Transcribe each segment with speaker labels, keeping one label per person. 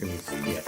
Speaker 1: seconds. Yeah.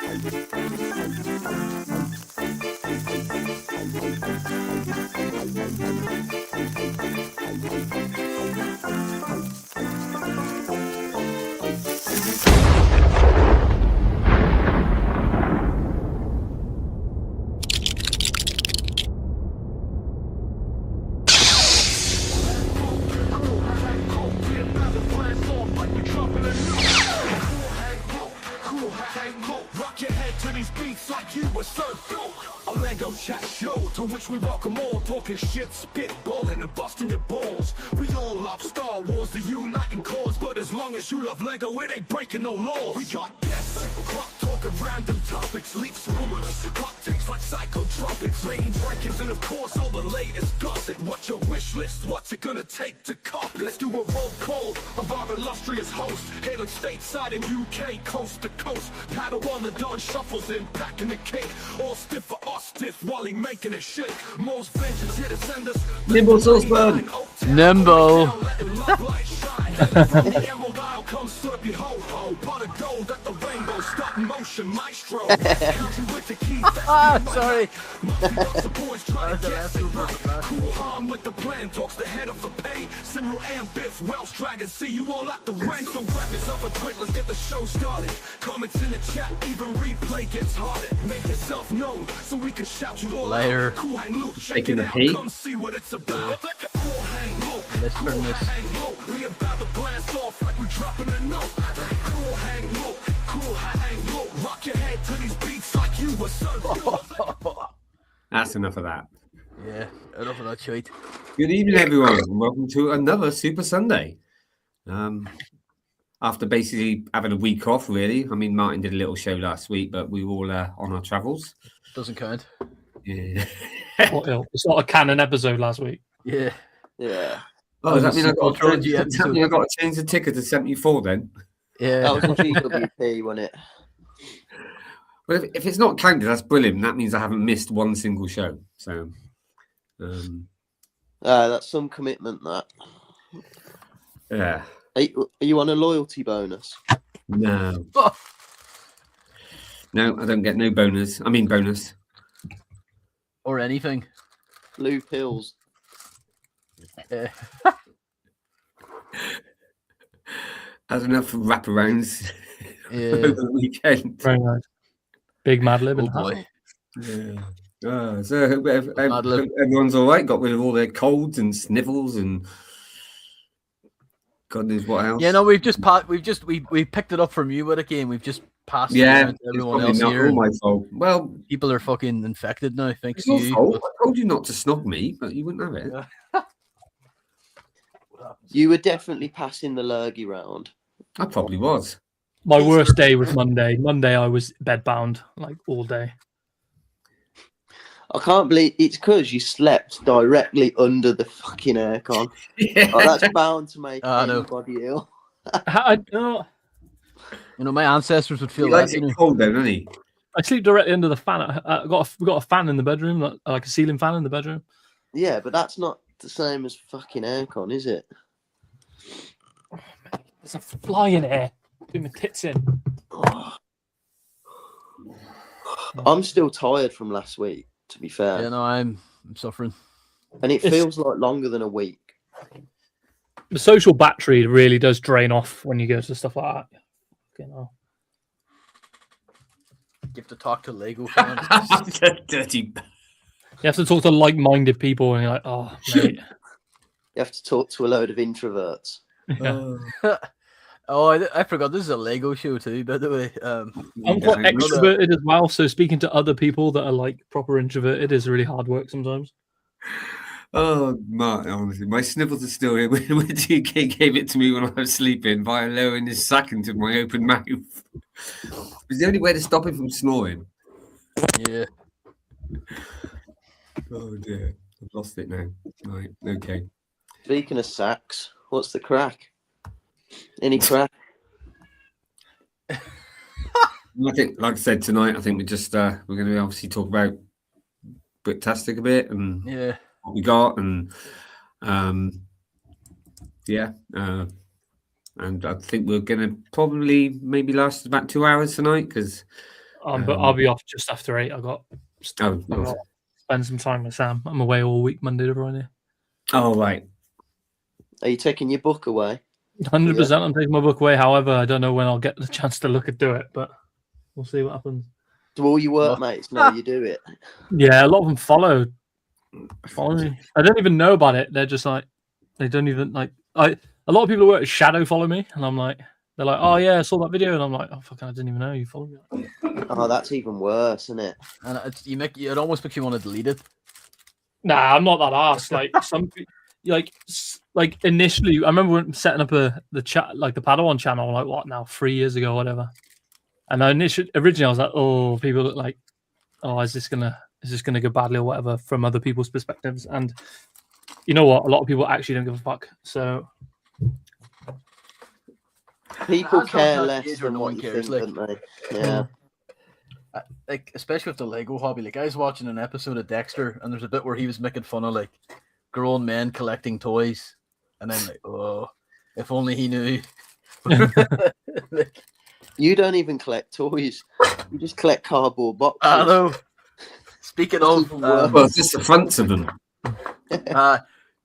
Speaker 2: To which we welcome all, talking shit, spitballing and busting your balls. We all love Star Wars, the uniting cause, but as long as you love Lego, it ain't breaking no laws. We got guests, clock talking random topics, leaps, rumors, hot takes like psychotropics, range rankings, and of course all the latest gossip. What's your wish list? What's it gonna take to cop? Let's do a roll call of our illustrious host, hailing stateside in UK, coast to coast. Paddle on the dawn, shuffles in, packing the cake, all stiff for us, stiff while he making it shake. Most vengeance here to send us
Speaker 3: Nimble Saucepan.
Speaker 4: Nimble.
Speaker 2: Comes Slurpy ho ho, pot of gold at the rainbow, stop motion maestro.
Speaker 4: Sorry.
Speaker 2: Cool arm with the plan, talks the head of the pay. Cyril and Biff, Welsh Dragon, see you all at the rank. So weapons up a quick, let's get the show started. Comments in the chat, even replay gets harder. Make yourself known so we can shout you all
Speaker 4: Later.
Speaker 2: out. Cool hang loose, check
Speaker 3: Taking
Speaker 2: it
Speaker 3: the
Speaker 2: out,
Speaker 3: heat.
Speaker 2: come see what it's about. Cool hang low,
Speaker 4: Let's turn this.
Speaker 2: hang low. We about to blast off like we dropping a note. Cool hang low, cool hang low. Rock your head to these beats like you were surfing.
Speaker 1: That's enough of that.
Speaker 4: Yeah, enough of that shite.
Speaker 1: Good evening, everyone, and welcome to another Super Sunday. After basically having a week off, really. I mean, Martin did a little show last week, but we were all on our travels.
Speaker 4: Doesn't count.
Speaker 1: Yeah.
Speaker 5: It's not a canon episode last week.
Speaker 4: Yeah.
Speaker 3: Yeah.
Speaker 1: Oh, does that mean I got
Speaker 4: Trilogy
Speaker 1: to change the ticker to 74 then?
Speaker 4: Yeah.
Speaker 3: That was a GWP, wasn't it?
Speaker 1: Well, if it's not counted, that's brilliant. That means I haven't missed one single show. So,
Speaker 3: That's some commitment, that.
Speaker 1: yeah.
Speaker 3: Are you on a loyalty bonus?
Speaker 1: No. No, I don't get no bonus. I mean, bonus.
Speaker 4: Or anything.
Speaker 3: Blue pills.
Speaker 4: Yeah.
Speaker 1: Had enough wraparounds
Speaker 4: Yeah.
Speaker 1: over the weekend.
Speaker 5: Very nice. Big Mad Lib
Speaker 4: Oh
Speaker 5: and
Speaker 4: boy.
Speaker 1: Yeah. So I hope everyone's all right. Got rid of all their colds and snivels and God knows what else.
Speaker 4: Yeah, no, we've picked it up from you, Whittakee, and we've just passed it
Speaker 1: Yeah,
Speaker 4: on to
Speaker 1: it's
Speaker 4: everyone
Speaker 1: probably
Speaker 4: else
Speaker 1: not
Speaker 4: here.
Speaker 1: all my fault. Well,
Speaker 4: People are fucking infected now, thanks
Speaker 1: it's
Speaker 4: to
Speaker 1: your
Speaker 4: you.
Speaker 1: fault. I told you not to snog me, but you wouldn't have it.
Speaker 3: You were definitely passing the lurgy round.
Speaker 1: I probably was.
Speaker 5: My worst day was Monday. Monday I was bedbound like all day.
Speaker 3: I can't believe it's because you slept directly under the fucking aircon.
Speaker 1: Yeah.
Speaker 3: Oh, that's bound to make
Speaker 4: I know.
Speaker 3: anybody ill.
Speaker 5: No,
Speaker 4: You know, my ancestors would feel
Speaker 1: He
Speaker 4: that.
Speaker 1: likes
Speaker 4: You
Speaker 1: it
Speaker 4: know?
Speaker 1: cold then, doesn't he?
Speaker 5: I sleep directly under the fan. We got a fan in the bedroom, like a ceiling fan in the bedroom.
Speaker 3: Yeah, but that's not the same as fucking aircon, is it?
Speaker 5: There's a fly in here. Doing my tits in.
Speaker 3: Oh. I'm still tired from last week, to be fair.
Speaker 4: Yeah, no, I'm suffering.
Speaker 3: And it feels like longer than a week.
Speaker 5: The social battery really does drain off when you go to stuff like that. Fucking hell.
Speaker 4: You have to talk to Lego fans.
Speaker 1: Dirty.
Speaker 5: You have to talk to like-minded people, and you're like, oh, mate.
Speaker 3: You have to talk to a load of introverts.
Speaker 5: Yeah.
Speaker 4: Oh, I forgot this is a Lego show too, by the way.
Speaker 5: I'm quite extroverted as well, so speaking to other people that are like proper introverted is really hard work sometimes.
Speaker 1: Oh, Martin, honestly, my snivels are still here. When GK gave it to me when I was sleeping by lowering his sack into my open mouth. It was the only way to stop him from snoring.
Speaker 4: Yeah.
Speaker 1: Oh, dear. I've lost it now. Right, okay.
Speaker 3: Speaking of sacks, what's the crack? Any crack?
Speaker 1: I think, like I said tonight, I think we're going to obviously talk about Bricktastic a bit and
Speaker 4: Yeah.
Speaker 1: what we got and and I think we're gonna probably maybe last about 2 hours tonight because.
Speaker 5: But I'll be off just after 8. I got
Speaker 1: Oh,
Speaker 5: spend some time with Sam. I'm away all week, Monday to Friday.
Speaker 1: oh right.
Speaker 3: Are you taking your book away?
Speaker 5: 100%. I'm taking my book away. However, I don't know when I'll get the chance to look at do it, but we'll see what happens.
Speaker 3: Do all your workmates know you do it?
Speaker 5: Yeah, a lot of them follow me. I don't even know about it. They're just like, they don't even like. A lot of people who work at Shadow follow me, and I'm like, they're like, oh yeah, I saw that video, and I'm like, oh fucking, I didn't even know you followed me.
Speaker 3: Oh, that's even worse, isn't it?
Speaker 4: And it almost makes you want to delete it.
Speaker 5: Nah, I'm not that arse. Like like initially, I remember when setting up the chat, like the Padawan channel, like what now, 3 years ago, or whatever. And originally I was like, oh, people look like, oh, is this gonna go badly or whatever from other people's perspectives? And you know what? A lot of people actually don't give a fuck. So
Speaker 3: people care less than what you think, don't they? Yeah.
Speaker 4: Like, especially with the Lego hobby. Like, I was watching an episode of Dexter, and there's a bit where he was making fun of like grown men collecting toys, and I'm like, oh, if only he knew. Like,
Speaker 3: you don't even collect toys; you just collect cardboard boxes.
Speaker 4: I know. Speaking of,
Speaker 1: well, it's just the fronts of them.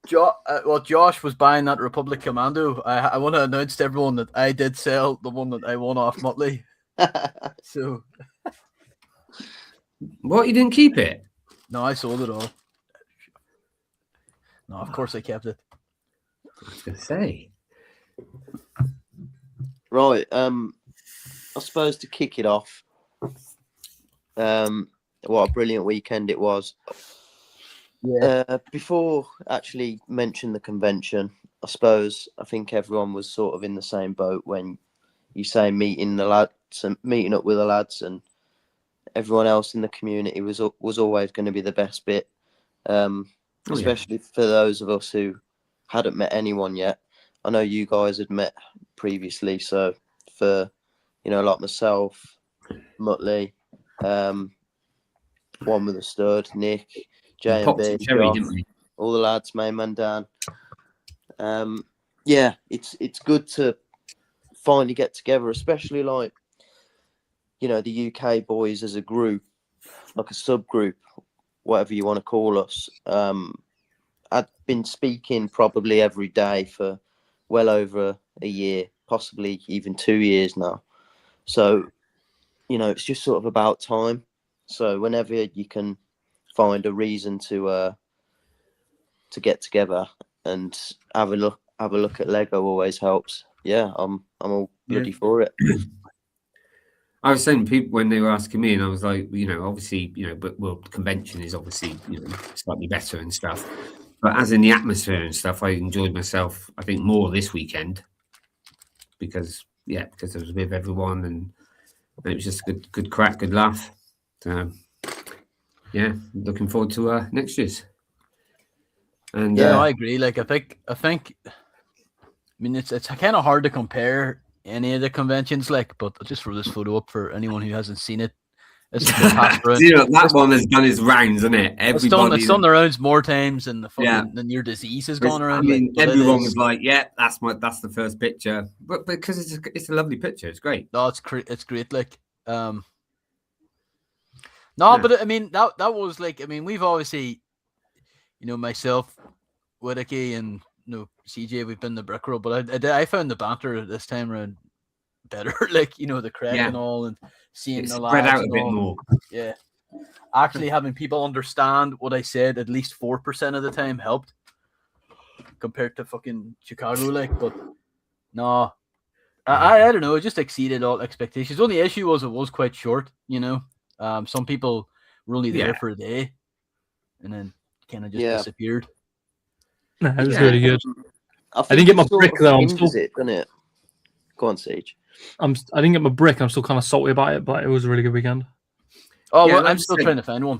Speaker 4: Josh was buying that Republic Commando. I want to announce to everyone that I did sell the one that I won off Muttley. So.
Speaker 1: What, you didn't keep it?
Speaker 4: No, I sold it all. No, of course I kept it.
Speaker 1: I was going to say.
Speaker 3: Right. I suppose to kick it off. What a brilliant weekend it was.
Speaker 4: Yeah.
Speaker 3: Before actually mention the convention, I think everyone was sort of in the same boat when you say meeting up with the lads, and everyone else in the community was always going to be the best bit, especially for those of us who hadn't met anyone yet. I know you guys had met previously, so for like myself, Muttley, one with a stud, Nick, Jay and B, all the lads, main man Dan. Yeah, it's good to finally get together, especially like the UK boys as a group, like a subgroup, whatever you want to call us. I'd been speaking probably every day for well over a year, possibly even 2 years now. So, it's just sort of about time. So whenever you can find a reason to get together and have a look at Lego always helps. Yeah, I'm all bloody for it.
Speaker 1: I was saying to people when they were asking me, and I was like, obviously, but convention is obviously, slightly better and stuff. But as in the atmosphere and stuff, I enjoyed myself, I think, more this weekend because I was with everyone and it was just good crack, good laugh. So, yeah, looking forward to next year's. And
Speaker 4: I agree. Like, I think, I mean, it's kind of hard to compare any of the conventions, like, but I'll just throw this photo up for anyone who hasn't seen it. It's
Speaker 1: that one has done its rounds, isn't it?
Speaker 4: It's done the rounds more times than the fucking than your disease has gone around.
Speaker 1: I mean, everyone was like, "Yeah, that's the first picture," but because it's a lovely picture, it's great.
Speaker 4: No, it's great. Like, but I mean, that was like, I mean, we've obviously, myself, Whittakee, and CJ, we've been the brick roll, but I found the banter this time around better. Like, the crack and all, and seeing
Speaker 1: it's
Speaker 4: the
Speaker 1: spread
Speaker 4: lads
Speaker 1: out a bit more.
Speaker 4: Yeah, actually having people understand what I said at least 4% of the time helped compared to fucking Chicago. Like, but no, I don't know. It just exceeded all expectations. The only issue was it was quite short. Some people were only there for a day, and then kind of just disappeared.
Speaker 5: No, it was really good.
Speaker 3: I
Speaker 5: didn't get my brick though.
Speaker 3: Doesn't it? Go on, Sage.
Speaker 5: I didn't get my brick. I'm still kind of salty about it, but it was a really good weekend.
Speaker 4: Oh, well, I'm still trying to find one.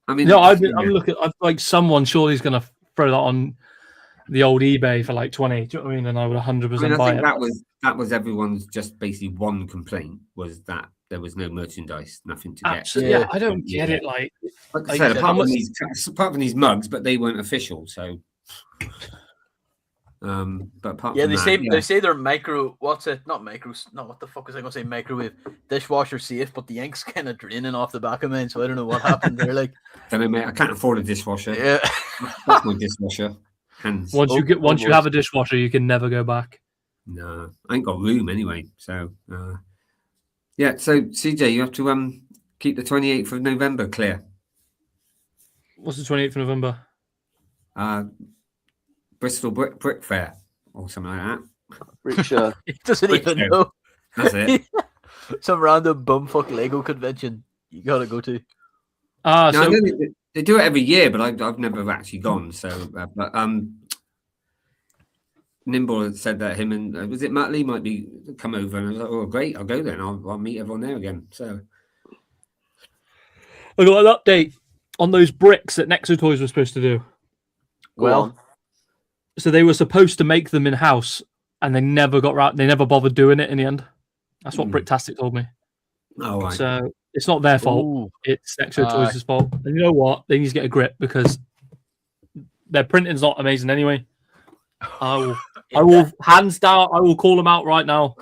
Speaker 1: I mean,
Speaker 5: I'm looking. Like someone surely is going to throw that on the old eBay for like 20. Do you know what I mean? And I would 100% buy it.
Speaker 1: That was everyone's just basically one complaint was that there was no merchandise, nothing to get.
Speaker 5: Absolutely, yeah, I don't get it. Like
Speaker 1: I said, apart from these mugs, but they weren't official, so. But apart
Speaker 4: Yeah,
Speaker 1: from
Speaker 4: they
Speaker 1: that,
Speaker 4: say
Speaker 1: yeah.
Speaker 4: they say they're micro. What's it? Not micro. No, what the fuck was I gonna say? Microwave dishwasher safe, but the ink's kind of draining off the back of mine, so I don't know what happened there. Like,
Speaker 1: Don't know, mate. I can't afford a dishwasher.
Speaker 4: yeah.
Speaker 1: That's my dishwasher. Hands.
Speaker 5: Once you
Speaker 3: Almost.
Speaker 5: have a dishwasher, you can never go back.
Speaker 1: No, I ain't got room anyway. So, yeah. So, CJ, you have to keep the 28th of November clear.
Speaker 5: What's the 28th of November?
Speaker 1: Bristol Brick Fair or something like that.
Speaker 3: Brick show.
Speaker 4: He doesn't
Speaker 1: Brick
Speaker 4: even
Speaker 1: show.
Speaker 4: know.
Speaker 1: That's it.
Speaker 4: Some random bumfuck Lego convention you gotta go to.
Speaker 5: Ah,
Speaker 1: No, I
Speaker 5: so
Speaker 1: know they do it every year, but I've never actually gone. So, but Nimble had said that him and was it Matt Lee might be come over, and I was like, oh great, I'll go then. I'll meet everyone there again. So
Speaker 5: I got an update on those bricks that Nexo Toys were supposed to do.
Speaker 3: Well,
Speaker 5: So they were supposed to make them in house, and they never got right. They never bothered doing it in the end. That's what Bricktastic told me.
Speaker 1: oh right.
Speaker 5: So it's not their fault.
Speaker 4: Ooh.
Speaker 5: It's Nexo Toys' fault. And you know what? They need to get a grip because their printing's not amazing anyway. I will hands down. I will call them out right now.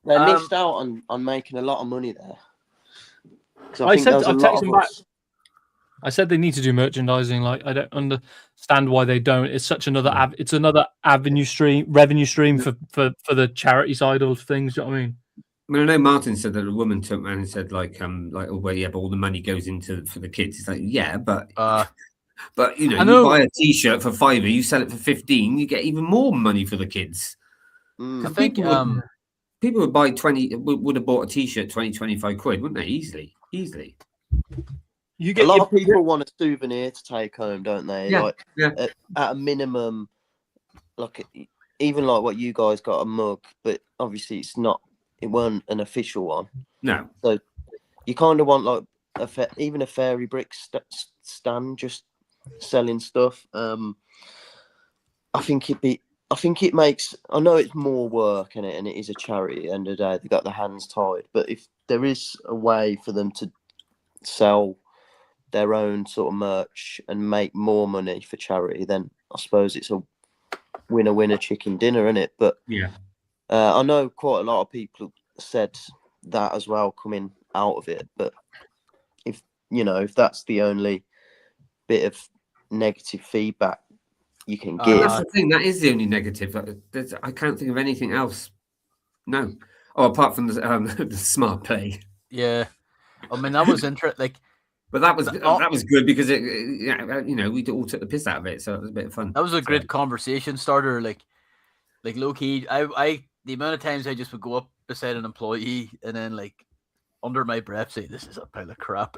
Speaker 3: they missed out on making a lot of money there. 'Cause
Speaker 5: I
Speaker 3: think
Speaker 5: said
Speaker 3: there was a
Speaker 5: I
Speaker 3: lot
Speaker 5: texted
Speaker 3: of
Speaker 5: them back.
Speaker 3: us-
Speaker 5: I said they need to do merchandising. Like I don't understand why they don't. It's such another it's another revenue stream for the charity side of things. Do you know what I mean?
Speaker 1: I mean, I know Martin said that a woman took man and said like oh well, yeah, but all the money goes into for the kids. It's like yeah, but you know, you buy a T-shirt for £5, you sell it for 15, you get even more money for the kids.
Speaker 3: Mm.
Speaker 4: I think
Speaker 1: People would buy 20 would have bought a T-shirt 20-25 quid, wouldn't they? Easily.
Speaker 5: You
Speaker 3: A
Speaker 5: get
Speaker 3: lot of people want a souvenir to take home, don't they?
Speaker 1: Yeah,
Speaker 3: Like at a minimum, like even like what you guys got, a mug, but obviously it weren't an official one.
Speaker 1: No.
Speaker 3: So you kind of want like even a fairy brick stand just selling stuff. I think it makes. I know it's more work in it, and it is a charity. At the end of the day, they got their hands tied. But if there is a way for them to sell their own sort of merch and make more money for charity, then I suppose it's a winner chicken dinner, isn't it? But
Speaker 1: yeah,
Speaker 3: I know quite a lot of people said that as well coming out of it. But if that's the only bit of negative feedback you can give,
Speaker 1: that's the thing. That is the only negative. I can't think of anything else. No. Oh, apart from the smart play.
Speaker 4: Yeah, I mean that was interesting. Like,
Speaker 1: but that was good because we all took the piss out of it, so it was a bit of fun.
Speaker 4: That was a great conversation starter. Like low key, I the amount of times I just would go up beside an employee and then like under my breath say, "This is a pile of crap."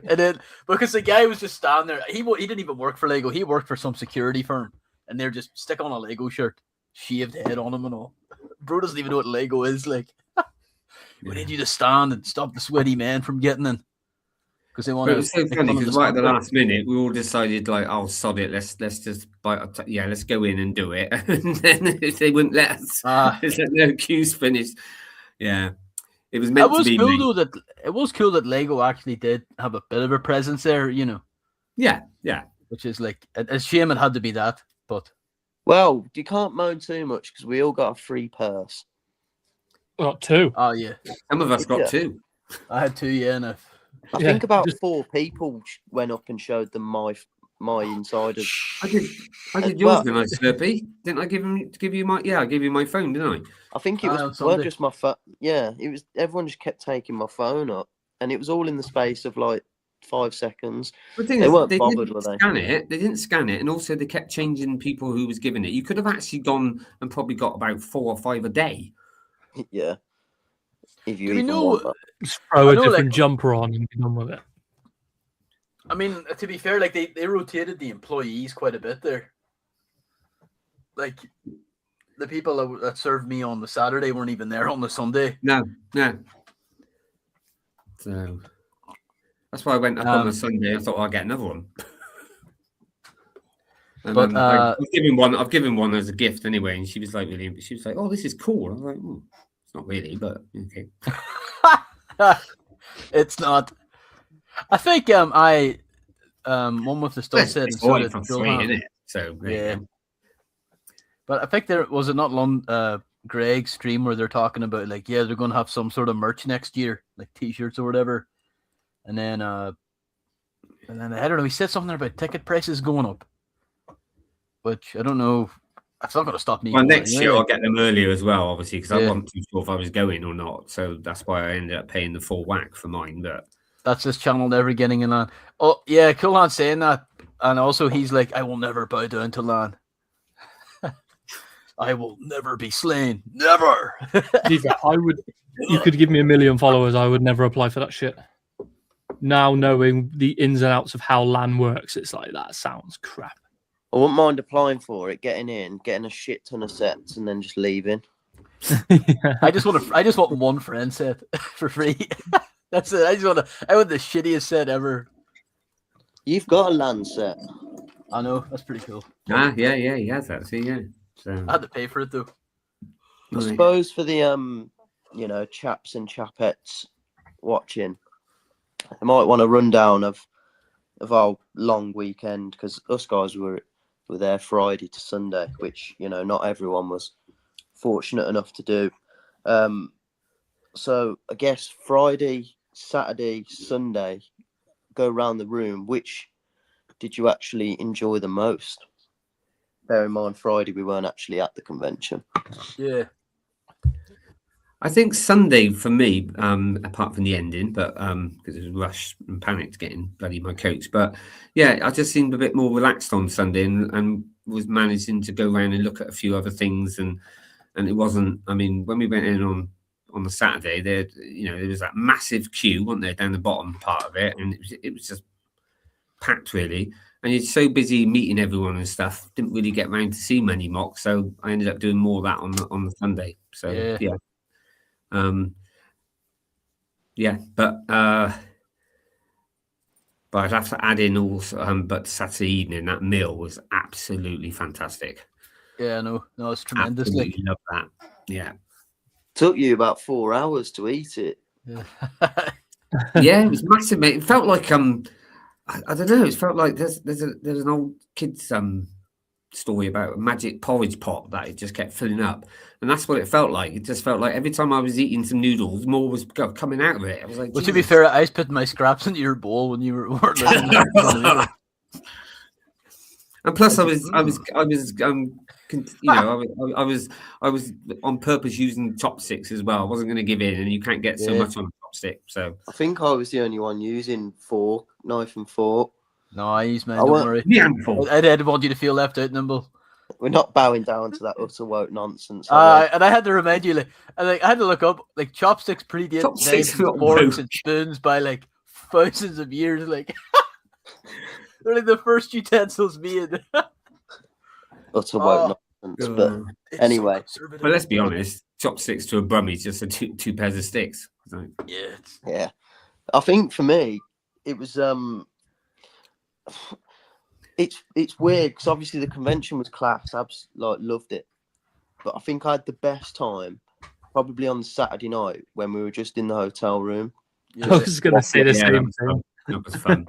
Speaker 4: And then because the guy was just standing there, he didn't even work for Lego. He worked for some security firm, and they're just stick on a Lego shirt, shaved head on him and all. Bro doesn't even know what Lego is. Like, we need you to stand and stop the sweaty man from getting in. Because they want to.
Speaker 1: It was so funny because right at the last minute, we all decided like, "Oh, sod it, let's just let's go in and do it." And then if they wouldn't let us, it's like no queue's finished. Yeah. It was meant to be.
Speaker 4: It was cool that Lego actually did have a bit of a presence there, you know.
Speaker 1: Yeah.
Speaker 4: Which is like a shame it had to be that, but
Speaker 3: well, you can't moan too much because we all got a free purse.
Speaker 5: Got two.
Speaker 4: Oh yeah,
Speaker 1: some of us got two.
Speaker 4: I had two. Yeah, and
Speaker 3: I think about 4 people went up and showed them my inside of.
Speaker 1: I did yours, didn't I, Slurpy? Didn't I give you my? Yeah, I gave you my phone, didn't I?
Speaker 3: I think it was just my phone. Yeah, it was. Everyone just kept taking my phone up, and it was all in the space of like 5 seconds. They weren't bothered, were they?
Speaker 1: They didn't scan it, and also they kept changing people who was giving it. You could have actually gone and probably got about 4 or 5 a day.
Speaker 3: Yeah. If you
Speaker 5: just throw a different jumper on and be done with it.
Speaker 4: I mean, to be fair, like they rotated the employees quite a bit there. Like the people that served me on the Saturday weren't even there on the Sunday.
Speaker 1: No. So that's why I went up on the Sunday. I thought I'll get another one. And I've given one as a gift anyway, and she was like, "Oh, this is cool." I was like, "It's not really, but okay."
Speaker 4: It's not. I think I one with the stud set and
Speaker 1: It's
Speaker 4: so
Speaker 1: always
Speaker 4: did
Speaker 1: for
Speaker 4: dual
Speaker 1: free,
Speaker 4: hand.
Speaker 1: isn't it? So there you
Speaker 4: Yeah.
Speaker 1: go.
Speaker 4: But I think there was it not Greg's stream where they're talking about like, yeah, they're going to have some sort of merch next year, like T-shirts or whatever, and then I don't know. He said something about ticket prices going up, which I don't know. It's not going to stop me.
Speaker 1: Well,
Speaker 4: going
Speaker 1: next
Speaker 4: anyway,
Speaker 1: year
Speaker 4: like,
Speaker 1: I'll get them earlier as well, obviously, because I
Speaker 4: Yeah.
Speaker 1: wasn't too sure if I was going or not. So that's why I ended up paying the full whack for mine. But
Speaker 4: that's this channel never getting in LAN. Oh yeah, Coolhan's saying that, and also he's like, I will never bow down to LAN. I will never be slain. Never.
Speaker 5: I would. You could give me 1 million followers. I would never apply for that shit. Now knowing the ins and outs of how LAN works, it's like that sounds crap.
Speaker 3: I wouldn't mind applying for it, getting in, getting a shit ton of sets, and then just leaving.
Speaker 4: I just want one friend set for free. That's it. I want the shittiest set ever.
Speaker 3: You've got a land set.
Speaker 4: I know, that's pretty cool.
Speaker 1: yeah, he has actually, yeah. So
Speaker 4: I had to pay for it though.
Speaker 3: I suppose for the chaps and chapettes watching, I might want a rundown of our long weekend, because us guys were there Friday to Sunday, which not everyone was fortunate enough to do. So I guess Friday, Saturday, Sunday, go around the room. Which did you actually enjoy the most? Bear in mind, Friday we weren't actually at the convention.
Speaker 4: Yeah.
Speaker 1: I think Sunday for me, apart from the ending, but because it was rushed and panicked getting bloody my coats. But yeah, I just seemed a bit more relaxed on Sunday and was managing to go around and look at a few other things. And it wasn't. I mean, when we went in on the Saturday, there was that massive queue, wasn't there, down the bottom part of it, and it was just packed really. And you're so busy meeting everyone and stuff, didn't really get around to see many mocks. So I ended up doing more of that on the Sunday. So yeah. But I'd have to add in also, but Saturday evening, that meal was absolutely fantastic.
Speaker 4: Yeah, no, it's tremendous.
Speaker 1: Absolutely love that. Yeah.
Speaker 3: Took you about 4 hours to eat it.
Speaker 4: Yeah.
Speaker 1: Yeah, it was massive, mate. It felt like I don't know. It felt like there's an old kids story about a magic porridge pot that it just kept filling up, and that's what it felt like. It just felt like every time I was eating some noodles, more was coming out of it. I was like,
Speaker 4: well, to be fair, I was putting my scraps into your bowl when you were ordering.
Speaker 1: And plus, I was on purpose using chopsticks as well. I wasn't going to give in, and you can't get so much on a chopstick. So
Speaker 3: I think I was the only one using knife and fork.
Speaker 4: No, I use mine. Don't worry. I didn't want you to feel left out, Nimble.
Speaker 3: We're not bowing down to that utter woke nonsense.
Speaker 4: And I had to remind you, I had to look up, chopsticks predate knives and forks and spoons by thousands of years. They're the first utensils made.
Speaker 3: Utter woke nonsense. But anyway,
Speaker 1: but let's be honest, chopsticks to a brummie is just two pairs of sticks. So.
Speaker 3: Yeah. I think for me, it was it's weird because obviously the convention was class. I loved it, but I think I had the best time probably on the Saturday night when we were just in the hotel room.
Speaker 5: I was going to say the same thing.
Speaker 1: That was fun.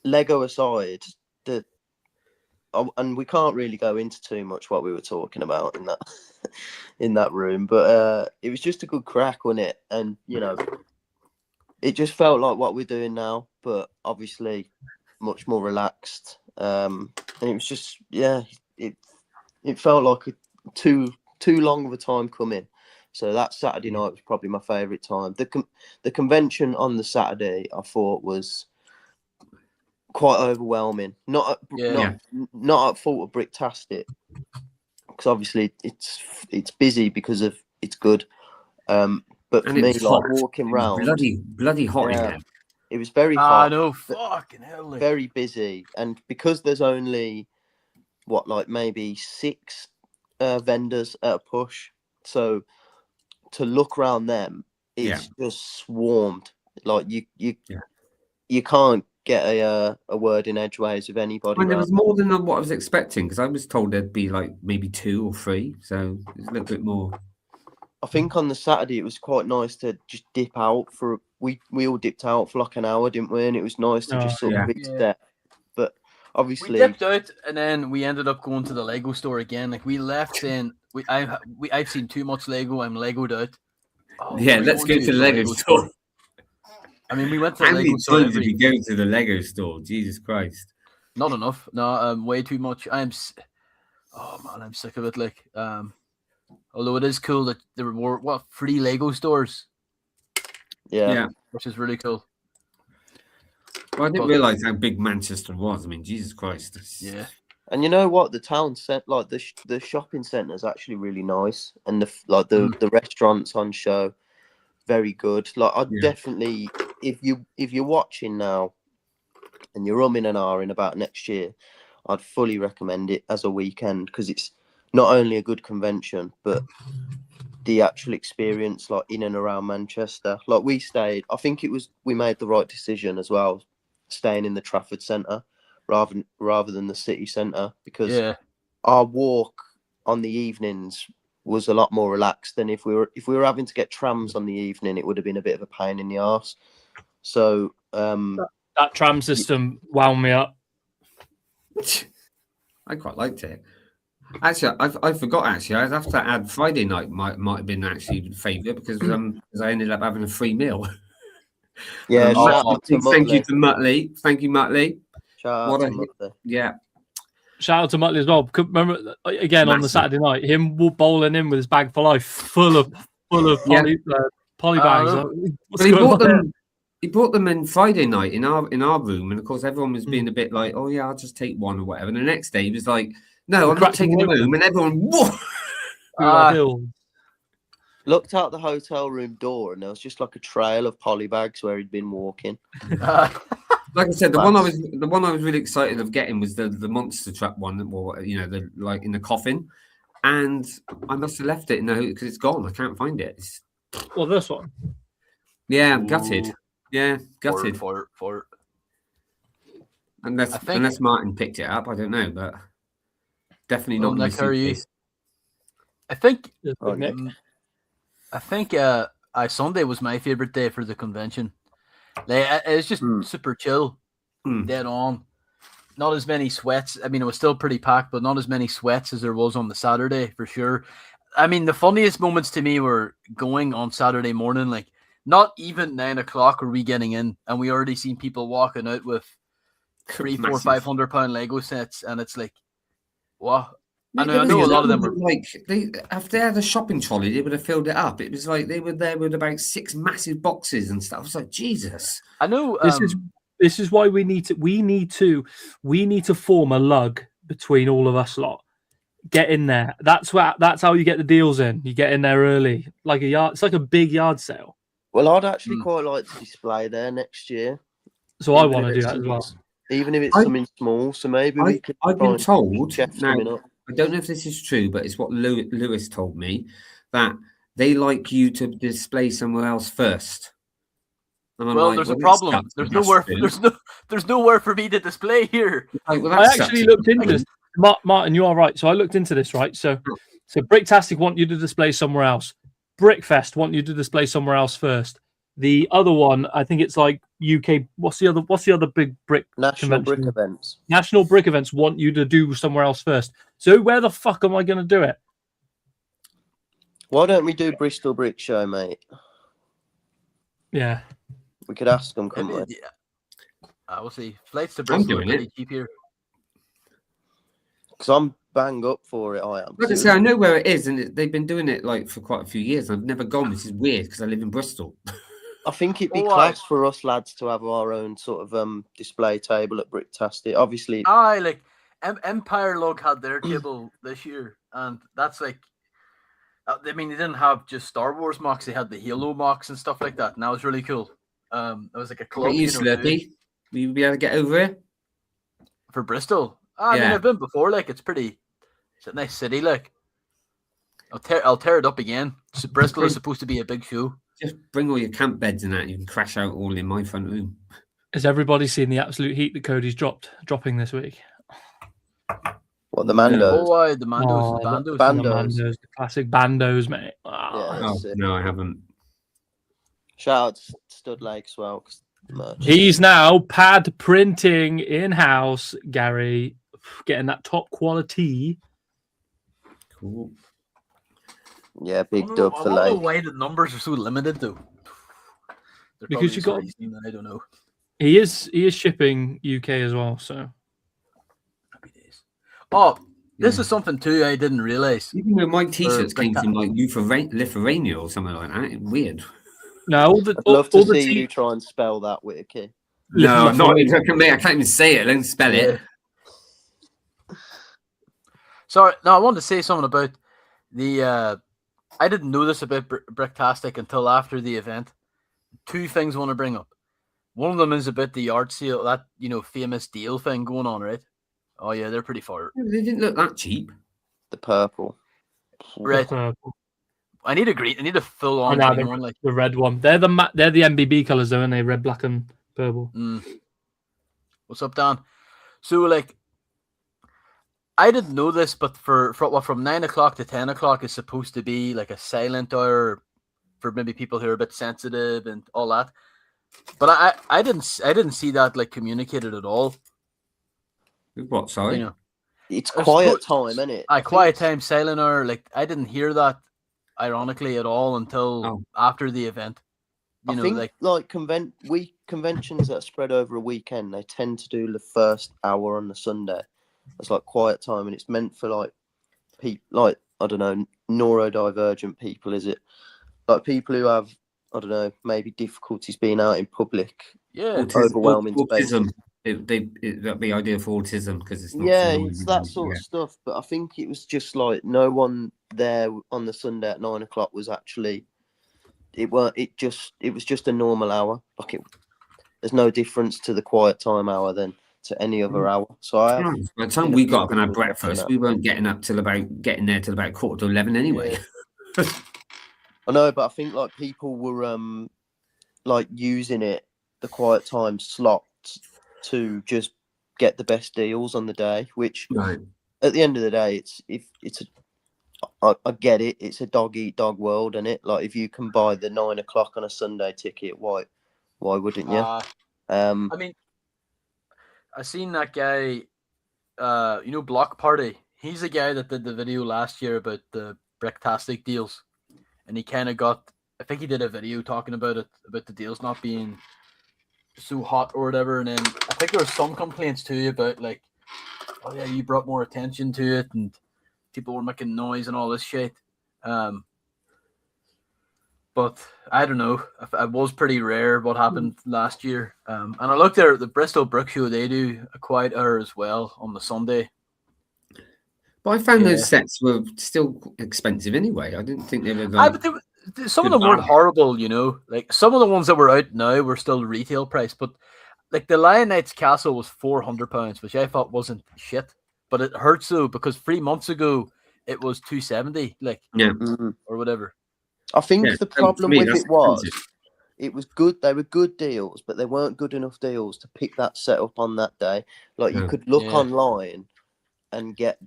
Speaker 3: Lego aside, and we can't really go into too much what we were talking about in that room, but it was just a good crack, wasn't it? And it just felt like what we're doing now, but obviously much more relaxed. And it was just, it felt like too long of a time coming. So that Saturday night was probably my favourite time. The convention on the Saturday, I thought, was quite overwhelming. Not at fault of Bricktastic, because obviously it's busy because of it's good. But for me, walking around,
Speaker 1: bloody hot in there.
Speaker 3: It was very hot.
Speaker 4: I know, fucking hell.
Speaker 3: Very busy, and because there's only maybe 6 vendors at a push, so to look around them, it's just swarmed. You can't get a word in edgeways with anybody.
Speaker 1: There was more than what I was expecting, because I was told there'd be maybe 2 or 3, so it's a little bit more.
Speaker 3: I think on the Saturday it was quite nice to just dip out for we all dipped out for like an hour, didn't we? And it was nice to just sort of reset. But obviously,
Speaker 4: we dipped out, and then we ended up going to the Lego store again. Like we left saying, I've seen too much Lego. I'm Legoed out. Oh,
Speaker 1: Yeah, let's go to the Lego store.
Speaker 4: I mean, we went to
Speaker 1: How
Speaker 4: the
Speaker 1: many
Speaker 4: Lego store.
Speaker 1: times did you go to the Lego store? Jesus Christ.
Speaker 4: Not enough. No, way too much. I'm sick of it. Like, although it is cool that there were free Lego stores.
Speaker 3: Yeah,
Speaker 4: which is really cool.
Speaker 1: Well, I didn't realise how big Manchester was. I mean, Jesus Christ.
Speaker 4: Yeah.
Speaker 3: and you know what? The town set, like the shopping centre is actually really nice, and the restaurants on show, very good. Like I'd definitely, if you're watching now, and you're umming and ahhing about next year, I'd fully recommend it as a weekend because it's not only a good convention, but the actual experience, like in and around Manchester. Like we made the right decision as well, staying in the Trafford Centre rather than the city centre, because our walk on the evenings was a lot more relaxed than if we were having to get trams on the evening. It would have been a bit of a pain in the arse. So
Speaker 5: that tram system wound me up.
Speaker 1: I quite liked it. Actually, I forgot. Actually, I'd have to add Friday night might have been actually favourite because I ended up having a free meal.
Speaker 3: Yeah,
Speaker 1: thank you to Muttley. Thank you, Muttley.
Speaker 3: Shout out to Muttley.
Speaker 1: Yeah.
Speaker 5: Shout out to Muttley as well. Remember again on the Saturday night, him bowling in with his bag for life, full of poly bags.
Speaker 1: But he brought them in Friday night in our room, and of course everyone was being a bit like, "Oh yeah, I'll just take one or whatever." And the next day he was like, "No, I'm not taking them home," and everyone
Speaker 3: looked out the hotel room door, and there was just like a trail of poly bags where he'd been walking.
Speaker 1: Like I said, the one I was really excited of getting was the monster truck one, or the like in the coffin, and I must have left it because it's gone. I can't find it.
Speaker 5: Well, this one.
Speaker 1: Yeah, I'm gutted. Yeah, gutted.
Speaker 4: For it.
Speaker 1: Unless Martin picked it up, I don't know, but definitely not.
Speaker 4: I think Sunday was my favorite day for the convention. Like, it's just super chill, dead on. Not as many sweats. I mean, it was still pretty packed, but not as many sweats as there was on the Saturday for sure. I mean, the funniest moments to me were going on Saturday morning, like not even 9 o'clock were we getting in, and we already seen people walking out with 300, 400, 500 £500 Lego sets, and it's like, what? I know a lot of them were
Speaker 1: like, if they had a shopping trolley, they would have filled it up. It was like they were there with about 6 massive boxes and stuff. I was like, Jesus.
Speaker 4: I know.
Speaker 5: This is why we need to form a lug between all of us lot. Get in there. That's how you get the deals in. You get in there early, like a yard. It's like a big yard sale.
Speaker 3: Well, I'd actually quite like to display there next year.
Speaker 5: So I want to do that as well.
Speaker 3: Even if it's something small, so maybe we could.
Speaker 1: I've been told
Speaker 3: now.
Speaker 1: I don't know if this is true, but it's what Lewis told me, that they like you to display somewhere else first.
Speaker 4: Well, there's a problem. There's nowhere for me to display here.
Speaker 1: Like, well,
Speaker 5: I actually looked into this. Martin, you are right. So I looked into this, right? So Bricktastic want you to display somewhere else. Brickfest want you to display somewhere else first. The other one, I think it's like UK. What's the other big brick
Speaker 3: National
Speaker 5: convention?
Speaker 3: Brick Events?
Speaker 5: National Brick Events want you to do somewhere else first. So where the fuck am I going to do it?
Speaker 3: Why don't we do Bristol Brick Show, mate?
Speaker 5: Yeah,
Speaker 3: we could ask them, couldn't we?
Speaker 4: Yeah, we'll see. Flights to Bristol are pretty cheap here.
Speaker 3: Because I'm bang up for it. I am.
Speaker 1: Like I say, I know where it is, and they've been doing it like for quite a few years. I've never gone, which is weird because I live in Bristol.
Speaker 3: I think it'd be class for us lads to have our own sort of display table at Bricktastic. Obviously,
Speaker 4: like Empire Lug had their table this year, and that's like, I mean, they didn't have just Star Wars mocks; they had the Halo mocks and stuff like that, and that was really cool. It was like a club.
Speaker 1: Slurpy, will you be able to get over it
Speaker 4: for Bristol? I mean, I've been before. Like, it's a nice city. Like, I'll tear it up again. So Bristol is supposed to be a big show.
Speaker 1: Just bring all your camp beds and that. You can crash out all in my front room.
Speaker 5: Has everybody seen the absolute heat that Cody's dropping this week?
Speaker 3: What, the Mandos?
Speaker 4: Oh, the Mandos, the Bandos.
Speaker 5: The classic Bandos, mate.
Speaker 1: No, I haven't.
Speaker 3: Shout out to Stud Lake as well. 'Cause merch.
Speaker 5: He's now pad printing in-house, Gary, getting that top quality.
Speaker 1: Cool.
Speaker 3: Yeah, big
Speaker 4: I
Speaker 3: dub for
Speaker 4: wonder
Speaker 3: Lake.
Speaker 4: why the numbers are so limited, though.
Speaker 5: Because you got-
Speaker 4: I don't know.
Speaker 5: He is shipping UK as well, so
Speaker 4: Happy days. Oh, this is something too I didn't realize.
Speaker 1: Even though my t-shirts came
Speaker 4: Bricktastic.
Speaker 1: from like Lithuania or something like that. Weird.
Speaker 5: now all the
Speaker 3: I'd love
Speaker 5: all
Speaker 3: to
Speaker 5: the
Speaker 3: see
Speaker 5: te-
Speaker 3: you try and spell that, Whittakee.
Speaker 1: No, not
Speaker 5: Lithuania.
Speaker 1: I can't even say it. Don't spell it.
Speaker 4: Sorry, no, I wanted to say something about the. I didn't know this about Bricktastic until after the event. Two things I want to bring up. One of them is about the yard sale, that famous deal thing going on, right? Oh yeah, they're pretty far.
Speaker 1: They didn't look that cheap.
Speaker 3: The purple.
Speaker 4: Right. I need a green. I need a full on
Speaker 5: no,
Speaker 4: green one. Like,
Speaker 5: the red one. They're the MBB colors, though, aren't they? Red, black, and purple.
Speaker 4: What's up, Dan? So like, I didn't know this, but from 9 o'clock to 10 o'clock is supposed to be like a silent hour for maybe people who are a bit sensitive and all that. But I didn't see that like communicated at all.
Speaker 1: What? Sorry.
Speaker 3: It's quiet time, isn't it?
Speaker 4: Quiet time, silent hour. Like I didn't hear that, ironically, at all until after the event.
Speaker 3: I think conventions that spread over a weekend, they tend to do the first hour on the Sunday. It's like quiet time, and it's meant for like people, like I don't know, neurodivergent people. Is it like people who have, I don't know, maybe difficulties being out in public?
Speaker 4: Yeah,
Speaker 3: overwhelming
Speaker 1: autism. That'd be ideal for autism because it's not.
Speaker 3: Yeah, it's that sort of stuff. But I think it was just like no one there on the Sunday at 9 o'clock was actually. It was just a normal hour. Like there's no difference to the quiet time hour than to any other hour. So
Speaker 1: by the time we got up and had breakfast, we weren't getting there till about 11:15 anyway.
Speaker 3: Yeah. I know, but I think like people were like using the quiet time slot to just get the best deals on the day. Which at the end of the day, I get it. It's a dog eat dog world, isn't it? Like if you can buy the 9 o'clock on a Sunday ticket, why wouldn't you?
Speaker 4: I mean, I seen that guy, Block Party. He's the guy that did the video last year about the Bricktastic deals, and he kind of got. I think he did a video talking about the deals not being so hot or whatever. And then I think there were some complaints too about like, oh yeah, you brought more attention to it and people were making noise and all this shit. But I don't know. It was pretty rare what happened last year. And I looked there at the Bristol Brick Show. They do a quiet hour as well on the Sunday.
Speaker 1: But I found those sets were still expensive anyway. I didn't think they were. Like,
Speaker 4: some of them weren't horrible, Like some of the ones that were out now were still retail price. But like the Lion Knight's Castle was £400, which I thought wasn't shit. But it hurts though because 3 months ago it was $270, or whatever.
Speaker 3: I think the problem with it was good. They were good deals, but they weren't good enough deals to pick that set up on that day. Like you could look online and get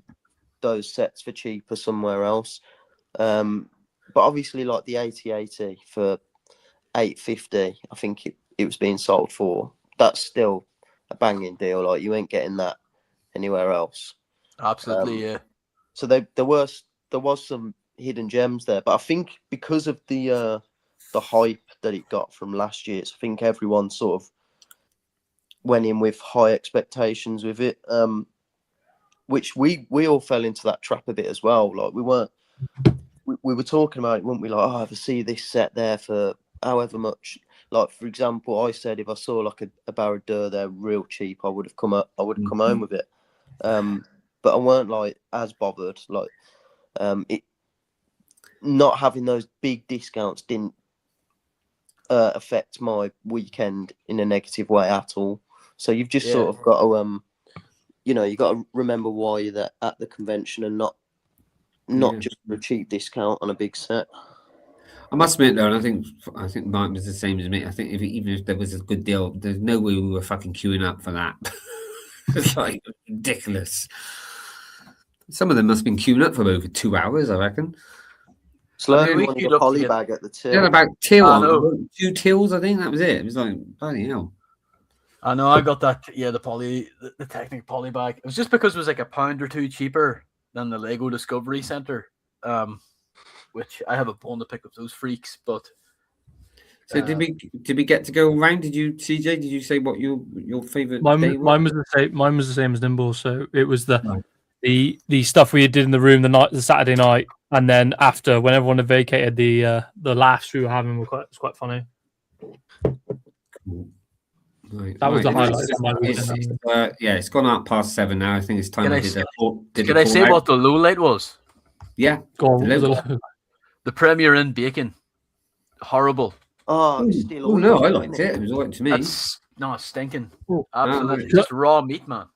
Speaker 3: those sets for cheaper somewhere else. But obviously, like the 8080 for $850, I think it was being sold for. That's still a banging deal. Like you ain't getting that anywhere else.
Speaker 4: Absolutely, yeah.
Speaker 3: So there was some hidden gems there, but I think because of the hype that it got from last year, I think everyone sort of went in with high expectations with it, which we all fell into that trap a bit as well. Like we were talking about it, weren't we? Like, I see this set there for however much. Like for example, I said if I saw like a Baradeur there real cheap, I would have come home with it. But I weren't like as bothered. Like it not having those big discounts didn't affect my weekend in a negative way at all. So you've just sort of got to you got to remember why you're there at the convention and not just for a cheap discount on a big set.
Speaker 1: I must admit though, and I think Mike was the same as me. I think even if there was a good deal, there's no way we were fucking queuing up for that. It's like ridiculous. Some of them must have been queuing up for over 2 hours, I reckon.
Speaker 3: Slurpy
Speaker 4: we
Speaker 3: wanted
Speaker 4: queued
Speaker 3: a
Speaker 4: up to
Speaker 3: poly
Speaker 4: get-
Speaker 3: bag at the
Speaker 1: Yeah,
Speaker 3: till.
Speaker 1: about till.
Speaker 4: I know.
Speaker 1: 2 tills, I think that was it. It was like, bloody hell.
Speaker 4: I know I got that. Yeah, the Technic poly bag. It was just because it was like £1 or £2 cheaper than the Lego Discovery Center. Which I have a bone to pick with those freaks. But
Speaker 1: So did we get to go around? Did you, CJ? Did you say what your favorite day was?
Speaker 5: Mine was the same. Mine was the same as Nimble. So it was
Speaker 1: Right.
Speaker 5: the stuff we did in the room the Saturday night, and then after when everyone had vacated, the laughs we were having was quite funny.
Speaker 1: Cool. Right,
Speaker 5: That was the
Speaker 1: right.
Speaker 5: highlight of my weekend.
Speaker 1: Yeah, it's gone up past 7 now. I think it's time
Speaker 4: Can
Speaker 1: I
Speaker 4: I
Speaker 1: did
Speaker 4: say-
Speaker 1: a
Speaker 4: Can I say what the low light was?
Speaker 1: Yeah.
Speaker 5: Go on,
Speaker 1: Hello.
Speaker 5: was it-
Speaker 4: The Premier Inn bacon. Horrible.
Speaker 3: Oh, it's still
Speaker 1: Oh
Speaker 3: all
Speaker 1: no,
Speaker 3: over,
Speaker 1: I
Speaker 3: isn't
Speaker 1: liked it. It was all right to me.
Speaker 4: That's it's stinking.
Speaker 5: Oh,
Speaker 4: Absolutely,
Speaker 1: right.
Speaker 4: just raw meat, man.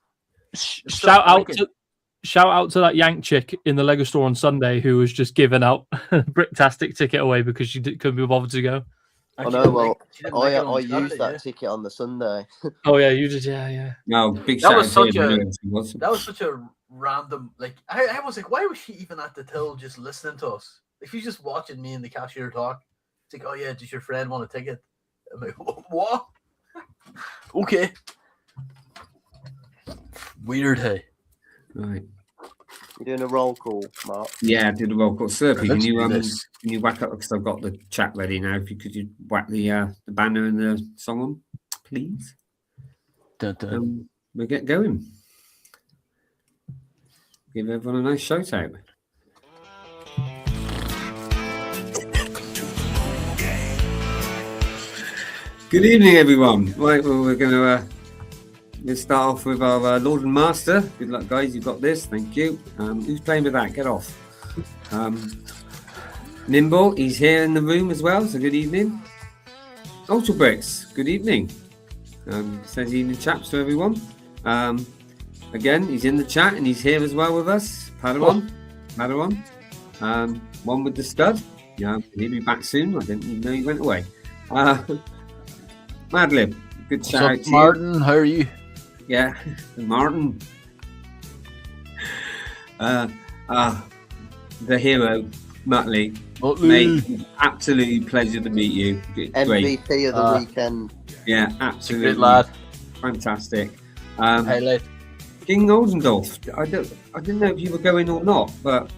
Speaker 5: shout out to that Yank chick in the Lego store on Sunday who was just giving out Bricktastic ticket away because she couldn't be bothered to go.
Speaker 3: I know, well, I
Speaker 4: I
Speaker 3: used that ticket on the Sunday.
Speaker 5: Oh yeah, you did. Yeah.
Speaker 1: No, big
Speaker 4: That
Speaker 1: shout
Speaker 4: was
Speaker 1: out to
Speaker 4: such
Speaker 1: him,
Speaker 4: a-
Speaker 1: anyway, it was.
Speaker 4: That was such a random. Like I was like, why was she even at the till just listening to us? Like she's just watching me and the cashier talk. It's like, oh yeah, does your friend want a ticket? I'm like, what? Okay. Weird, hey.
Speaker 1: Right.
Speaker 3: You're doing a roll call, Mark.
Speaker 1: Yeah, I did a roll call. Slurpy, can
Speaker 4: Let's
Speaker 1: you
Speaker 4: do this.
Speaker 1: can you whack up because I've got the chat ready now. If you could you whack the banner and the song on, please.
Speaker 4: Dun, dun.
Speaker 1: We'll get going. Give everyone a nice shout out. Good evening, everyone. Right, well, we're going to let's start off with our Lord and Master. Good luck, guys. You've got this. Thank you. Who's playing with that? Get off. Nimble, he's here in the room as well. So good evening. MatteBlackBricks, good evening. Says evening chaps to everyone. Again, he's in the chat and he's here as well with us. Padawan. One with the stud. Yeah, he'll be back soon. I didn't even know he went away. Madlib, good
Speaker 4: What's
Speaker 1: shout
Speaker 4: up,
Speaker 1: out to you.
Speaker 4: Martin? How are you?
Speaker 1: Yeah, Martin. The hero, Muttley. Mate, absolutely pleasure to meet you. Great.
Speaker 3: MVP of the weekend.
Speaker 1: Yeah, absolutely.
Speaker 4: Great lad.
Speaker 1: Fantastic.
Speaker 4: Highlight.
Speaker 1: King Oldendorf. I didn't know if you were going or not, but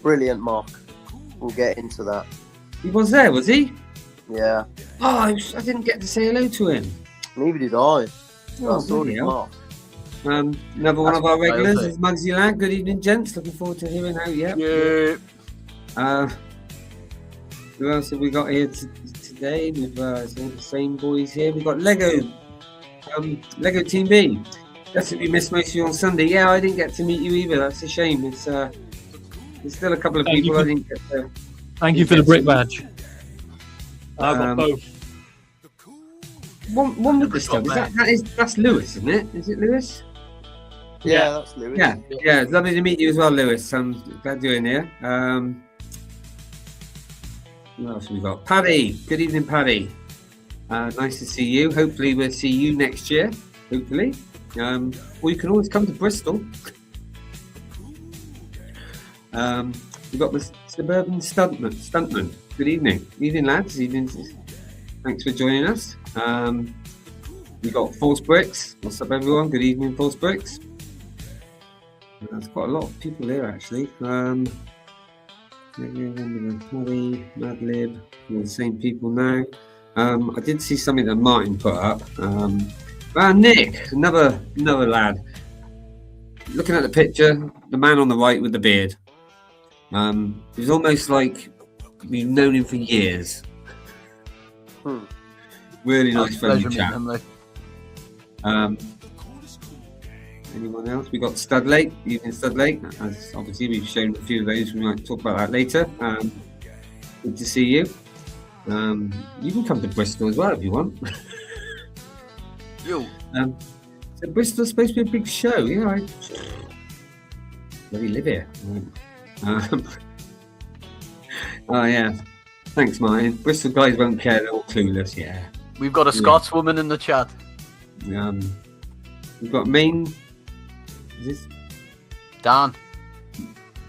Speaker 3: Brilliant, Mark. We'll get into that.
Speaker 1: he was there, was he?
Speaker 3: Yeah.
Speaker 1: Oh, I didn't get to say hello to him.
Speaker 3: Neither did I.
Speaker 1: Oh,
Speaker 3: I saw
Speaker 1: bloody
Speaker 3: it,
Speaker 1: hell.
Speaker 3: Mark.
Speaker 1: Another one
Speaker 4: That's
Speaker 1: of our
Speaker 4: what I
Speaker 1: regulars
Speaker 4: would
Speaker 1: is Muggsy Lad. Good evening, gents. Looking forward to hearing how. Yeah. Who else have we got here today? We've the same boys here. We've got Lego Team B. Definitely missed most of you on Sunday. Yeah, I didn't get to meet you either. That's a shame. It's there's still a couple of
Speaker 5: Thank you
Speaker 1: people I
Speaker 5: for-
Speaker 1: didn't get to.
Speaker 5: Thank you for the brick badge. I've got both.
Speaker 1: One with the stuff. That's Lewis, isn't it? Is it Lewis?
Speaker 3: Yeah, that's Lewis.
Speaker 1: Yeah. It's lovely to meet you as well, Lewis. I'm glad you're in here. What else have we got? Paddy. Good evening, Paddy. Nice to see you. Hopefully we'll see you next year. Hopefully. Or you can always come to Bristol. We've got the Suburban Stuntman. Good evening. Evening, lads. Evening. Thanks for joining us. We've got False Bricks. What's up, everyone? Good evening, False Bricks. There's quite a lot of people here, actually. MatteBlackBricks, all the same people now. I did see something that Martin put up. Nick, another lad. Looking at the picture, the man on the right with the beard. He's almost like we've known him for years. Really nice friendly chat. Anyone else? We got Studlake, evening Studlake. As obviously we've shown a few of those. We might talk about that later. Good to see you. You can come to Bristol as well if you want.
Speaker 4: Yo.
Speaker 1: So Bristol's supposed to be a big show. Yeah, I bloody live here. Oh yeah. Thanks, Martin. Bristol guys won't care. They're all clueless. Yeah.
Speaker 4: We've got a Scotswoman in the chat.
Speaker 1: We've got Maine. Is this
Speaker 4: Dan.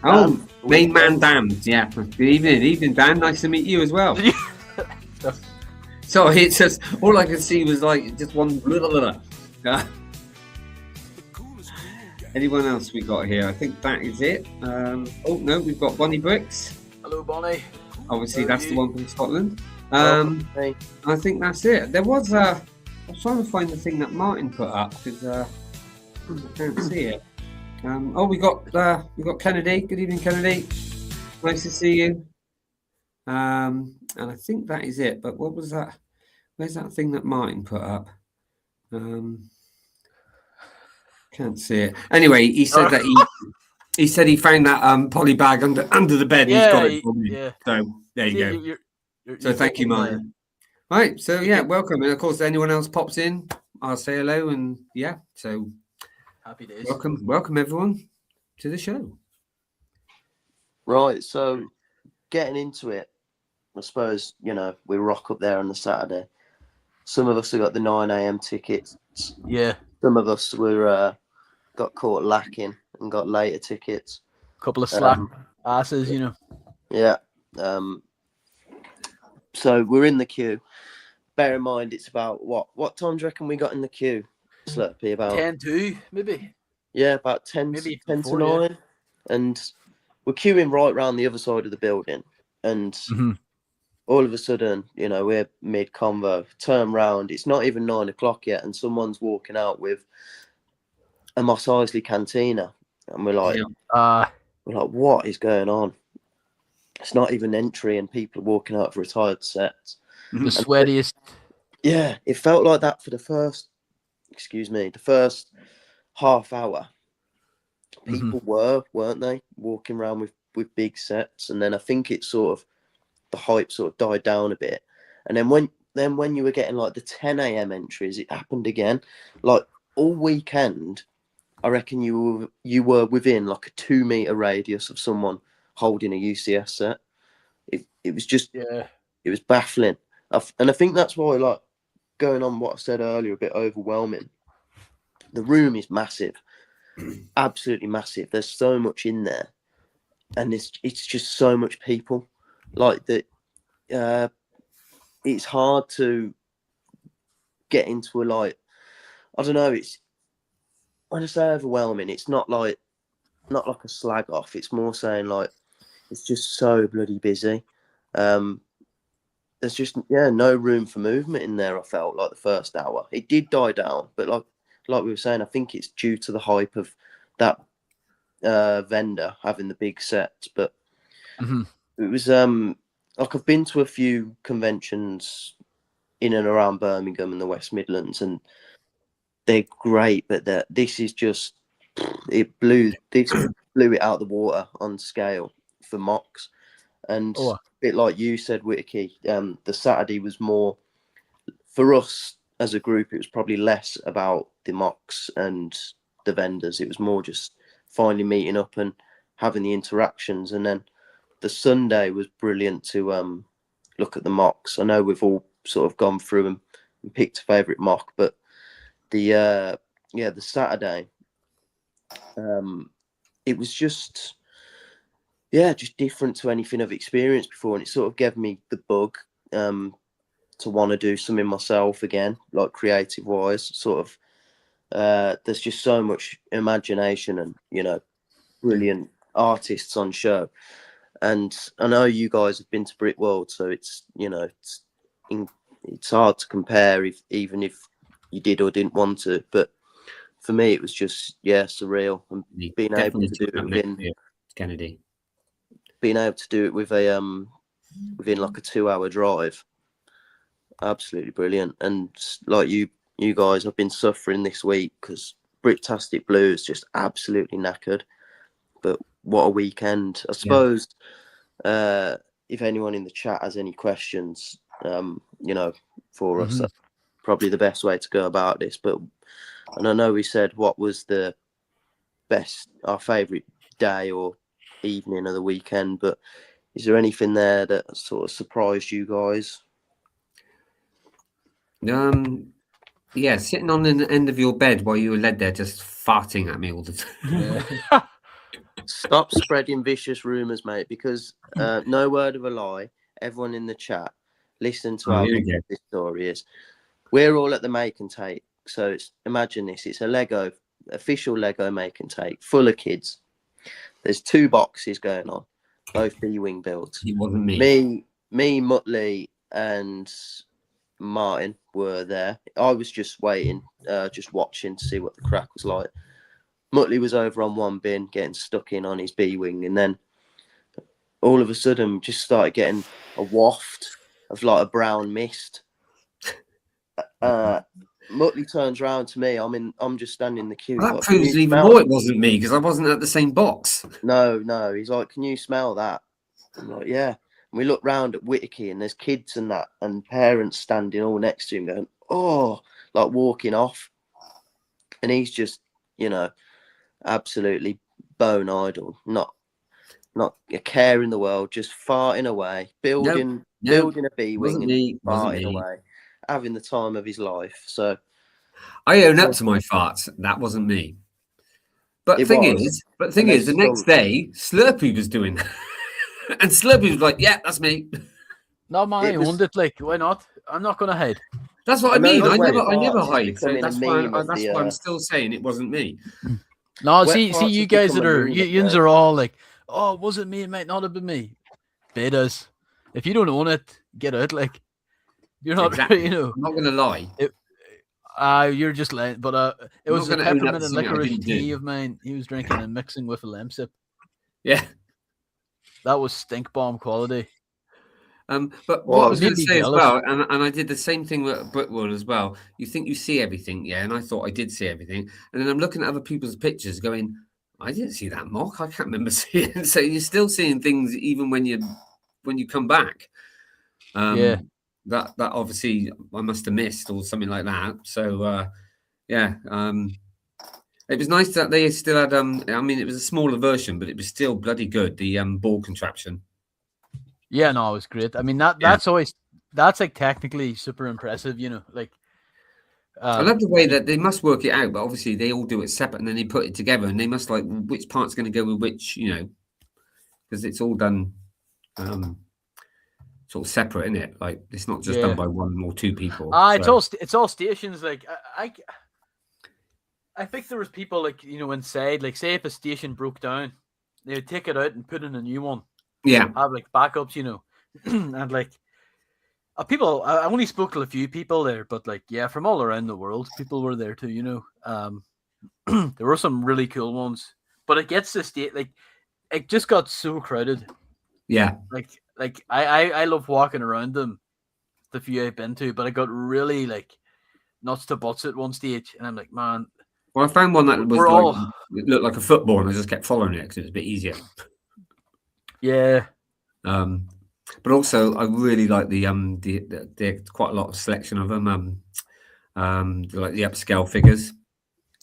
Speaker 1: Oh, main man Dan. Yeah. Good evening, Dan. Nice to meet you as well. Sorry, it's just all I could see was like just one. Anyone else we got here? I think that is it. Oh no, we've got Bonnie Bricks.
Speaker 4: Hello, Bonnie.
Speaker 1: Obviously,
Speaker 4: How are
Speaker 1: that's the
Speaker 4: you?
Speaker 1: one from Scotland.
Speaker 3: Hey.
Speaker 1: I think that's it. There was I was trying to find the thing that Martin put up because I can't see it. Oh, we got Kennedy. Good evening, Kennedy. Nice to see you. And I think that is it. But what was that? Where's that thing that Martin put up? Can't see it. Anyway, he said that he said he found that poly bag under the bed. And he's got it for me.
Speaker 4: Yeah.
Speaker 1: So there you go.
Speaker 4: You're
Speaker 1: So thank you, Martin. Right. So yeah, welcome. And of course, anyone else pops in, I'll say hello. And yeah, so
Speaker 4: Happy days.
Speaker 1: welcome everyone to the show.
Speaker 3: Right, so getting into it, I suppose, we rock up there on the Saturday. Some of us have got the 9 a.m. tickets.
Speaker 4: Yeah.
Speaker 3: Some of us were got caught lacking and got later tickets.
Speaker 4: Couple of slack asses,
Speaker 3: Yeah. So we're in the queue. Bear in mind, it's about what time do you reckon we got in the queue, Slurpy? About
Speaker 4: 10-2, maybe.
Speaker 3: Yeah, about 10,
Speaker 4: Maybe
Speaker 3: 10
Speaker 4: before,
Speaker 3: to 9. And we're queuing right round the other side of the building. And all of a sudden, we're mid-convo, turn round. It's not even 9 o'clock yet. And someone's walking out with a Mos Eisley cantina. And we're like, what is going on? It's not even entry and people are walking out of retired sets.
Speaker 4: The sweatiest.
Speaker 3: Yeah, it felt like that for the first half hour. People weren't they, walking around with big sets, and then I think it sort of the hype sort of died down a bit. And then when you were getting like the 10 a.m. entries, it happened again. Like all weekend, I reckon you were within like a 2 meter radius of someone holding a UCS set. It was just it was baffling. And I think that's why, like, going on what I said earlier, a bit overwhelming. The room is massive, absolutely massive. There's so much in there, and it's just so much people. Like that, it's hard to get into I don't know. It's when I say overwhelming, it's not like a slag off. It's more saying like it's just so bloody busy. There's just no room for movement in there. I felt like the first hour it did die down, but like we were saying, I think it's due to the hype of that vendor having the big set. But it was like I've been to a few conventions in and around Birmingham and the West Midlands, and they're great, but this is just blew it out of the water on scale for mocks. And a bit like you said, Whittakee, the Saturday was more for us as a group. It was probably less about the mocks and the vendors. It was more just finally meeting up and having the interactions. And then the Sunday was brilliant to look at the mocks. I know we've all sort of gone through and picked a favourite mock, but the Saturday, it was just different to anything I've experienced before, and it sort of gave me the bug to want to do something myself again, like creative wise. Sort of, there's just so much imagination and brilliant artists on show. And I know you guys have been to Brick World, so it's it's hard to compare even if you did or didn't want to. But for me, it was just surreal, and being able to do it within
Speaker 1: Kennedy.
Speaker 3: Being able to do it with a within like a 2-hour drive, absolutely brilliant. And like you guys, I've been suffering this week because Bricktastic Blues just absolutely knackered. But what a weekend! I suppose if anyone in the chat has any questions, for us, that's probably the best way to go about this. And I know we said what was our favourite day or evening of the weekend, but is there anything there that sort of surprised you guys?
Speaker 1: Sitting on the end of your bed while you were led there, just farting at me all the time.
Speaker 3: Stop spreading vicious rumours, mate, because no word of a lie. Everyone in the chat, listen to how big this story is. We're all at the make and take. So imagine this. It's a official Lego make and take, full of kids. There's 2 boxes going on, both B-wing builds.
Speaker 1: It wasn't me.
Speaker 3: Me, Muttley, and Martin were there. I was just waiting, just watching to see what the crack was like. Muttley was over on one bin, getting stuck in on his B-wing, and then all of a sudden, just started getting a waft of like a brown mist. Muttley turns around to me. I'm just standing in the queue.
Speaker 1: Well, that
Speaker 3: like,
Speaker 1: proves even more it wasn't me because I wasn't at the same box.
Speaker 3: No. He's like, can you smell that? I'm like, yeah. And we look round at Whittakee and there's kids and that and parents standing all next to him going, oh, like walking off. And he's just, absolutely bone idle, not a care in the world, just farting away, building a B-wing and farting away, having the time of his life. So
Speaker 1: I own up to my farts. That wasn't me. But the thing is, the next day, Slurpy was doing that. And Slurpy was like, yeah, that's me.
Speaker 4: No, man, I owned it. Like, why not? I'm not going to hide.
Speaker 1: That's what I mean. I never hide. So that's why I'm still saying it wasn't me.
Speaker 4: No, see, you guys that are, yins are all like, oh, it wasn't me. It might not have been me. Betas. If you don't own it, get out. Like, you're not,
Speaker 1: exactly. I'm not going to lie.
Speaker 4: You're just lying. But it was a peppermint and licorice tea of mine he was drinking and mixing with a lemon sip.
Speaker 1: Yeah.
Speaker 4: That was stink bomb quality.
Speaker 1: But what I was going to say as well, and I did the same thing with Brickworld as well. You think you see everything, yeah, and I thought I did see everything, and then I'm looking at other people's pictures, going, I didn't see that mock. I can't remember seeing it. So you're still seeing things even when you come back.
Speaker 4: Yeah,
Speaker 1: that obviously I must have missed or something like that. So it was nice that they still had. I mean, it was a smaller version, but it was still bloody good. The ball contraption.
Speaker 4: Yeah, no, it was great. I mean, that's like technically super impressive, like.
Speaker 1: I love the way that they must work it out, but obviously they all do it separate and then they put it together and they must like which part's going to go with which, because it's all done sort of separate, isn't it? Like it's not just done by one or two people.
Speaker 4: It's all stations. Like I think there was people like inside, like say if a station broke down, they would take it out and put in a new one.
Speaker 1: Yeah,
Speaker 4: have like backups, and like people. I only spoke to a few people there, but like from all around the world, people were there too. There were some really cool ones, but it gets to state like it just got so crowded.
Speaker 1: Yeah,
Speaker 4: like I love walking around them, the few I've been to, but I got really like nuts to butts at one stage, and I'm like, man.
Speaker 1: Well, I found one that was it looked like a football, and I just kept following it because it was a bit easier.
Speaker 4: Yeah.
Speaker 1: But also I really like the quite a lot of selection of them. Like the upscale figures.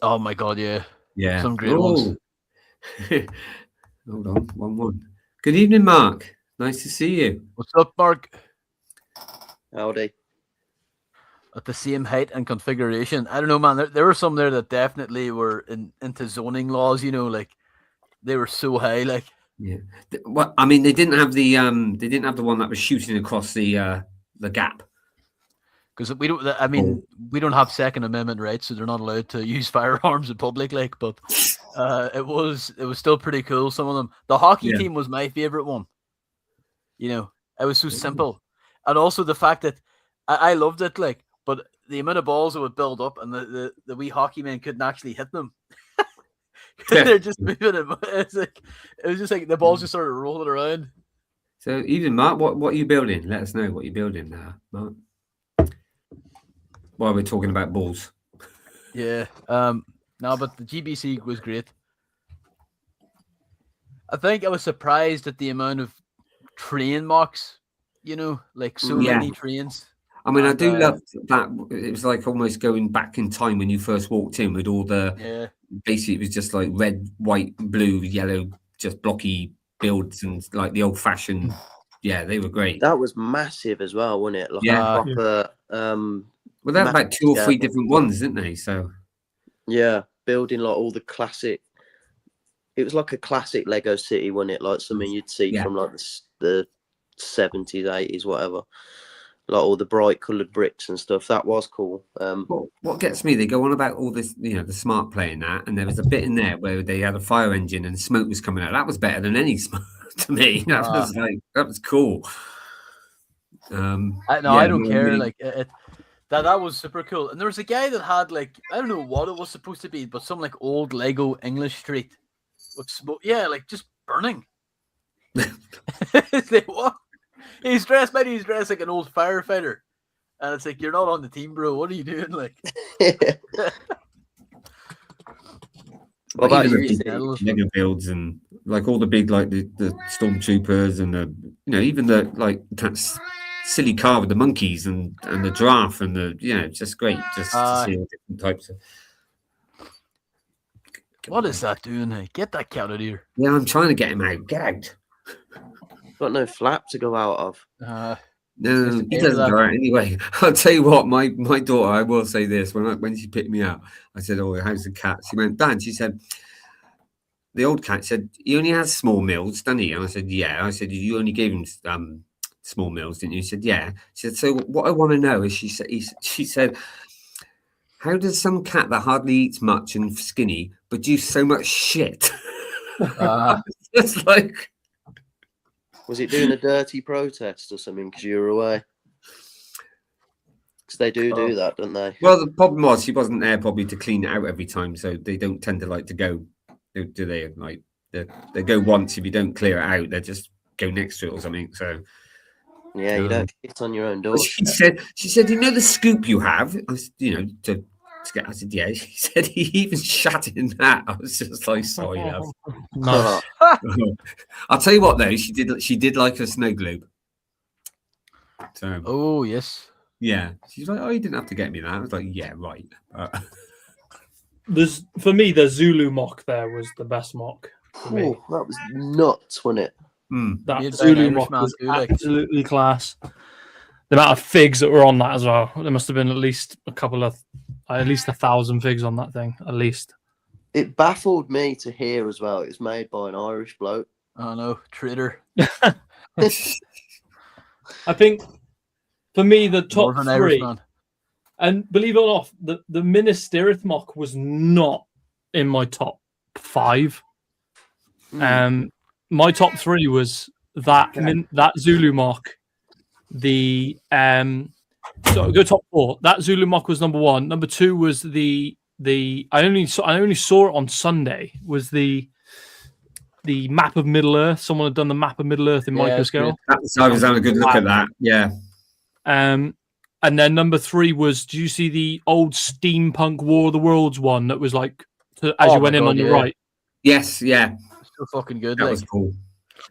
Speaker 4: Oh my god, yeah.
Speaker 1: Yeah.
Speaker 4: Some great ones.
Speaker 1: Hold on, 1-1. Good evening, Mark. Nice to see you.
Speaker 4: What's up, Mark?
Speaker 3: Howdy.
Speaker 4: At the same height and configuration. I don't know, man. There were some there that definitely were into zoning laws, like they were so high, like.
Speaker 1: Yeah. Well, I mean, they didn't have the one that was shooting across the gap.
Speaker 4: Because we don't. I mean, we don't have Second Amendment rights, so they're not allowed to use firearms in public. Like, but it was still pretty cool. Some of them. The hockey team was my favorite one. It was so simple, and also the fact that I loved it. Like, but the amount of balls that would build up, and the wee hockey men couldn't actually hit them. They're just moving it. It was just like the balls just started rolling around.
Speaker 1: So, even Mark, what are you building? Let us know what you're building now, Mark. While we're talking about balls.
Speaker 4: Yeah. No, but the GBC was great. I think I was surprised at the amount of train mocks. Like so many trains.
Speaker 1: I mean, I do love that. It was like almost going back in time when you first walked in with all the. Basically, it was just like red, white, blue, yellow, just blocky builds and like the old-fashioned. Yeah, they were great.
Speaker 3: That was massive as well, wasn't it? Like proper.
Speaker 1: Well, they had about 2 or 3 different ones, didn't they? So.
Speaker 3: Yeah, building like all the classic It was like a classic Lego City, wasn't it? Like something you'd see from like the 70s, 80s, whatever. Like all the bright coloured bricks and stuff. That was cool.
Speaker 1: What gets me, they go on about all this, the smart play and that, and there was a bit in there where they had a fire engine and smoke was coming out. That was better than any smoke to me. That was cool.
Speaker 4: I don't care. Like that was super cool. And there was a guy that had like, I don't know what it was supposed to be, but some like old Lego English street with smoke. Yeah, like just burning. Like, what? He's dressed like an old firefighter. And it's like, you're not on the team, bro. What are you doing? Like,
Speaker 3: what about
Speaker 1: Lego builds and like all the big, like the stormtroopers and the, even the like that silly car with the monkeys and the giraffe and the, it's just great just to see all different types of.
Speaker 4: What is that doing? Hey, get that cat out of here.
Speaker 1: Yeah, I'm trying to get him out. Get out.
Speaker 3: Got no flap to go out of.
Speaker 1: No, he doesn't go out anyway. I'll tell you what, my daughter, I will say this, when she picked me up, I said, "Oh, how's the cat?" She went, "Dad," she said, the old cat said, "He only has small meals, doesn't he?" And I said, "Yeah." I said, "You only gave him small meals, didn't you?" She said, "Yeah." She said, "So what I want to know is," she said, "How does some cat that hardly eats much and skinny produce so much shit?" It's like,
Speaker 3: was it doing a dirty protest or something because you were away? Because they do that, don't they?
Speaker 1: Well, the problem was she wasn't there probably to clean it out every time, so they don't tend to like to go, do they? Like they go once. If you don't clear it out, they just go next to it or something. So
Speaker 3: yeah, you don't get on your own door.
Speaker 1: She said, the scoop you have, to get. I said, yeah. She said he even shat in that. I was just like, sorry, love.
Speaker 5: Nice.
Speaker 1: I'll tell you what though, she did like a snow globe. So
Speaker 4: oh yes.
Speaker 1: Yeah. She's like, "Oh, you didn't have to get me that." I was like, "Yeah, right."
Speaker 5: For me, the Zulu mock there was the best mock.
Speaker 3: Oh, that was nuts, wasn't it?
Speaker 5: That Zulu mock was absolutely class. The amount of figs that were on that as well. There must have been at least 1,000 figs on that thing, at least.
Speaker 3: It baffled me to hear as well. It was made by an Irish bloke.
Speaker 4: Oh no, traitor.
Speaker 5: I think for me, the top three, and believe it or not, the Minas Tirith mock was not in my top 5. My top 3 was that Zulu mock. So go top 4. That Zulu mock was number 1. Number 2 was the I only saw it on Sunday. Was the map of Middle Earth? Someone had done the map of Middle Earth in microscale.
Speaker 1: I was having a good look at that. Yeah.
Speaker 5: And then number 3 was, do you see the old steampunk War of the Worlds one that was like as you went in on the right?
Speaker 1: Yes, yeah.
Speaker 4: So fucking good.
Speaker 1: That was cool.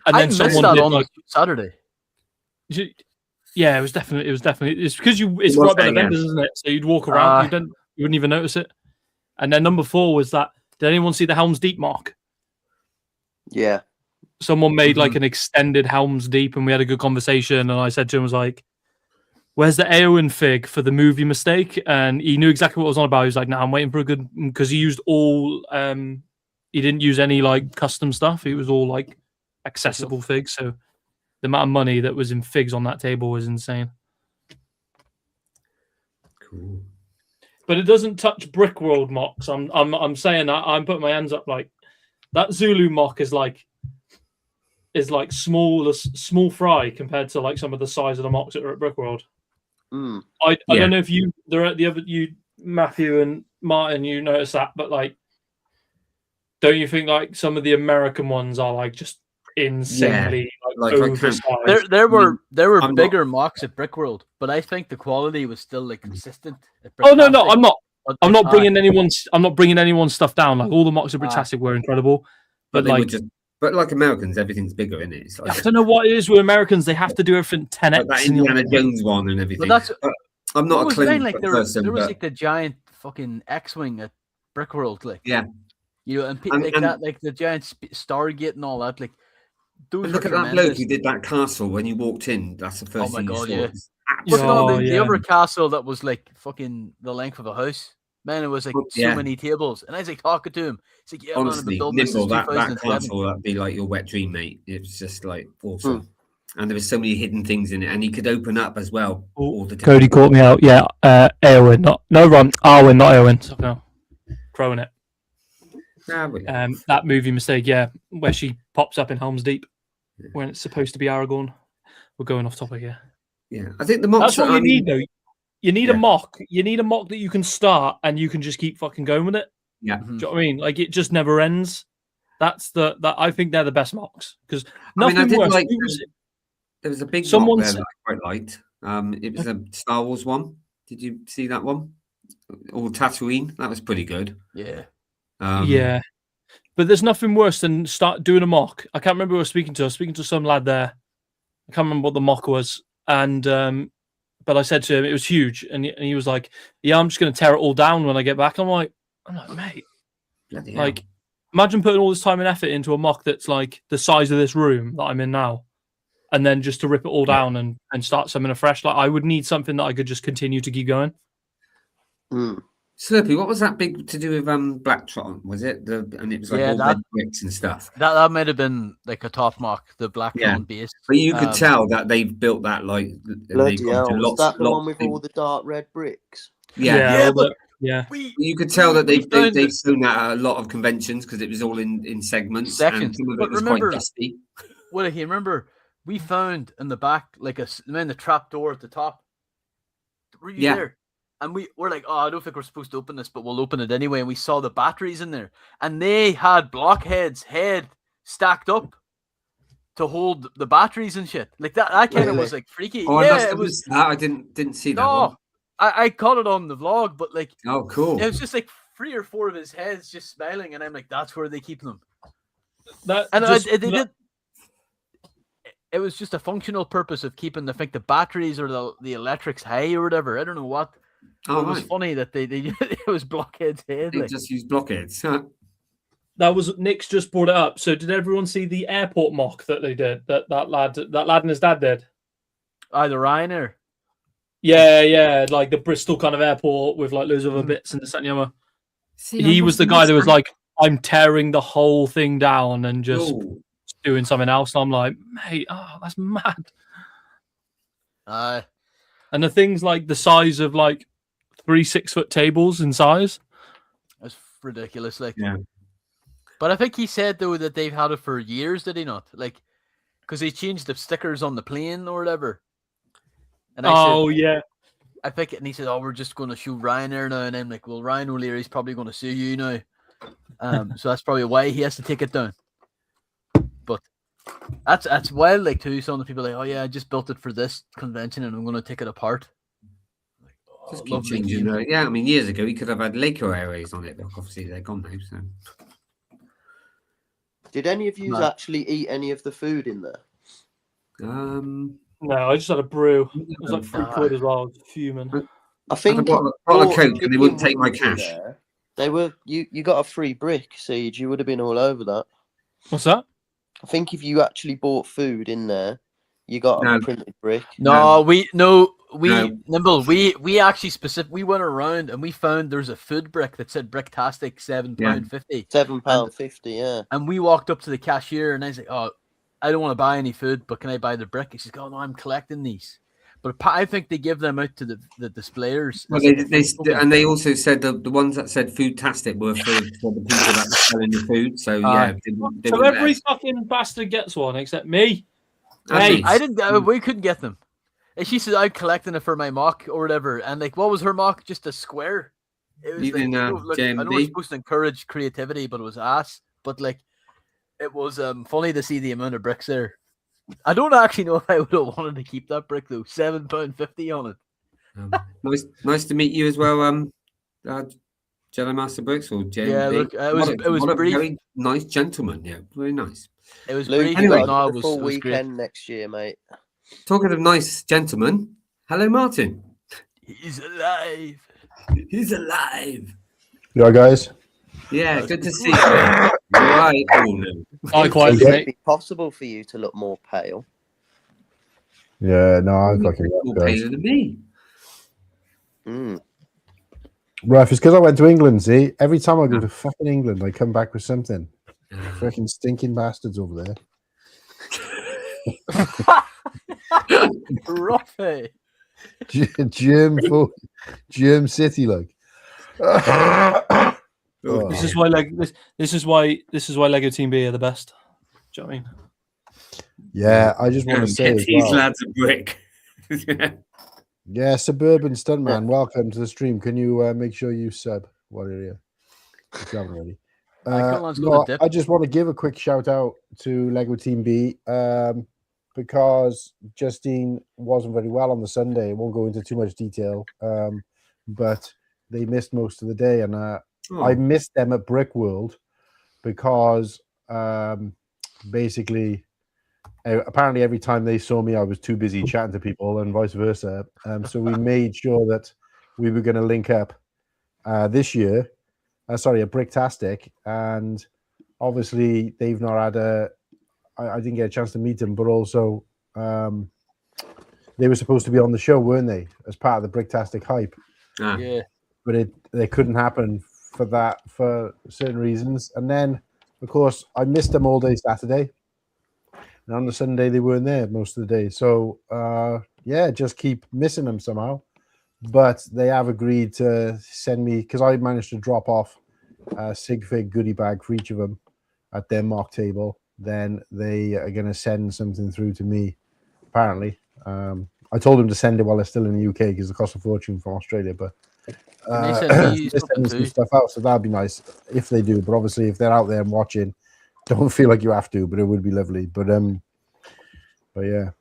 Speaker 5: And then
Speaker 4: I missed that on Saturday.
Speaker 5: Yeah, it was definitely. It's because it's right by the vendors, isn't it? So you'd walk around, you wouldn't even notice it. And then number 4 was that. Did anyone see the Helm's Deep mark?
Speaker 3: Yeah.
Speaker 5: Someone made like an extended Helm's Deep, and we had a good conversation. And I said to him, I was like, "Where's the Eowyn fig for the movie Mistake?" And he knew exactly what I was on about. He was like, "No, I'm waiting for a good," because he used all. He didn't use any like custom stuff. It was all like accessible figs. So the amount of money that was in figs on that table was insane.
Speaker 1: Cool.
Speaker 5: But it doesn't touch Brickworld mocks. I'm saying that. I'm putting my hands up. Like that Zulu mock is like small fry compared to like some of the size of the mocks that are at Brickworld. I don't know if you Matthew and Martin, you notice that, but like, don't you think like some of the American ones are like just insanely oversized?
Speaker 4: There were bigger mocks at Brickworld, but I think the quality was still like consistent.
Speaker 5: Oh no, I'm not bringing anyone's stuff down. Like all the mocks at Bricktastic were incredible, but
Speaker 1: like Americans, everything's bigger, isn't it? Like,
Speaker 5: I don't know what it is with Americans. They have to do everything 10x.
Speaker 1: That Indiana Jones one and everything.
Speaker 4: But
Speaker 1: I'm not a clue.
Speaker 4: Like there was like the giant fucking X-wing at Brickworld, like like the giant Stargate and all that, like.
Speaker 1: Look at that bloke who did that castle when you walked in. That's the first thing you saw.
Speaker 4: The other castle that was like fucking the length of a house. Man, it was like
Speaker 1: Yeah.
Speaker 4: so many tables. And I was like talking to him. He's like, yeah, man, I've
Speaker 1: Honestly,
Speaker 4: been building this since
Speaker 1: Nimble, that
Speaker 4: 2007.
Speaker 1: console, that'd be like your wet dream, mate. It was just like awesome. And there was so many hidden things in it, and he could open up as well all the time.
Speaker 5: Cody caught me out. Yeah, Aowen, Arwen, not Aowen. So, no, crowing it. That movie mistake, yeah, where she pops up in Helm's Deep when it's supposed to be Aragorn. We're going off topic here.
Speaker 1: Yeah, I think the mocks.
Speaker 5: That's what you need, though. You need a mock. You need a mock that you can start and you can just keep fucking going with it.
Speaker 1: Yeah,
Speaker 5: do you know what I mean? Like it just never ends. That I think they're the best mocks because
Speaker 1: I
Speaker 5: nothing
Speaker 1: did
Speaker 5: worse.
Speaker 1: like. There was a big mock there that I quite liked. It was a Star Wars one. Did you see that one? Or Tatooine? That was pretty good.
Speaker 4: Yeah.
Speaker 5: Yeah. But there's nothing worse than start doing a mock. I can't remember who I was speaking to. I was speaking to some lad there. I can't remember what the mock was. And but I said to him, it was huge. And he was like, yeah, I'm just going to tear it all down when I get back. I'm like, mate, like, imagine putting all this time and effort into a mock that's like the size of this room that I'm in now. And then just to rip it all down and start something afresh. Like I would need something that I could just continue to keep going.
Speaker 1: Slurpy, what was that big to do with Blacktron? Was it and it was like all red bricks and stuff?
Speaker 4: That might have been like a top mock, the Blacktron base.
Speaker 1: But you could tell that they've built that like
Speaker 3: bloody hell, was that the one with all the dark red bricks?
Speaker 1: Yeah,
Speaker 5: yeah.
Speaker 1: You could tell that they've shown that at a lot of conventions because it was all in segments.
Speaker 4: Sections.
Speaker 1: And some of
Speaker 4: But
Speaker 1: it was
Speaker 4: remember,
Speaker 1: quite dusty.
Speaker 4: Well, you remember we found in the back like the trap door at the top. Were you there? And we're like, oh, I don't think we're supposed to open this, but we'll open it anyway. And we saw the batteries in there, and they had Blockhead's head stacked up to hold the batteries and shit. Like that kind of was like freaky.
Speaker 1: Oh,
Speaker 4: yeah, it was.
Speaker 1: I didn't see that.
Speaker 4: No,
Speaker 1: one.
Speaker 4: I caught it on the vlog, but like,
Speaker 1: oh, cool.
Speaker 4: It was just like 3 or 4 of his heads just smiling, and I'm like, that's where they keep them.
Speaker 5: They
Speaker 4: did. It was just a functional purpose of keeping the batteries or the electrics high or whatever. I don't know what. Oh, it was funny that they it was Blockhead's head.
Speaker 1: They just used Blockheads.
Speaker 5: That was Nick's just brought it up. So did everyone see the airport mock that they did? That lad and his dad did.
Speaker 4: Either Ryanair.
Speaker 5: Yeah, like the Bristol kind of airport with like loads of other bits and the and the other. He was the guy that was like, I'm tearing the whole thing down and just doing something else. And I'm like, mate, that's mad. And the things like the size of like 3 6-foot tables in size.
Speaker 4: That's ridiculous. Like,
Speaker 1: yeah.
Speaker 4: But I think he said though that they've had it for years, did he not? Like, because they changed the stickers on the plane or whatever. And I said,
Speaker 5: yeah.
Speaker 4: I think, and he said, "Oh, we're just going to shoot Ryanair now." And I'm like, "Well, Ryan O'Leary's probably going to sue you now." So that's probably why he has to take it down. But that's wild, like too. Some of the people are like, "Oh yeah, I just built it for this convention, and I'm going to take it apart." Like,
Speaker 1: just keep changing. Yeah, I mean, years ago he could have had Laker Airways on it, but obviously they're gone now. So,
Speaker 3: did any of you actually eat any of the food in there?
Speaker 5: No, I just had a brew. It was like £3 as well. I was fuming.
Speaker 3: I think
Speaker 1: I bought a bottle of Coke and they wouldn't take my cash.
Speaker 3: They were you got a free brick, Siege. You would have been all over that.
Speaker 5: What's that?
Speaker 3: I think if you actually bought food in there, you got a printed brick.
Speaker 4: Nimble. We actually we went around and we found there's a food brick that said Bricktastic £7.50.
Speaker 3: £7.50, yeah.
Speaker 4: And we walked up to the cashier and I was like, "Oh, I don't want to buy any food, but can I buy the brick?" And she's going, "Oh, no, I'm collecting these." But I think they give them out to the displayers.
Speaker 1: Well, they also said the ones that said Foodtastic were for the people that were selling the food. So
Speaker 5: so every fucking bastard gets one except me.
Speaker 4: Hey, I didn't. We couldn't get them. And she said, "I'm collecting it for my mock or whatever." And like, what was her mock? Just a square. It was
Speaker 1: even
Speaker 4: I know it's supposed to encourage creativity, but it was ass. But like, it was funny to see the amount of bricks there. I don't actually know if I would have wanted to keep that brick though. £7.50 on
Speaker 1: it. Nice to meet you as well, Jedi Master Bricks or JMB.
Speaker 4: Yeah, look, it was
Speaker 1: a
Speaker 4: brief.
Speaker 1: Very nice gentleman. Yeah, very nice.
Speaker 4: It was
Speaker 3: Luke,
Speaker 4: brief.
Speaker 3: anyway,
Speaker 4: but no,
Speaker 3: it was full weekend
Speaker 4: great.
Speaker 3: next year, mate.
Speaker 1: Talking of nice gentlemen, hello, Martin.
Speaker 4: He's alive.
Speaker 1: He's alive.
Speaker 6: Yeah, guys.
Speaker 1: Yeah, good to see you. Right. Oh, no.
Speaker 5: Likewise,
Speaker 3: Would
Speaker 5: mate.
Speaker 3: it be possible for you to look more pale?
Speaker 6: Yeah, no, I'm fucking
Speaker 1: more paler than me.
Speaker 6: Rough. It's because I went to England. See, every time I go to fucking England, I come back with something. Freaking stinking bastards over there.
Speaker 4: Rough, eh?
Speaker 6: Germ City, like. Oh.
Speaker 5: This is why this is why Lego Team B are the best. Do you know what I mean?
Speaker 6: Yeah, I just want to say as
Speaker 1: these
Speaker 6: well.
Speaker 1: lads a brick.
Speaker 6: Yeah, Suburban Stuntman, welcome to the stream. Can you make sure you sub while you're here? If you haven't already. I just want to give a quick shout out to Lego Team B because Justine wasn't very well on the Sunday. I won't go into too much detail, but they missed most of the day, and I missed them at Brick World because basically, apparently every time they saw me, I was too busy chatting to people and vice versa. So we made sure that we were going to link up this year. At Bricktastic, and obviously they've not had I didn't get a chance to meet them, but also they were supposed to be on the show, weren't they, as part of the Bricktastic hype?
Speaker 4: Yeah,
Speaker 6: but they couldn't happen for certain reasons. And then, of course, I missed them all day Saturday, and on the Sunday they weren't there most of the day. So just keep missing them somehow. But they have agreed to send me, because I managed to drop off a Sig Fig goodie bag for each of them at their mock table. Then they are going to send something through to me, apparently. I told them to send it while they're still in the UK because it costs a fortune from Australia. But
Speaker 4: they send me
Speaker 6: some stuff out, so that'd be nice if they do. But obviously, if they're out there and watching, don't feel like you have to, but it would be lovely. But yeah.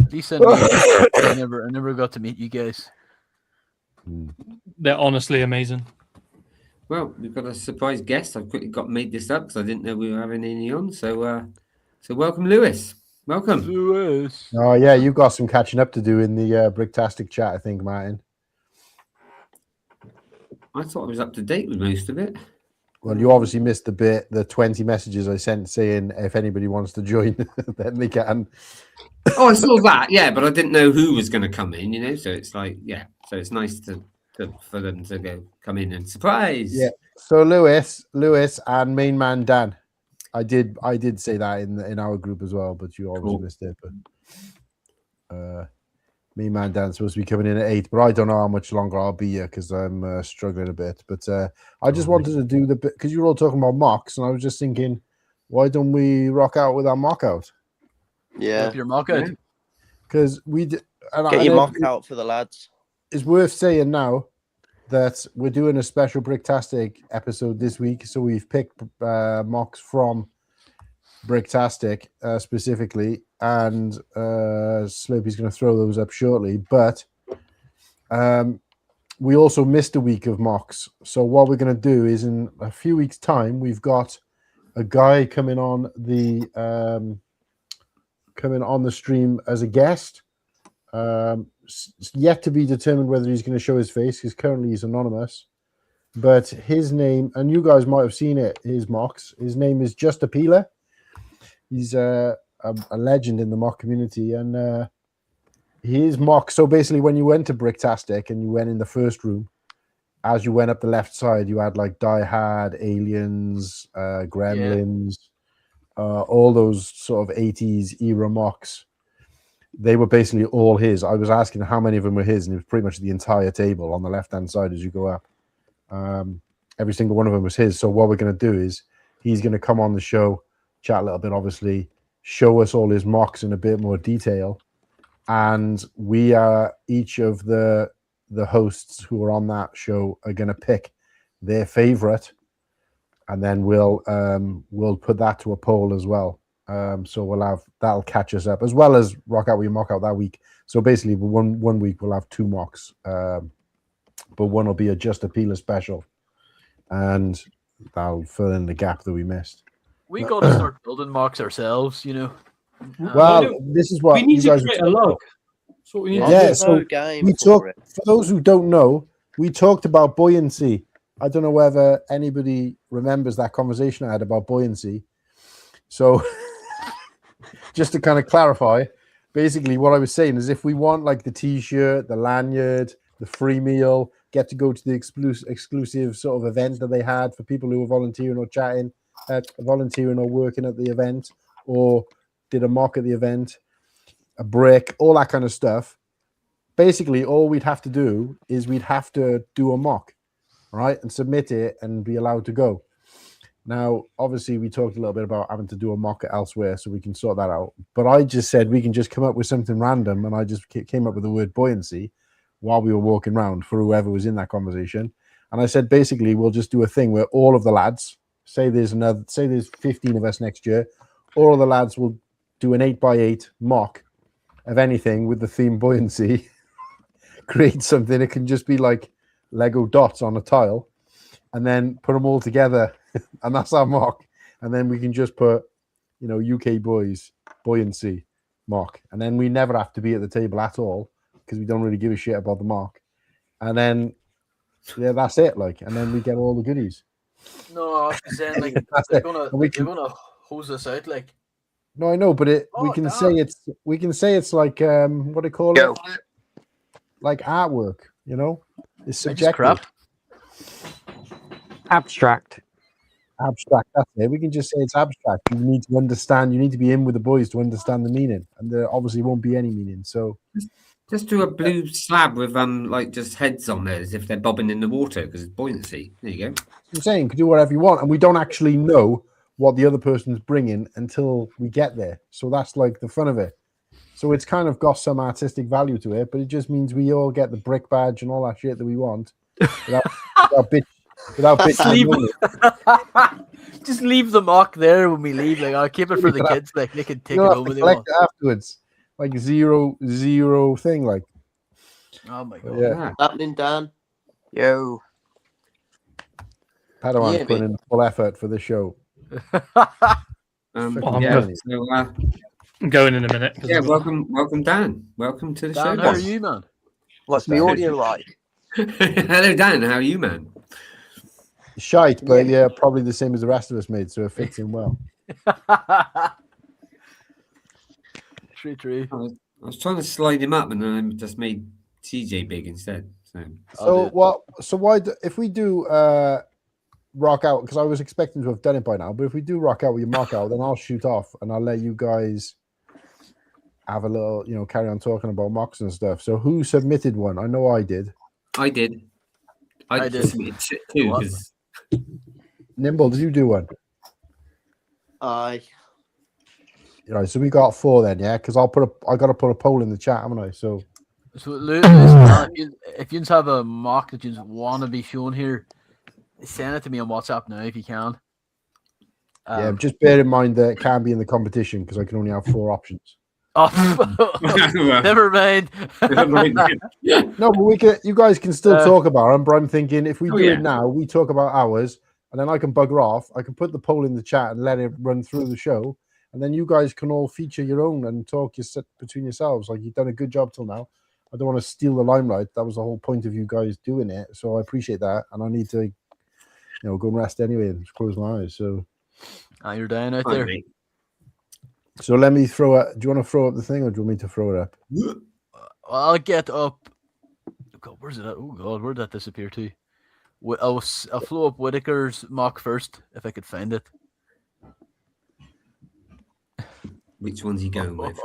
Speaker 4: They sent me. I never got to meet you guys.
Speaker 5: They're honestly amazing.
Speaker 1: Well, we've got a surprise guest. I've quickly made this up because I didn't know we were having any on. So welcome, Lewis. Welcome,
Speaker 4: Lewis.
Speaker 6: Oh yeah, you've got some catching up to do in the Bricktastic chat, I think, Martin.
Speaker 1: I thought I was up to date with most of it.
Speaker 6: Well, you obviously missed the 20 messages I sent saying if anybody wants to join, then they can.
Speaker 1: Oh, I saw that, yeah, but I didn't know who was going to come in, so it's like, yeah, so it's nice for them to come in and surprise.
Speaker 6: Yeah. So Lewis and main man Dan. I did say that in our group as well, but you obviously missed it. But main man Dan's supposed to be coming in at 8, but I don't know how much longer I'll be here because I'm struggling a bit. But I just wanted to do the bit because you were all talking about mocks, and I was just thinking, why don't we rock out with our mock out?
Speaker 3: Yeah,
Speaker 4: your mock out.
Speaker 6: Because we did.
Speaker 3: Get your mock out for the lads.
Speaker 6: It's worth saying now that we're doing a special Bricktastic episode this week. So we've picked mocks from Bricktastic specifically, and Slurpy's going to throw those up shortly. But we also missed a week of mocks. So what we're going to do is in a few weeks' time, we've got a guy coming on the stream as a guest. Yet to be determined whether he's going to show his face because currently he's anonymous. But his name, and you guys might have seen it, his mocks. His name is Just a Peeler. He's a legend in the mock community, and his mock. So basically, when you went to Bricktastic and you went in the first room, as you went up the left side, you had like Die Hard, Aliens, Gremlins, all those sort of 80s era mocks. They were basically all his. I was asking how many of them were his, and it was pretty much the entire table on the left-hand side as you go up. Every single one of them was his. So what we're going to do is he's going to come on the show, chat a little bit, obviously, show us all his mocks in a bit more detail. And we are each of the hosts who are on that show are going to pick their favorite, and then we'll put that to a poll as well. So that'll catch us up as well as rock out with your mock out that week. So basically, one week we'll have 2 mocks, but one will be a Just a Peeler special, and that'll fill in the gap that we missed.
Speaker 4: We got to start building mocks ourselves, you know.
Speaker 6: Well, this is what
Speaker 5: we need
Speaker 6: you guys
Speaker 5: to create a log. That's what we need.
Speaker 6: Yeah,
Speaker 5: to do.
Speaker 6: so for those who don't know, we talked about buoyancy. I don't know whether anybody remembers that conversation I had about buoyancy. So just to kind of clarify, basically what I was saying is if we want like the t-shirt, the lanyard, the free meal, get to go to the exclusive sort of event that they had for people who were volunteering or chatting, volunteering or working at the event, or did a mock at the event, a brick, all that kind of stuff. Basically, all we'd have to do is we'd have to do a mock, right, and submit it and be allowed to go. Now, obviously, we talked a little bit about having to do a mock elsewhere, so we can sort that out. But I just said we can just come up with something random, and I just came up with the word buoyancy while we were walking around for whoever was in that conversation. And I said, basically, we'll just do a thing where all of the lads, say there's 15 of us next year, all of the lads will do an 8x8 mock of anything with the theme buoyancy, create something. It can just be like Lego dots on a tile, and then put them all together. And that's our mock. And then we can just put, UK boys, buoyancy, mock. And then we never have to be at the table at all because we don't really give a shit about the mock. And then, yeah, that's it. And then we get all the goodies.
Speaker 4: No, I was saying, they're gonna hose us out,
Speaker 6: No, I know, but we can say it's like what do they call it? Like artwork, It's subjective.
Speaker 4: Crap.
Speaker 7: Abstract.
Speaker 6: Abstract, that's it. We can just say it's abstract. You need to understand, you need to be in with the boys to understand the meaning. And there obviously won't be any meaning. So
Speaker 1: just do a blue slab with just heads on there as if they're bobbing in the water because it's buoyancy. There you go.
Speaker 6: I'm saying you can do whatever you want, and we don't actually know what the other person's bringing until we get there. So that's like the fun of it. So it's kind of got some artistic value to it, but it just means we all get the brick badge and all that shit that we want without
Speaker 4: just leave the mock there when we leave. I'll keep it for the kids. They can take it home when they want.
Speaker 6: Afterwards, zero thing.
Speaker 4: Oh my god!
Speaker 3: Yeah. Happening, Dan.
Speaker 7: Yo.
Speaker 6: Padawan's putting in full effort for the show.
Speaker 5: I'm going in a minute.
Speaker 1: Yeah, welcome, Dan. Welcome to the show.
Speaker 4: How are you, man?
Speaker 7: What's the audio like?
Speaker 1: Hello, Dan. How are you, man?
Speaker 6: Shite, but yeah, probably the same as the rest of us, mate. So it fits in well.
Speaker 4: True.
Speaker 1: I was trying to slide him up, and then I just made TJ big instead.
Speaker 6: So why if we do rock out? Because I was expecting to have done it by now, but if we do rock out with your mock out, then I'll shoot off and I'll let you guys have a little, carry on talking about mocks and stuff. So who submitted one? I know I did.
Speaker 1: I did. I did submit two.
Speaker 6: Nimble, did you do one?
Speaker 3: Aye.
Speaker 6: Right, so we got 4 then, yeah. Because I got to put a poll in the chat, haven't I? So
Speaker 4: if you have a mock that you want to be shown here, send it to me on WhatsApp now if you can.
Speaker 6: Yeah, just bear in mind that it can be in the competition because I can only have 4 options.
Speaker 4: Oh, never mind.
Speaker 6: No, but you guys can still talk about them. But I'm thinking if we do it now, we talk about ours, and then I can bugger off. I can put the poll in the chat and let it run through the show, and then you guys can all feature your own and talk between yourselves. You've done a good job till now. I don't want to steal the limelight. That was the whole point of you guys doing it. So I appreciate that, and I need to, go and rest anyway and close my eyes. So,
Speaker 4: you're down out there.
Speaker 1: Mate.
Speaker 6: So let me throw it. Do you want to throw up the thing, or do you want me to throw it up?
Speaker 4: I'll get up. God, where's it at? Oh God, where'd that disappear to? I'll flow up Whittaker's mock first if I could find it.
Speaker 1: Which one's he going with?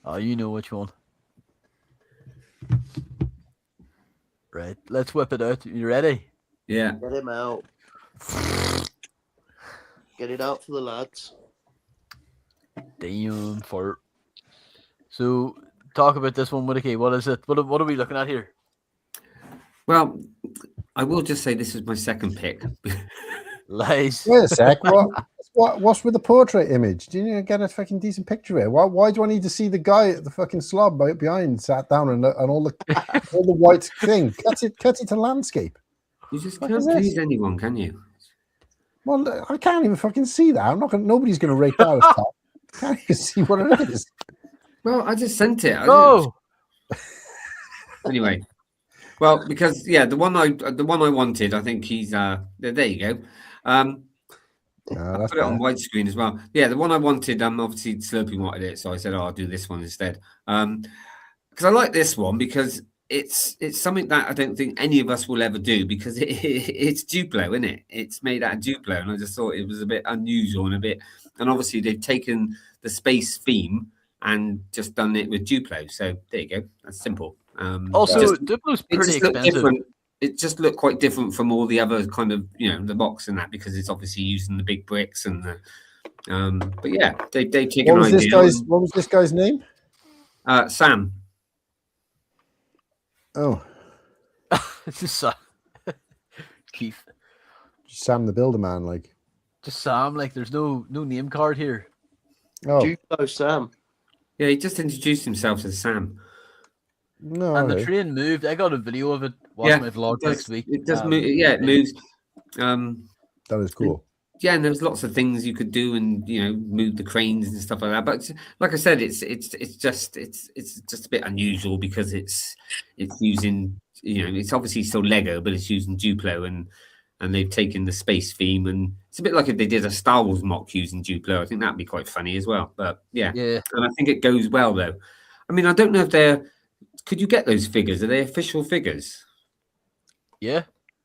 Speaker 4: Oh, you know which one. Right, let's whip it out. You ready?
Speaker 1: Yeah.
Speaker 3: Get him out. Get it out for the lads.
Speaker 4: Damn fart. So, talk about this one, Whittakee. What is it? What are we looking at here?
Speaker 1: Well, I will just say this is my second pick.
Speaker 4: Lies.
Speaker 6: Wait a sec. What's with the portrait image? Do you get a fucking decent picture of it? Why do I need to see the guy at the fucking slob behind, sat down, and all the white thing? Cut it to landscape.
Speaker 1: You just can't please anyone, can you?
Speaker 6: Well, I can't even fucking see that. Nobody's going to rate that as top. Can't even see what it is.
Speaker 1: Well, I just sent it.
Speaker 4: Oh.
Speaker 1: Anyway, well, because the one I wanted, I think he's there. You go. I put it on widescreen as well. Yeah, the one I wanted, obviously Slurpy wanted it, so I said, I'll do this one instead. Because I like this one because it's something that I don't think any of us will ever do because it's Duplo, isn't it? It's made out of Duplo, and I just thought it was a bit unusual and obviously they've taken the space theme and just done it with Duplo. So there you go. That's simple.
Speaker 4: Also, Duplo's pretty expensive.
Speaker 1: It just looked quite different from all the other kind of, the box and that, because it's obviously using the big bricks and the. But yeah, they take an idea.
Speaker 6: What was this guy's name?
Speaker 1: Sam.
Speaker 6: Oh,
Speaker 4: It's just Keith.
Speaker 6: Sam the Builder Man, like.
Speaker 4: Just Sam. Like, there's no name card here.
Speaker 6: Oh,
Speaker 3: Duplo Sam.
Speaker 1: Yeah, he just introduced himself as Sam.
Speaker 6: no.
Speaker 4: And the
Speaker 6: okay.
Speaker 4: train moved. I got a video of it. Watch my vlog next week.
Speaker 1: It does move. Yeah, it moves.
Speaker 6: That is cool.
Speaker 1: Yeah, and there's lots of things you could do, and move the cranes and stuff like that. But like I said, it's just a bit unusual because it's using it's obviously still Lego, but it's using Duplo, and they've taken the space theme, and it's a bit like if they did a Star Wars mock using Duplo. I think that'd be quite funny as well. But yeah, and I think it goes well though. I mean, I don't know if they're. Could you get those figures? Are they official figures?
Speaker 4: Yeah.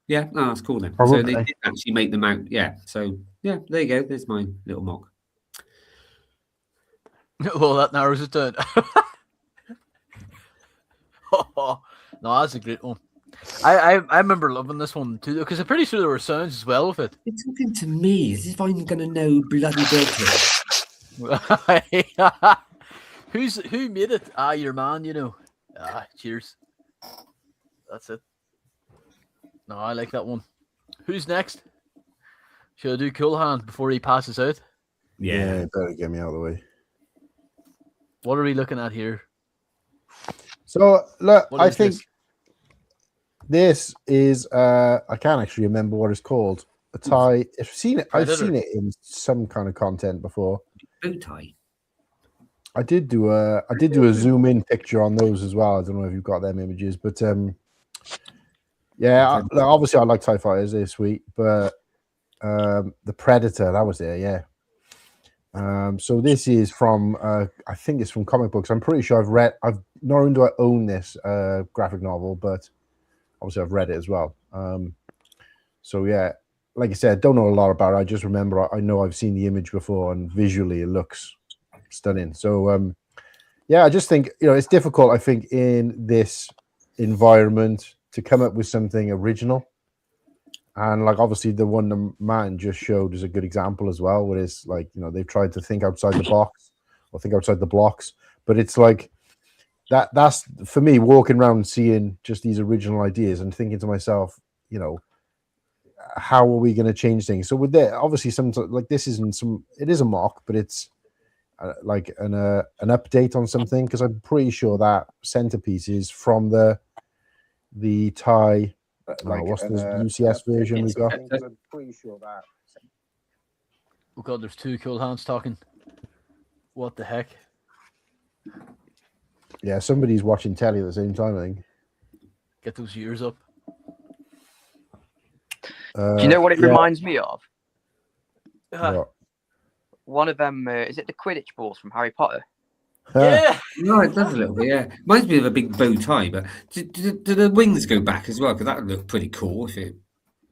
Speaker 1: Yeah, no, that's cool then.
Speaker 6: Probably.
Speaker 1: So they did actually make them out. Yeah, so yeah, there you go. There's my little mock.
Speaker 4: Well, that narrows it down. No, that's a great one. I remember loving this one too, because I'm pretty sure there were sounds as well with it.
Speaker 1: You're talking to me as if I'm gonna know bloody better.
Speaker 4: Who made it? Your man, cheers. That's it. No, I like that one. Who's next? Should I do Cool Hand before he passes out?
Speaker 6: Yeah, better get me out of the way.
Speaker 4: What are we looking at here?
Speaker 6: So look,
Speaker 4: What
Speaker 6: I
Speaker 4: is
Speaker 6: think this is I can't actually remember what it's called. A tie. I've seen it in some kind of content before.
Speaker 1: Bow tie.
Speaker 6: I did do a zoom in picture on those as well. I don't know if you've got them images, but yeah, obviously I like TIE fighters. They're sweet, but the Predator, that was there, yeah. So this is from I think it's from comic books. I'm pretty sure I've not only do I own this graphic novel, but obviously I've read it as well. So yeah, like I said, don't know a lot about it. I just remember I know I've seen the image before, and visually it looks stunning. So yeah, I just think it's difficult, I think, in this environment to come up with something original. And like obviously the one the man just showed is a good example as well, where it's like they've tried to think outside the box or think outside the blocks, but it's like that's for me, walking around seeing just these original ideas and thinking to myself, how are we going to change things? So with that, obviously like this isn't it is a mock, but it's like an update on something, because I'm pretty sure that centerpiece is from the TIE. What's the UCS version we got? I'm pretty sure that.
Speaker 4: Oh God, there's two Cool Hands talking. What the heck?
Speaker 6: Yeah, somebody's watching telly at the same time, I think.
Speaker 4: Get those ears up.
Speaker 7: Do you know what it reminds me of?
Speaker 6: What?
Speaker 7: One of them, is it the Quidditch balls from Harry Potter?
Speaker 4: Yeah.
Speaker 1: No, it does a little bit. Yeah, reminds me of a big bow tie. But do the wings go back as well? Because that would look pretty cool if it.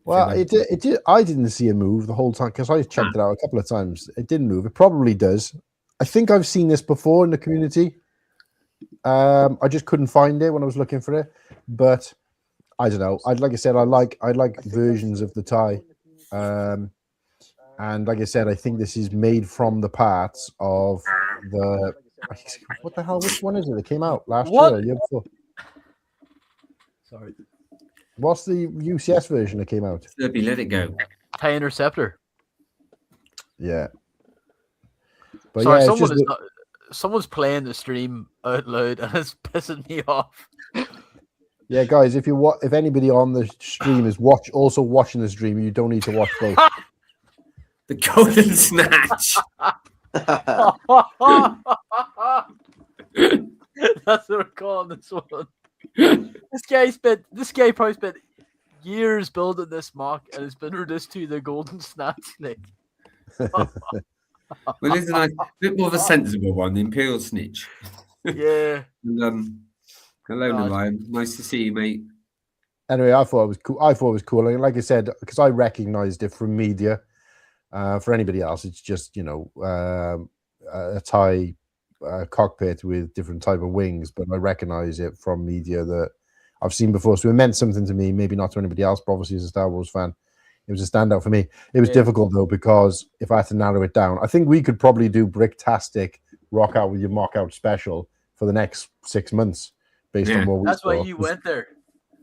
Speaker 6: Well, it did. I didn't see it move the whole time because I checked it out a couple of times. It didn't move. It probably does. I think I've seen this before in the community. I just couldn't find it when I was looking for it. But I don't know. Like I said, I like versions of the tie. And like I said, I think this is made from the parts of the. What the hell? Which one is it that came out last year or year before?
Speaker 4: Sorry.
Speaker 6: What's the UCS version that came out?
Speaker 1: Slurpy, let it go.
Speaker 4: TIE Interceptor.
Speaker 6: Yeah. But
Speaker 4: Sorry,
Speaker 6: yeah,
Speaker 4: someone's playing the stream out loud and it's pissing me off.
Speaker 6: Yeah, guys, if anybody on the stream is also watching the stream, you don't need to watch both.
Speaker 1: The Golden Snatch.
Speaker 4: That's what we're calling this one. This guy probably spent years building this mock and it's been reduced to the Golden Snatch. Like,
Speaker 1: Well, it's a bit more of a sensible one, the Imperial Snitch.
Speaker 4: yeah.
Speaker 1: And, Hello,
Speaker 4: Oh,
Speaker 1: Ryan. Nice to see you, mate.
Speaker 6: Anyway, I thought it was cool. I thought it was cool. And like I said, because I recognized it from media. For anybody else, it's just, you know, a Thai cockpit with different type of wings. But I recognize it from media that I've seen before. So it meant something to me, maybe not to anybody else, but obviously as a Star Wars fan, it was a standout for me. It was difficult though, because if I had to narrow it down, I think we could probably do Bricktastic Rock Out with your Mock Out special for the next 6 months based on what we
Speaker 4: that's why
Speaker 6: saw.
Speaker 4: you went there.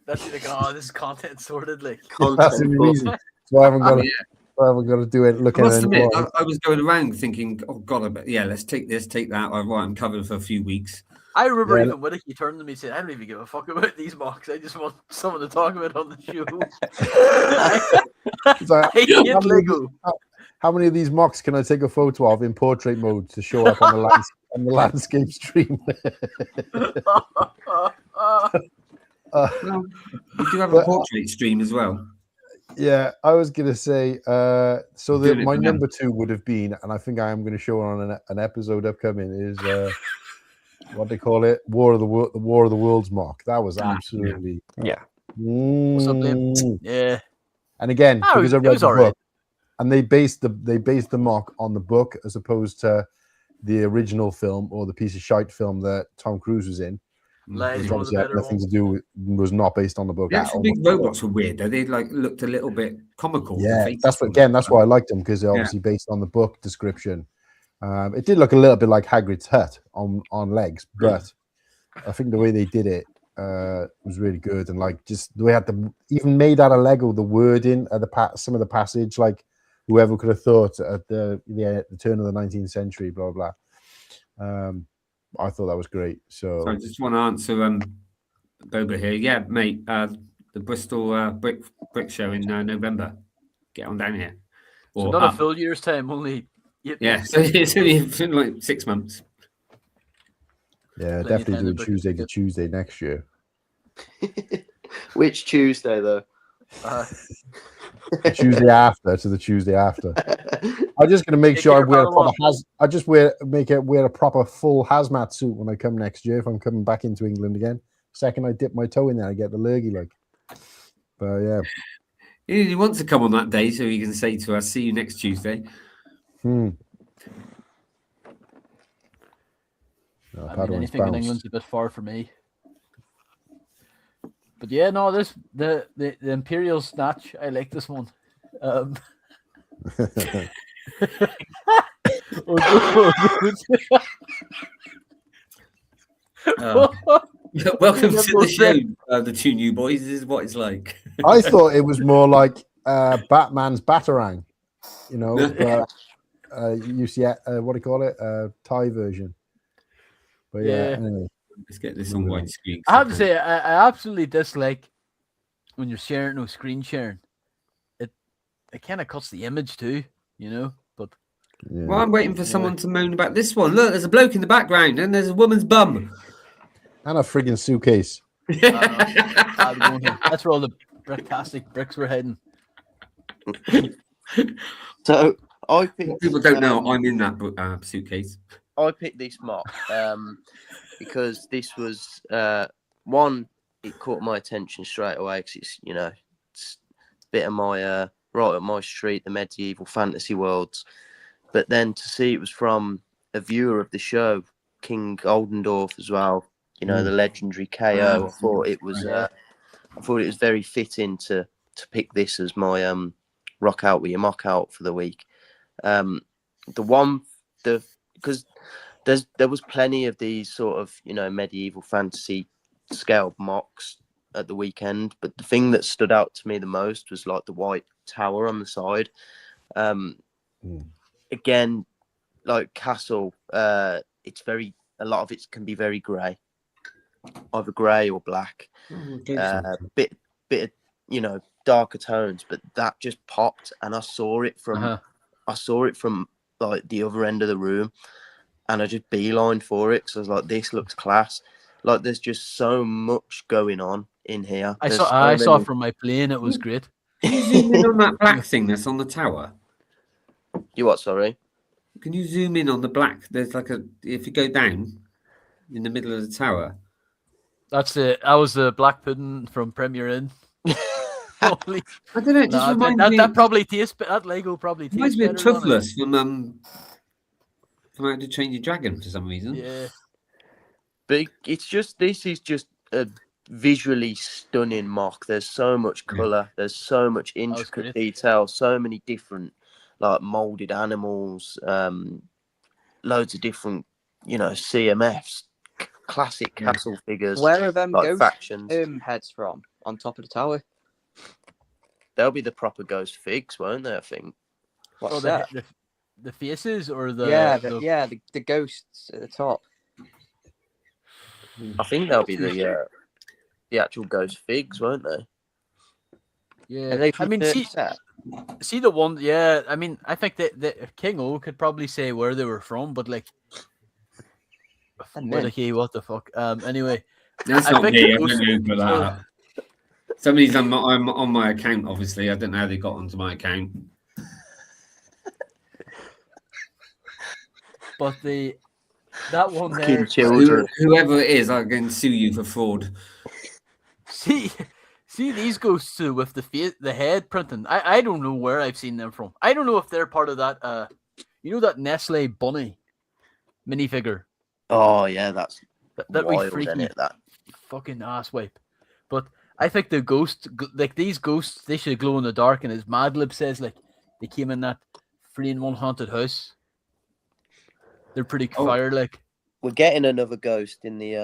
Speaker 4: That's like, oh, this is content sorted. Like,
Speaker 6: That's the reason. So I haven't got to. I haven't got to do it. Look
Speaker 1: I
Speaker 6: at
Speaker 1: must
Speaker 6: it
Speaker 1: admit,
Speaker 6: anymore.
Speaker 1: I was going around thinking, oh God, I bet, yeah, let's take this, take that. I'm covered for a few weeks.
Speaker 4: I remember
Speaker 6: Yeah.
Speaker 4: even Whittakee turned to me and said, I don't even give a fuck about these mocks. I just want someone to talk about on the show.
Speaker 6: It's like,
Speaker 4: I hate Lego.
Speaker 6: how many of these mocks can I take a photo of in portrait mode to show up on the landscape stream?
Speaker 1: Well, we do have a portrait stream as well.
Speaker 6: Yeah, I was gonna say. So
Speaker 1: Doing it
Speaker 6: my
Speaker 1: for them.
Speaker 6: number 2 would have been, and I think I am going to show on an episode upcoming, is what they call it, the War of the Worlds mock. That was absolutely
Speaker 7: Yeah.
Speaker 4: What's up, Liam? Yeah.
Speaker 6: And again,
Speaker 4: Oh,
Speaker 6: because I
Speaker 4: it
Speaker 6: read
Speaker 4: was
Speaker 6: the
Speaker 4: alright.
Speaker 6: book, and they based the mock on the book as opposed to the original film or the piece of shite film that Tom Cruise was in.
Speaker 4: Lies,
Speaker 6: Which
Speaker 4: one of the
Speaker 6: obviously had
Speaker 4: better
Speaker 6: nothing
Speaker 4: ones.
Speaker 6: to do with, was not based on the book
Speaker 1: The
Speaker 6: at
Speaker 1: actual
Speaker 6: all.
Speaker 1: big robots were weird, though. They like looked a little bit comical. the
Speaker 6: Yeah,
Speaker 1: faces
Speaker 6: that's
Speaker 1: on
Speaker 6: that's
Speaker 1: them.
Speaker 6: why I liked them, because they're obviously based on the book description. It did look a little bit like Hagrid's hut on legs, but I think the way they did it was really good, and like just the way had even made out of Lego the wording at some of the passage, like whoever could have thought at the turn of the 19th century, blah blah. I thought that was great. So
Speaker 1: I just want to answer Boba here. Yeah, mate. The Bristol brick show in November. Get on down here.
Speaker 4: So
Speaker 1: Or
Speaker 4: not a
Speaker 1: up.
Speaker 4: full year's time, only 8
Speaker 1: Yeah,
Speaker 4: months.
Speaker 1: so it's only been like 6 months.
Speaker 6: yeah,
Speaker 4: Plenty of
Speaker 6: definitely
Speaker 4: time to
Speaker 6: doing
Speaker 4: book a
Speaker 6: Tuesday to
Speaker 4: ticket.
Speaker 6: Tuesday next year.
Speaker 3: Which Tuesday though?
Speaker 6: The Tuesday after to the Tuesday after. I'm just going to make
Speaker 4: Take
Speaker 6: sure I
Speaker 4: care,
Speaker 6: wear a
Speaker 4: Padawan.
Speaker 6: proper wear a proper full hazmat suit when I come next year if I'm coming back into England again. Second I dip my toe in there, I get the lurgy like. But yeah.
Speaker 1: He wants to come on that day so he can say to us, "See you next Tuesday."
Speaker 6: No,
Speaker 4: I mean,
Speaker 6: Padawan's
Speaker 4: anything in
Speaker 6: bounced.
Speaker 4: England's a bit far for me. But yeah, no, the Imperial Snatch. I like this one.
Speaker 1: Welcome to the show, the two new boys. This is what it's like.
Speaker 6: I thought it was more like Batman's Batarang, you know, you see what do you call it? Thai version. But yeah, anyway.
Speaker 1: Let's get this on widescreen.
Speaker 4: I have to say, I absolutely dislike when you're sharing no screen sharing. It kind of cuts the image too, you know. But
Speaker 6: Yeah.
Speaker 1: Well, I'm waiting for someone to moan about this one. Look, there's a bloke in the background and there's a woman's bum.
Speaker 6: And a friggin' suitcase.
Speaker 4: that's where all the Bricktastic bricks were heading.
Speaker 3: So I picked.
Speaker 1: People don't know I'm in that suitcase.
Speaker 3: I picked this mock because this was one. It caught my attention straight away because it's a bit of my right up my street, the medieval fantasy worlds. But then to see it was from a viewer of the show, King Oldendorf as well. You know, the legendary KO. I thought it was very fitting to pick this as my rock out with your mock out for the week. Because there was plenty of these sort of medieval fantasy scale mocks at the weekend, but the thing that stood out to me the most was like the white tower on the side. Again, like Castle, it's a lot of it can be very grey, either grey or black. Bit of darker tones, but that just popped, and I saw it from like the other end of the room, and I just beelined for it because I was like, this looks class. Like there's just so much going on in here.
Speaker 4: I saw from my plane. It was great.
Speaker 1: Can you zoom in on that black thing that's on the tower?
Speaker 3: You what? Sorry.
Speaker 1: Can you zoom in on the black? There's like if you go down in the middle of the tower,
Speaker 4: That was the black pudding from Premier Inn. Holy,
Speaker 1: I don't know. It just
Speaker 4: nah,
Speaker 1: reminds
Speaker 4: that,
Speaker 1: me.
Speaker 4: that probably tastes. That Lego probably
Speaker 1: Reminds
Speaker 4: tastes
Speaker 1: me of
Speaker 4: better. Than it.
Speaker 1: Toothless from How to Train Your Dragon for some reason.
Speaker 4: Yeah.
Speaker 3: But this is just a visually stunning mock. There's so much colour. There's so much intricate
Speaker 4: great.
Speaker 3: detail. So many different like molded animals. Loads of different, CMFs, classic castle figures.
Speaker 7: Where are them
Speaker 3: like
Speaker 7: ghost
Speaker 3: factions.
Speaker 7: heads from on top of the tower?
Speaker 3: They'll be the proper ghost figs, won't they? I think.
Speaker 7: What's
Speaker 4: Oh,
Speaker 7: that?
Speaker 4: the faces or the
Speaker 7: the ghosts at the top.
Speaker 3: I think they'll be the actual ghost figs, won't they?
Speaker 4: yeah.
Speaker 7: Are they
Speaker 4: I
Speaker 7: from
Speaker 4: mean,
Speaker 7: the
Speaker 4: see
Speaker 7: set?
Speaker 4: the one. Yeah, I mean, I think that King O could probably say where they were from, but like, Whittakee, what the fuck? Anyway,
Speaker 1: That's
Speaker 4: I
Speaker 1: not
Speaker 4: think
Speaker 1: me.
Speaker 4: the
Speaker 1: I
Speaker 4: ghost-
Speaker 1: don't know for that. Somebody's on my account. Obviously, I don't know how they got onto my account.
Speaker 4: but that one
Speaker 3: Fucking
Speaker 4: there.
Speaker 3: children.
Speaker 1: Whoever it is, I can sue you for fraud.
Speaker 4: See these ghosts too with the head printing. I don't know where I've seen them from. I don't know if they're part of that. That Nestle bunny minifigure
Speaker 3: Oh yeah, that's
Speaker 4: that we
Speaker 3: wild,
Speaker 4: freaky
Speaker 3: isn't it? That
Speaker 4: fucking ass wipe. But I think the ghost, like these ghosts, they should glow in the dark. And as MatteBlackBricks says, like they came in that 3-in-1 haunted house. They're pretty fire, like.
Speaker 3: we're getting another ghost in the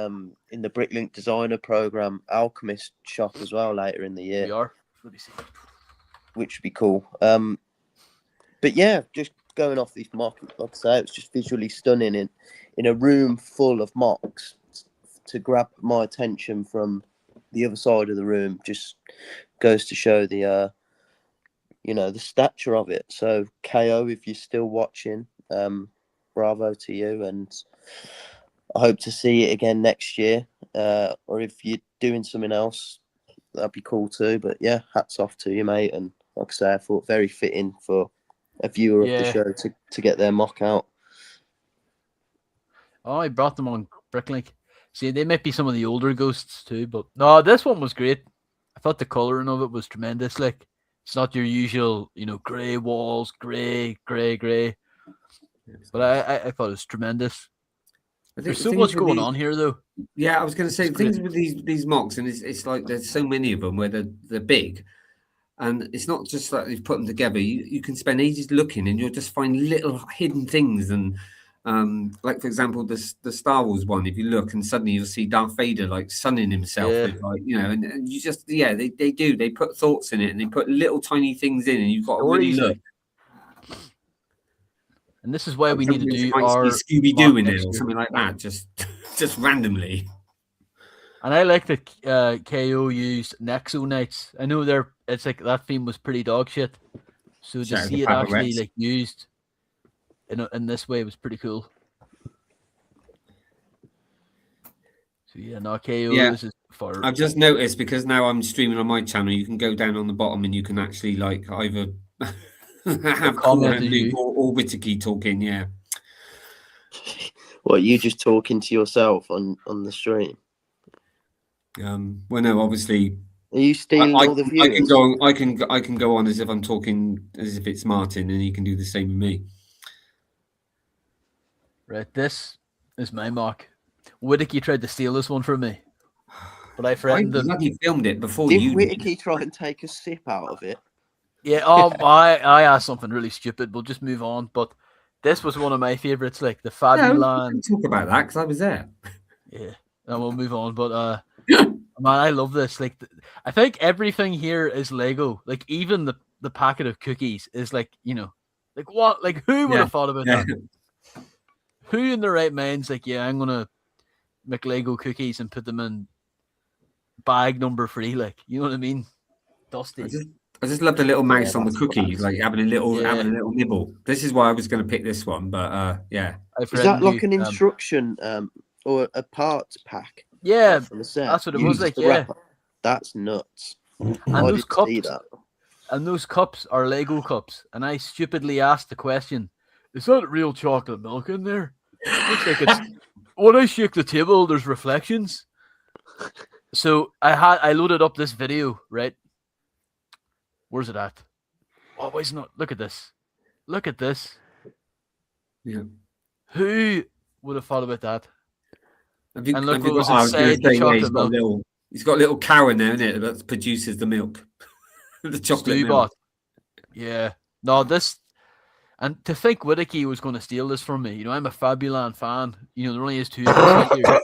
Speaker 3: Bricklink Designer program Alchemist shop as well later in the
Speaker 4: We
Speaker 3: year,
Speaker 4: are. Let me see.
Speaker 3: which would be cool. But yeah, just going off these mocks, like I say, it's just visually stunning in a room full of mocks. To grab my attention from the other side of the room just goes to show the the stature of it. So KO, if you're still watching, bravo to you, and I hope to see it again next year. Or if you're doing something else, that'd be cool too. But yeah, hats off to you, mate. And like I say, I thought very fitting for a viewer of the show to get their mock out.
Speaker 4: Oh, I brought them on Bricklink. See, they might be some of the older ghosts too, but no, this one was great. I thought the colouring of it was tremendous. Like, it's not your usual, grey walls, grey. But I thought it was tremendous. There's so much going on here, though.
Speaker 1: Yeah, I was going to say things with these mocks, and it's like there's so many of them where they're big, and it's not just like they've put them together. You can spend ages looking, and you'll just find little hidden things. And like for example, the Star Wars one. If you look, and suddenly you'll see Darth Vader like sunning himself with and you just they put thoughts in it, and they put little tiny things in, and you've got to really look.
Speaker 4: And this is why we need to do our
Speaker 1: Scooby-Doo in it or something like that, just randomly.
Speaker 4: And I like that KO used Nexo Knights. I know it's like that theme was pretty dog shit. So to see it actually like used in this way was pretty cool. So yeah, no KO.
Speaker 1: Yeah.
Speaker 4: This is far.
Speaker 1: I've just noticed because now I'm streaming on my channel, you can go down on the bottom and you can actually like either have comment or Whittakee talking. Yeah.
Speaker 3: What, you just talking to yourself on the stream?
Speaker 1: Well, no, obviously.
Speaker 3: Are you stealing all the views?
Speaker 1: I can go on as if I'm talking as if it's Martin, and he can do the same with me.
Speaker 4: Right, this is my mock. Whittakee tried to steal this one from me, but I threatened him.
Speaker 1: He filmed it before
Speaker 3: Did
Speaker 1: you.
Speaker 3: Whittakee try and take a sip out of it?
Speaker 4: Yeah. I asked something really stupid. We'll just move on. But this was one of my favorites, like the Fabulon.
Speaker 1: Talk about that because I was there.
Speaker 4: Yeah, and we'll move on. But man, I love this. Like, I think everything here is Lego. Like, even the packet of cookies is like, like what? Like, who would have thought about that? Who in their right mind's like, yeah, I'm gonna make Lego cookies and put them in bag number 3? Like, you know what I mean? Dusty.
Speaker 1: I just love the little mouse on the cookies, like having a little nibble. This is why I was going to pick this one, but yeah.
Speaker 3: Is that like an instruction or a parts pack?
Speaker 4: Yeah, that's what it was like. Yeah,
Speaker 3: that's nuts.
Speaker 4: And those cups are Lego cups, and I stupidly asked the question: "Is that real chocolate milk in there?" Looks like it's. When I shake the table, there's reflections. So I loaded up this video, right? Where's it at? Oh, why is it not? Look at this. Look at this.
Speaker 1: Yeah.
Speaker 4: Who would have thought about that?
Speaker 1: Have you,
Speaker 4: And look
Speaker 1: have you
Speaker 4: what was
Speaker 1: got, I was going
Speaker 4: inside
Speaker 1: to
Speaker 4: the
Speaker 1: say,
Speaker 4: chocolate
Speaker 1: he's got a
Speaker 4: milk.
Speaker 1: little, he's got a little cow in there, isn't it, that produces the milk, the chocolate milk.
Speaker 4: Stewbot. Yeah. No, this, and to think Whittakee was going to steal this from me. You know, I'm a Fabuland fan. You know, there only is 2 of us here.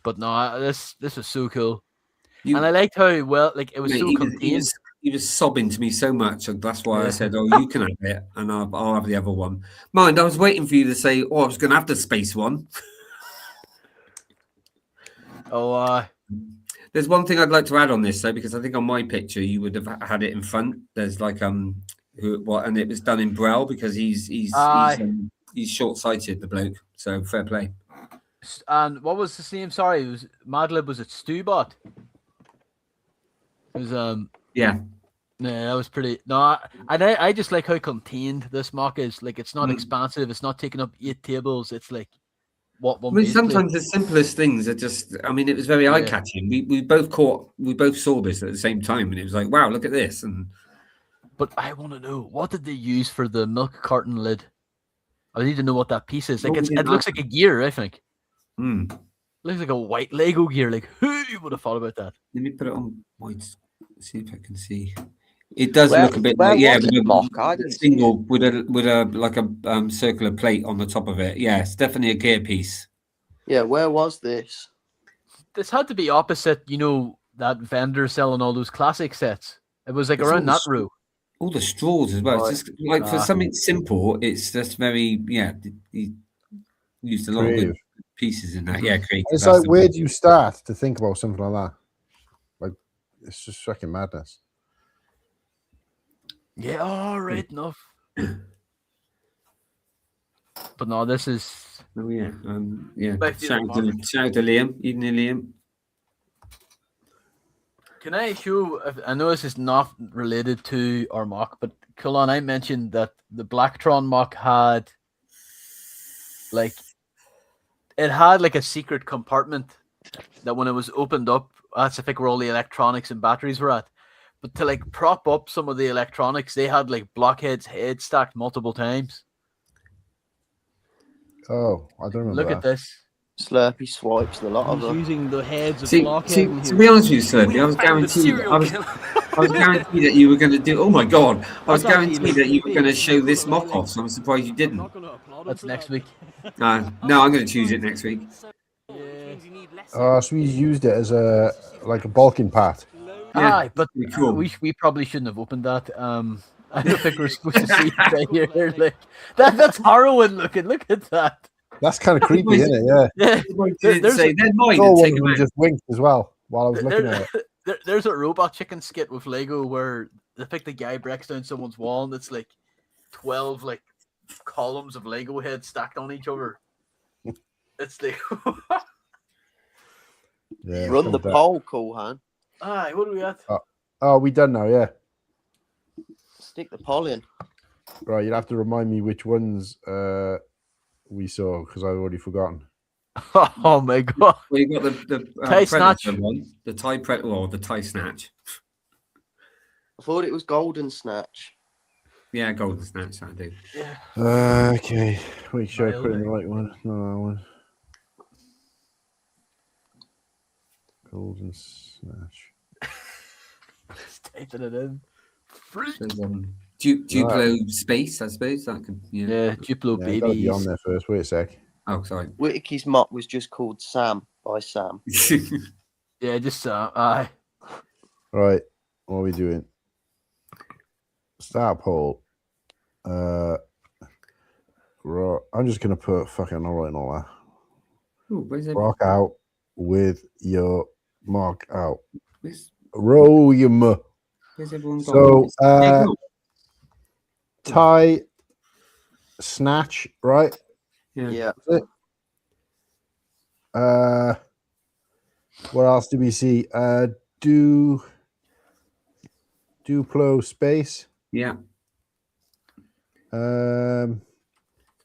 Speaker 4: But no, this was so cool.
Speaker 1: You,
Speaker 4: And I liked how well, like, it was
Speaker 1: mate,
Speaker 4: so
Speaker 1: he
Speaker 4: contained.
Speaker 1: he was sobbing to me so much, and that's why I
Speaker 4: Yeah.
Speaker 1: said, "Oh, you can have it, and I'll have the other one." Mind, I was waiting for you to say, "Oh, I was going to have the space one."
Speaker 4: Oh,
Speaker 1: There's one thing I'd like to add on this, though, because I think on my picture you would have had it in front. There's like and it was done in Braille because he's short-sighted, the bloke. So fair play.
Speaker 4: and what was his name? Sorry, it was Madlib. Was it Stewbot? It was
Speaker 1: Yeah.
Speaker 4: Yeah, that was pretty. No, I just like how contained this mock is. Like, it's not expansive. It's not taking up 8 tables. It's like what one.
Speaker 1: I mean, sometimes the simplest things are just. I mean, it was very eye-catching. We both saw this at the same time, and it was like, wow, look at this. And
Speaker 4: But I want to know, what did they use for the milk carton lid? I need to know what that piece is. Like, it looks like a gear, I think. Looks like a white Lego gear. Like, who would have thought about that?
Speaker 1: Let me put it on white. See if I can see. It does look a bit like,
Speaker 7: was
Speaker 1: with
Speaker 7: it, Mark? I
Speaker 1: a
Speaker 7: didn't see
Speaker 1: single with a like a circular plate on the top of it. Yeah, it's definitely a gear piece.
Speaker 3: Yeah, where was this?
Speaker 4: This had to be opposite, you know, that vendor selling all those classic sets. It was like
Speaker 1: It's
Speaker 4: around
Speaker 1: all
Speaker 4: that row.
Speaker 1: All the straws as well.
Speaker 3: Right.
Speaker 1: It's just like for something simple, it's just very He used a lot of
Speaker 6: Creative.
Speaker 1: good pieces in that. Yeah, creative.
Speaker 6: It's
Speaker 1: That's
Speaker 6: like,
Speaker 1: the
Speaker 6: where
Speaker 1: word.
Speaker 6: do you start to think about something like that? Like, it's just fucking madness.
Speaker 4: Yeah, all right enough. But no, this is.
Speaker 1: Oh yeah, yeah.
Speaker 4: My favourite
Speaker 1: Shout out to Liam. Evening, Liam.
Speaker 4: Can I show? I know this is not related to our mock, but Cullen, I mentioned that the Blacktron mock had, like, it had like a secret compartment that when it was opened up, that's I think where all the electronics and batteries were at. But to like prop up some of the electronics, they had like blockheads head stacked multiple times.
Speaker 6: Oh, I don't remember.
Speaker 4: Look at this.
Speaker 3: Slurpy swipes a lot of
Speaker 4: He's
Speaker 3: them.
Speaker 4: using the heads of
Speaker 1: See,
Speaker 4: blockhead.
Speaker 1: to be honest with you, Slurpy, I was guaranteed. I was guaranteed that you were going to do. Oh my god! I was guaranteed that you were going to show this mock off. So I'm surprised you didn't.
Speaker 4: That's next week.
Speaker 1: No, I'm going to choose it next week.
Speaker 6: Oh, so we used it as a bulking part.
Speaker 1: Yeah,
Speaker 4: Aye, but
Speaker 1: pretty cool.
Speaker 4: we probably shouldn't have opened that. I don't think we're supposed to see it right here. Like, that's harrowing looking. Look at that.
Speaker 6: That's kind of creepy, isn't it? Yeah.
Speaker 4: Yeah.
Speaker 1: Didn't say they're mine.
Speaker 6: No
Speaker 1: and
Speaker 6: one
Speaker 1: take 'em
Speaker 6: would
Speaker 1: out.
Speaker 6: just winked as well while I was looking at it.
Speaker 4: There's a robot chicken skit with Lego where I think the guy breaks down someone's wall and it's like 12 like columns of Lego heads stacked on each other. It's the
Speaker 6: Yeah,
Speaker 3: Run the
Speaker 6: something like that.
Speaker 3: poll, cool hand.
Speaker 4: Aye, what are we at?
Speaker 6: Oh, we done now, yeah.
Speaker 3: Stick the poll in.
Speaker 6: Right, you'd have to remind me which ones we saw because I've already forgotten.
Speaker 4: Oh my god.
Speaker 1: Well, you got the
Speaker 4: Tie
Speaker 1: Predator
Speaker 4: snatch.
Speaker 1: one, the tie predator, or the tie snatch.
Speaker 3: I thought it was golden snatch.
Speaker 1: Yeah, golden snatch. I do.
Speaker 6: Okay, make sure I put in the right one. No, that one. Golden snatch.
Speaker 4: Just typing it in. Freak.
Speaker 1: There's, Duplo space, I suppose that could.
Speaker 4: Yeah, Duplo
Speaker 6: Yeah, gotta be on
Speaker 4: babies.
Speaker 6: there first. Wait a sec.
Speaker 1: Oh, sorry.
Speaker 3: Whittakee's mock was just called Sam by Sam.
Speaker 4: Yeah, just aye.
Speaker 6: Right, what are we doing? Start poll. Right, I'm just gonna put fucking all right and all that.
Speaker 1: Ooh, where's
Speaker 6: Rock out with your mark out.
Speaker 1: where's
Speaker 6: Roll your mu.
Speaker 1: everyone
Speaker 6: So
Speaker 1: gone?
Speaker 6: tie snatch, right?
Speaker 3: Yeah.
Speaker 6: What else do we see? Duplo space.
Speaker 1: Yeah.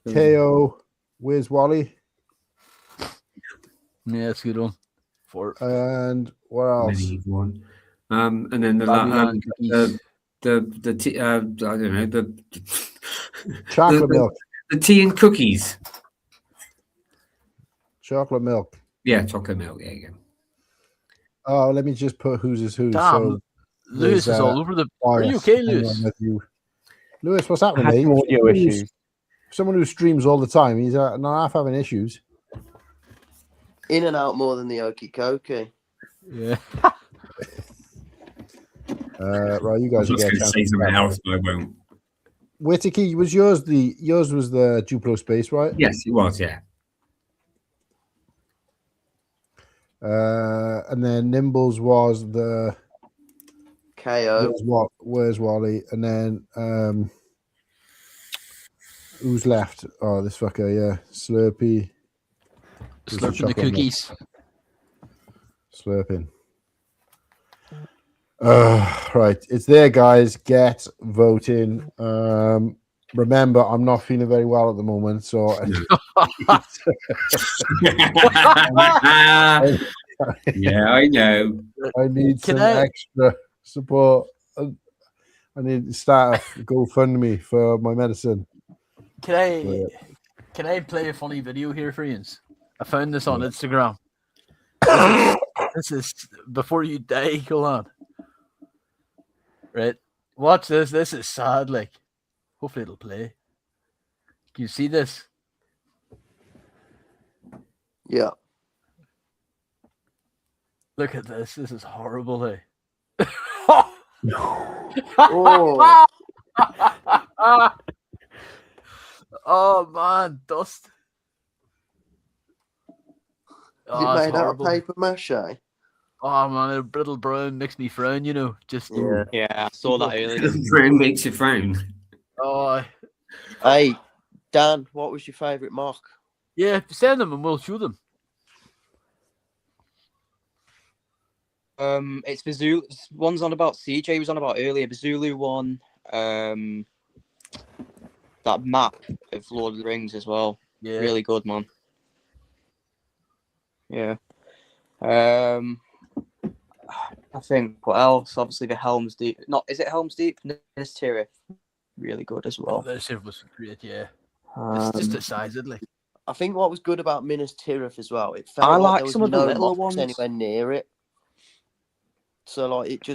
Speaker 6: KO. Where's Wally?
Speaker 4: Yeah, that's a good one.
Speaker 6: And what else?
Speaker 1: Medieval one. And then
Speaker 4: Babylon cookies.
Speaker 1: I don't know, the
Speaker 6: Chocolate milk.
Speaker 1: the tea and cookies.
Speaker 6: Chocolate milk.
Speaker 1: Yeah, chocolate milk. There you go.
Speaker 6: Oh, let me just put whose is who.
Speaker 4: Damn,
Speaker 6: So
Speaker 4: Lewis
Speaker 6: there's,
Speaker 4: is all over the.
Speaker 6: oh,
Speaker 4: Are you
Speaker 6: yes,
Speaker 4: okay,
Speaker 6: hang
Speaker 4: Lewis?
Speaker 6: on with you. Lewis, what's
Speaker 8: I
Speaker 6: happening,
Speaker 8: had
Speaker 6: mate?
Speaker 8: some audio issues.
Speaker 6: Someone who streams all the time, he's not half having issues.
Speaker 3: In and out more than the Okie Kokie.
Speaker 4: Yeah.
Speaker 6: Right, you
Speaker 1: I
Speaker 6: guys
Speaker 1: was
Speaker 6: will
Speaker 1: just
Speaker 6: get a
Speaker 1: going to
Speaker 6: chance
Speaker 1: say
Speaker 6: to
Speaker 1: something
Speaker 6: grab
Speaker 1: else,
Speaker 6: it.
Speaker 1: but I won't.
Speaker 6: Whittakee, was yours was the Duplo space, right?
Speaker 1: Yes, it was. Yeah.
Speaker 6: And then Nimble's was the
Speaker 3: KO.
Speaker 6: Where's Wally? And then who's left? Oh, this fucker, yeah. Slurpy. Who's
Speaker 4: Slurping the
Speaker 6: chocolate milk?
Speaker 4: cookies.
Speaker 6: Slurping. Right, it's there, guys. Get voting. Remember, I'm not feeling very well at the moment, so
Speaker 1: Yeah, I know.
Speaker 6: I need
Speaker 4: Can
Speaker 6: some extra support. I need to start a GoFundMe for my medicine.
Speaker 4: Can I play a funny video here for you? I found this on Instagram. This is before you die, go on. Right. Watch this. This is sad, like. Hopefully it'll play. Can you see this?
Speaker 3: Yeah.
Speaker 4: Look at this. This is horrible, eh?
Speaker 3: Oh,
Speaker 4: Oh man, dust.
Speaker 3: is
Speaker 4: Oh,
Speaker 3: it
Speaker 4: it's
Speaker 3: made out of
Speaker 4: horrible.
Speaker 3: paper mache?
Speaker 4: Oh man, a brittle brown makes me frown, you know. Just
Speaker 3: Yeah.
Speaker 8: Yeah, I saw that earlier.
Speaker 1: Brown makes you frown.
Speaker 4: oh
Speaker 3: Hey, Dan, what was your favourite mock?
Speaker 4: yeah, send them and we'll show them.
Speaker 8: It's the Zulu. One's on about CJ was on about earlier. The Zulu one. That map of Lord of the Rings as well.
Speaker 4: Yeah.
Speaker 8: Really good, man. Yeah. I think what else? Obviously the Helm's Deep. Not is it Helm's Deep? Minas Tirith. Really good as well.
Speaker 4: This shit was great, yeah. It's just decidedly.
Speaker 3: I think what was good about Minas Tirith as well, it felt
Speaker 8: I
Speaker 3: like
Speaker 8: like
Speaker 3: there was
Speaker 8: some of the
Speaker 3: no
Speaker 8: littler
Speaker 3: mocks
Speaker 8: ones.
Speaker 3: anywhere near it. So like it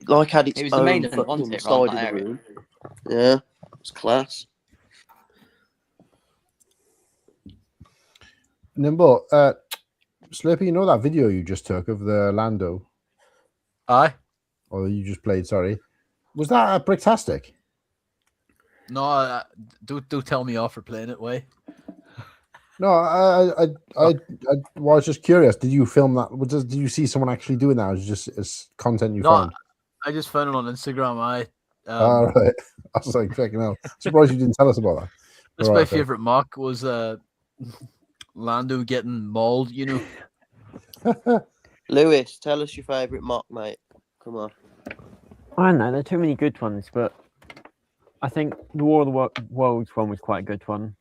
Speaker 3: like had its
Speaker 8: It was the
Speaker 3: own
Speaker 8: main event,
Speaker 3: fucking
Speaker 8: wasn't it,
Speaker 3: side
Speaker 8: around
Speaker 3: of
Speaker 8: that
Speaker 3: the
Speaker 8: area?
Speaker 3: room. Yeah, it's class.
Speaker 6: Nimble, Slurpy, you know that video you just took of the Lando,
Speaker 4: Aye.
Speaker 6: or you just played? Sorry, was that Bricktastic?
Speaker 4: No, don't tell me off for playing it way.
Speaker 6: No, I was just curious. Did you film that? Did you see someone actually doing that? Or was it just as content you
Speaker 4: No,
Speaker 6: found?
Speaker 4: I just found it on Instagram.
Speaker 6: All right. I was like, checking out. Surprised you didn't tell us about that.
Speaker 4: That's
Speaker 6: All
Speaker 4: my
Speaker 6: right, okay.
Speaker 4: favorite mock was Lando getting mauled, you know.
Speaker 3: Lewis, tell us your favourite mock, mate. Come on.
Speaker 9: I don't know. There are too many good ones, but I think the War of the Worlds one was quite a good one,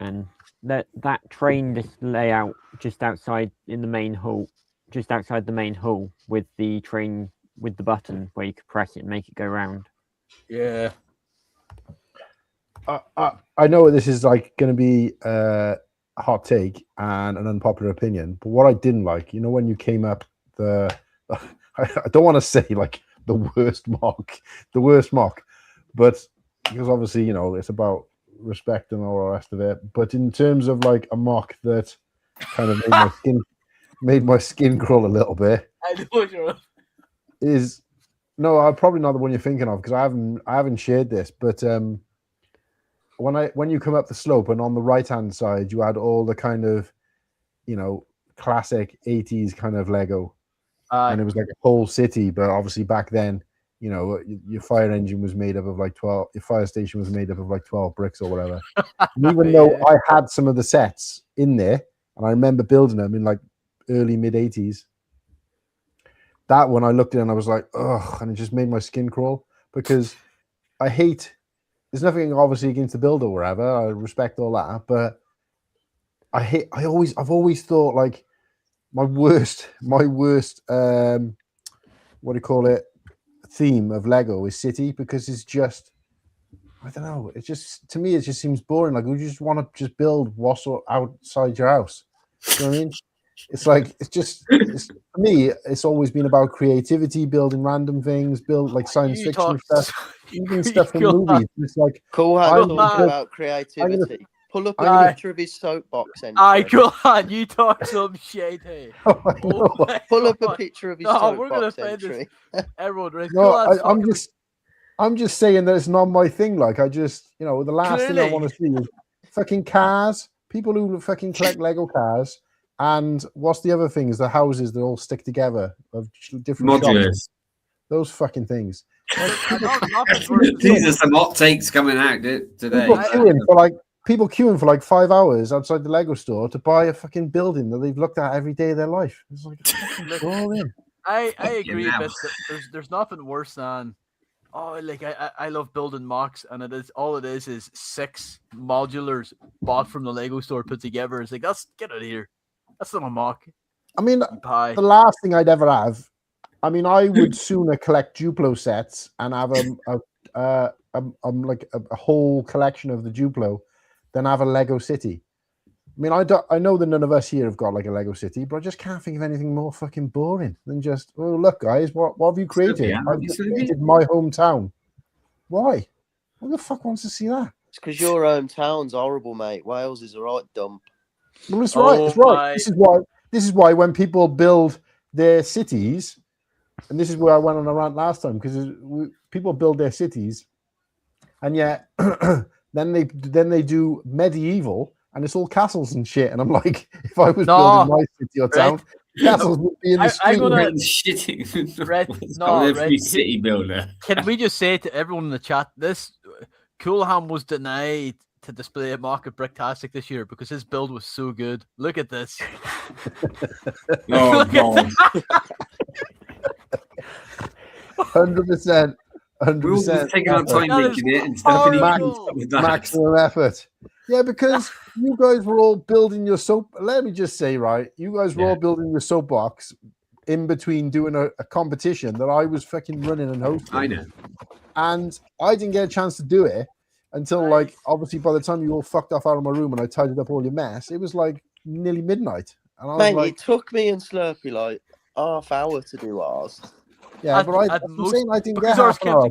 Speaker 9: and that train just layout just outside in the main hall, just outside the main hall, with the train with the button where you could press it and make it go round.
Speaker 4: Yeah.
Speaker 6: I know this is like going to be a hot take and an unpopular opinion, but what I didn't like, you know, when you came up I don't want to say like the worst mock, but because obviously, you know, it's about respect and all the rest of it. But in terms of like a mock that kind of made my skin crawl a little bit,
Speaker 4: I know what you're.
Speaker 6: is no, probably not the one you're thinking of, because I haven't shared this, but when you come up the slope and on the right hand side you had all the kind of, you know, classic 80s kind of Lego, and it was like a whole city, but obviously back then, you know, your fire engine was made up of like 12, your fire station was made up of like 12 bricks or whatever. And even though I had some of the sets in there and I remember building them in like early mid 80s, that one I looked at and I was like, ugh, and it just made my skin crawl, because I hate, there's nothing obviously against the builder or whatever, I respect all that, but I've always thought like my worst what do you call it, theme of Lego is city, because it's just, I don't know, it just, to me it just seems boring. Like, would you just want to just build what's outside your house? You know what I mean? It's like, for me, it's always been about creativity, building random things, build like science fiction stuff, even stuff from movies. It's like,
Speaker 3: Cool, talking about creativity. Pull up a picture of his soapbox entry.
Speaker 4: Go on, you talk some shit here.
Speaker 3: Pull up a picture of his soapbox entry.
Speaker 4: Everyone, right?
Speaker 6: No, I'm just saying that it's not my thing. Like, I just, the last thing I want to see is fucking cars, people who fucking collect Lego cars. And what's the other thing? Is the houses that all stick together of different
Speaker 1: modulars.
Speaker 6: Shops. Those fucking things.
Speaker 1: These are some hot takes coming out today.
Speaker 6: People queuing for like 5 hours outside the Lego store to buy a fucking building that they've looked at every day of their life. It's like,
Speaker 4: I agree, but there's nothing worse than I love building mocks, and it is 6 modulars bought from the Lego store put together. It's like, get out of here. That's not a mock.
Speaker 6: I mean, the last thing I'd ever have, I would sooner collect Duplo sets and have a whole collection of the Duplo than have a Lego city. I mean, I know that none of us here have got like a Lego city, but I just can't think of anything more fucking boring than just, oh, look, guys, what have you created? I've just created my hometown. Why? Who the fuck wants to see that?
Speaker 3: It's because your hometown's horrible, mate. Wales is a right dump.
Speaker 6: Well, it's right. It's right. This is why when people build their cities, and this is where I went on a rant last time, because people build their cities, and yet then they do medieval, and it's all castles and shit. And I'm like, if I was building my city or town, castles would be in the street.
Speaker 1: City builder.
Speaker 4: Can we just say to everyone in the chat, this Coolham was denied to display a mock of Bricktastic this year because his build was so good. Look at this.
Speaker 1: Oh, God.
Speaker 6: 100%. 100%.
Speaker 1: We're all just taking our time making it and stuff.
Speaker 6: Maximum effort. Yeah, because you guys were all building your soap. Let me just say, right, you guys were all building your soapbox in between doing a competition that I was fucking running and hosting.
Speaker 1: I know.
Speaker 6: And I didn't get a chance to do it until, like, obviously by the time you all fucked off out of my room and I tidied up all your mess, it was like nearly midnight. And I was like,
Speaker 3: it took me and Slurpy like half hour to do ours.
Speaker 6: Yeah, but I'm saying I didn't get half an hour.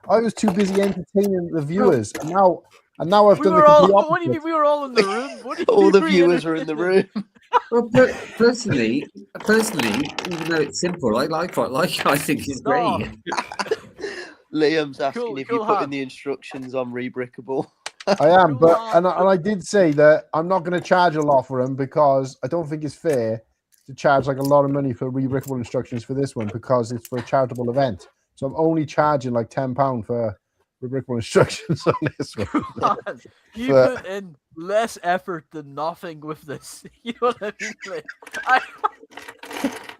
Speaker 6: I was too busy entertaining the viewers, and now I've done the complete opposite.
Speaker 4: What do you mean we were all in the room?
Speaker 3: All the viewers were in the room.
Speaker 1: Well, personally, even though it's simple, I think it's great.
Speaker 3: Liam's asking if you're putting the instructions on Rebrickable.
Speaker 6: I am, but and I did say that I'm not going to charge a lot for them because I don't think it's fair to charge like a lot of money for Rebrickable instructions for this one because it's for a charitable event. So I'm only charging like £10 for Rebrickable instructions on this one.
Speaker 4: You put in less effort than nothing with this. You know what I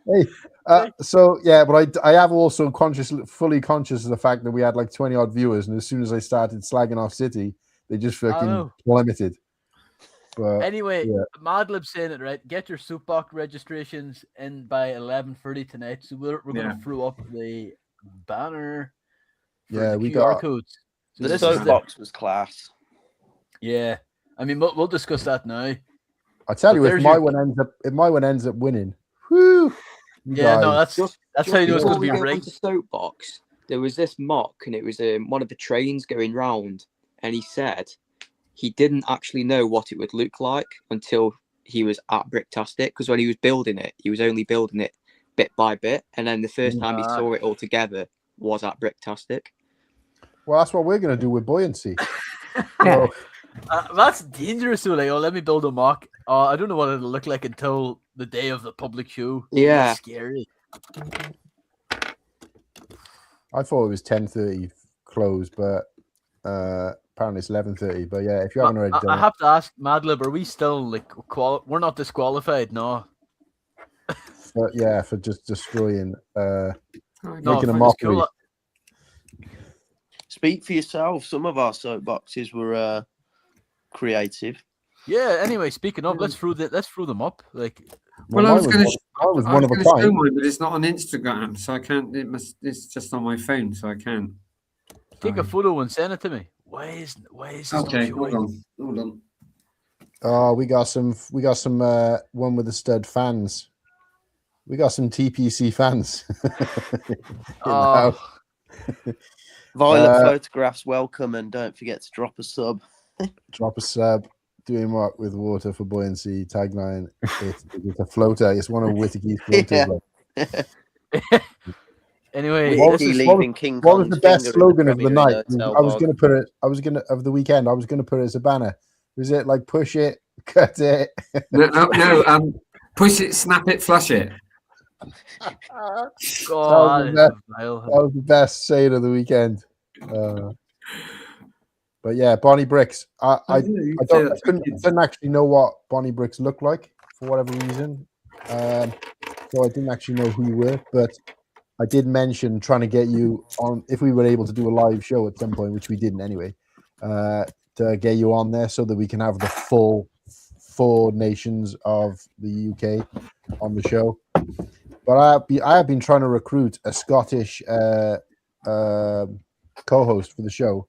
Speaker 4: mean?
Speaker 6: So yeah, but I have also fully conscious of the fact that we had like 20 odd viewers, and as soon as I started slagging off City, they just fucking plummeted. But
Speaker 4: anyway, Madlib saying it right. Get your soapbox registrations in by 11:30 tonight. So we're going to throw up the banner.
Speaker 6: Yeah, we
Speaker 4: QR
Speaker 6: got
Speaker 4: codes. So
Speaker 3: the soapbox was class.
Speaker 4: Yeah, I mean we'll discuss that now.
Speaker 6: I tell you, if my one ends up winning, whoo!
Speaker 4: Yeah, no, that's how you know it's going to be
Speaker 8: rigged. The soapbox. There was this mock, and it was one of the trains going round, and he said he didn't actually know what it would look like until he was at Bricktastic, because when he was building it, he was only building it bit by bit, and then the first time he saw it all together was at Bricktastic.
Speaker 6: Well, that's what we're going to do with buoyancy.
Speaker 4: That's dangerous. So like, let me build a mock. I don't know what it'll look like until the day of the public show.
Speaker 8: Yeah,
Speaker 4: it's scary.
Speaker 6: I thought it was 10:30 close, but apparently it's 11:30. But yeah, if you haven't already done
Speaker 4: I have to ask Madlib, are we still like we're not disqualified? No.
Speaker 6: But yeah, for just destroying,
Speaker 3: making a mockery.
Speaker 8: Speak for yourself. Some of our soapboxes were creative.
Speaker 4: Yeah. Anyway, speaking of, let's throw them up. Like,
Speaker 1: Well, I was going to
Speaker 6: one of a
Speaker 1: show
Speaker 6: kind.
Speaker 1: mine, but it's not on Instagram, so I can't. It's just on my phone, so I can't.
Speaker 4: take a photo and send it to me. Why is this not
Speaker 1: Okay,
Speaker 4: showing?
Speaker 1: hold on.
Speaker 6: Oh, we got some one with the stud fans. We got some TPC fans.
Speaker 4: Oh,
Speaker 3: Violet photographs welcome, and don't forget to drop a sub.
Speaker 6: Drop a sub. Doing what with water for buoyancy? Tagline. It's a floater. It's one of Whittakee's floaters.
Speaker 3: Yeah.
Speaker 4: anyway,
Speaker 6: What
Speaker 4: this
Speaker 3: Whitakee
Speaker 4: is
Speaker 3: leaving King
Speaker 6: What was
Speaker 3: Kong's
Speaker 6: the best
Speaker 3: finger in
Speaker 6: slogan of the
Speaker 3: Premier Inn
Speaker 6: night?
Speaker 3: Hotel
Speaker 6: I was
Speaker 3: bar.
Speaker 6: going to put it. I was going to of the weekend. I was going to put it as a banner. Was it like push it, cut it?
Speaker 1: No. Push it, snap it, flush it.
Speaker 4: God,
Speaker 6: that was the best saying of the weekend. But yeah, Bonnie Bricks. I didn't actually know what Bonnie Bricks looked like for whatever reason. So I didn't actually know who you were, but I did mention trying to get you on if we were able to do a live show at some point, which we didn't anyway, to get you on there so that we can have the full 4 nations of the UK on the show. But I have been trying to recruit a Scottish co-host for the show,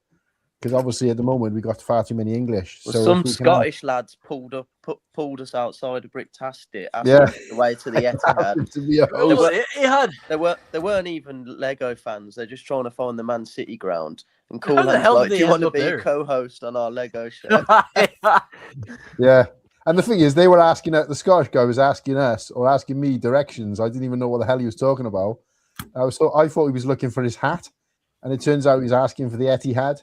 Speaker 6: because obviously at the moment we got far too many English.
Speaker 3: Well,
Speaker 6: so
Speaker 3: some Scottish lads pulled us outside of Bricktastic, asking
Speaker 6: Yeah.
Speaker 3: us the way to the Etihad.
Speaker 6: to be a host.
Speaker 3: They weren't even Lego fans. They're just trying to find the Man City ground and
Speaker 4: How
Speaker 3: call
Speaker 4: the
Speaker 3: them
Speaker 4: hell
Speaker 3: like,
Speaker 4: did
Speaker 3: "Do
Speaker 4: they
Speaker 3: you want
Speaker 4: end
Speaker 3: to
Speaker 4: up
Speaker 3: be
Speaker 4: there?"
Speaker 3: a co-host on our Lego show?"
Speaker 6: Yeah. And the thing is, they were asking the Scottish guy was asking us or asking me directions. I didn't even know what the hell he was talking about. I thought he was looking for his hat, and it turns out he was asking for the Etihad.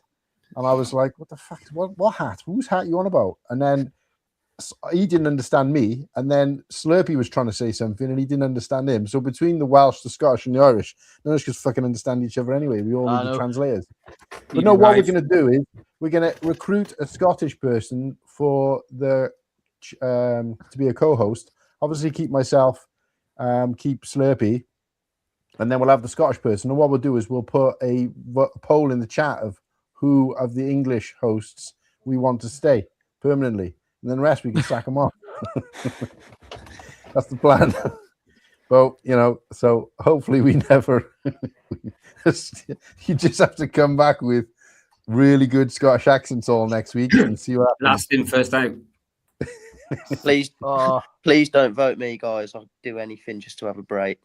Speaker 6: And I was like, "What the fuck? What hat? Whose hat you on about?" And then he didn't understand me, and then Slurpy was trying to say something, and he didn't understand him. So between the Welsh, the Scottish, and the Irish, none of us could fucking understand each other anyway. We all need the translators. But no, what we're going to do is we're going to recruit a Scottish person for the to be a co-host. Obviously, keep myself, keep Slurpy, and then we'll have the Scottish person. And what we'll do is we'll put a poll in the chat of who of the English hosts we want to stay permanently, and then the rest we can sack them off. That's the plan. But so hopefully we never. You just have to come back with really good Scottish accents all next week and see what happens.
Speaker 1: Last in, first out.
Speaker 3: Please don't vote me, guys. I'll do anything just to have a break.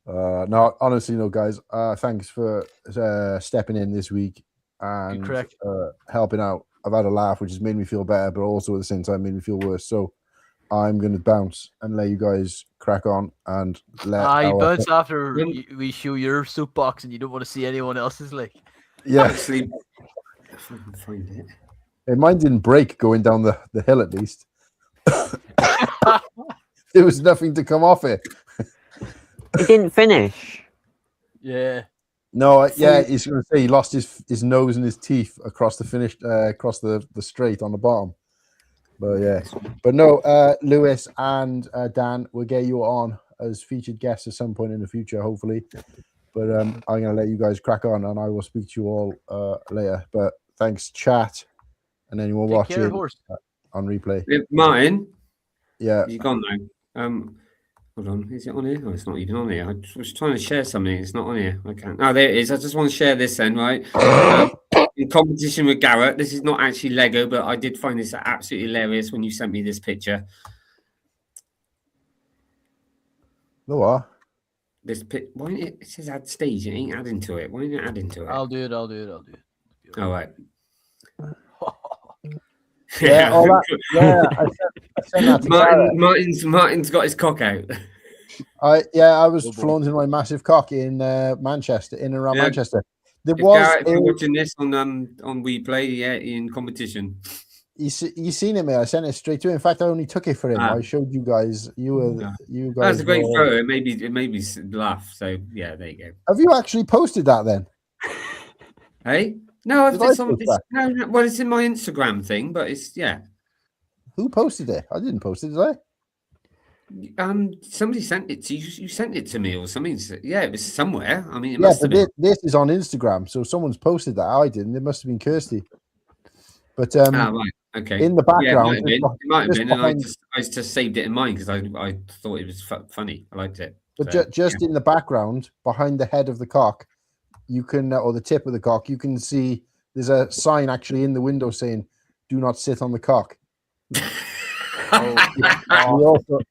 Speaker 6: No, honestly, no, guys. Thanks for stepping in this week and helping out. I've had a laugh, which has made me feel better, but also at the same time made me feel worse. So I'm going to bounce and let you guys crack on and let.
Speaker 4: You bounce after we show your soapbox, and you don't want to see anyone else's. Like,
Speaker 6: yeah.
Speaker 1: Actually, if I can find it.
Speaker 6: Mine didn't break going down the hill, at least. There was nothing to come off it.
Speaker 9: He didn't finish.
Speaker 4: Yeah.
Speaker 6: No, yeah, he's going to say he lost his nose and his teeth across the straight on the bottom. But yeah, but no, Lewis and Dan, we'll get you on as featured guests at some point in the future, hopefully. But I'm going to let you guys crack on, and I will speak to you all later. But thanks, chat, and anyone watching on replay.
Speaker 1: Martin,
Speaker 6: yeah,
Speaker 1: he's gone now. Hold on, is it on here? Oh, it's not even on here. I was trying to share something. It's not on here. I can't. Oh, there it is. I just want to share this then, right? In competition with Garrett. This is not actually Lego, but I did find this absolutely hilarious when you sent me this picture.
Speaker 6: The what?
Speaker 1: This why it says add stage? It ain't adding to it. Why ain't it adding to it?
Speaker 4: I'll do it. All
Speaker 1: right.
Speaker 6: Yeah, I sent that to
Speaker 1: Martin's got his cock out.
Speaker 6: I was flaunting my massive cock in Manchester, in and around Manchester. There was
Speaker 1: watching this on WePlay, in competition.
Speaker 6: You seen it, mate? I sent it straight to him. In fact, I only took it for him. I showed you guys. You guys.
Speaker 1: That's a great photo. It made me laugh. So yeah, there you go.
Speaker 6: Have you actually posted that then?
Speaker 1: Hey. No, it's in my Instagram thing, but it's
Speaker 6: Who posted it? I didn't post it, did
Speaker 1: I? Somebody sent it to you. You sent it to me or something. Yeah, it was somewhere. I mean, it must have been.
Speaker 6: This is on Instagram, so someone's posted that. I didn't. It must have been Kirsty. But
Speaker 1: Right. Okay.
Speaker 6: in the background,
Speaker 1: it might have
Speaker 6: just
Speaker 1: been, and
Speaker 6: behind-
Speaker 1: I just saved it in mind because I thought it was funny. I liked it.
Speaker 6: but
Speaker 1: So,
Speaker 6: just in the background, behind the head of the cock, you can, or the tip of the cock, you can see there's a sign actually in the window saying, "Do not sit on the cock."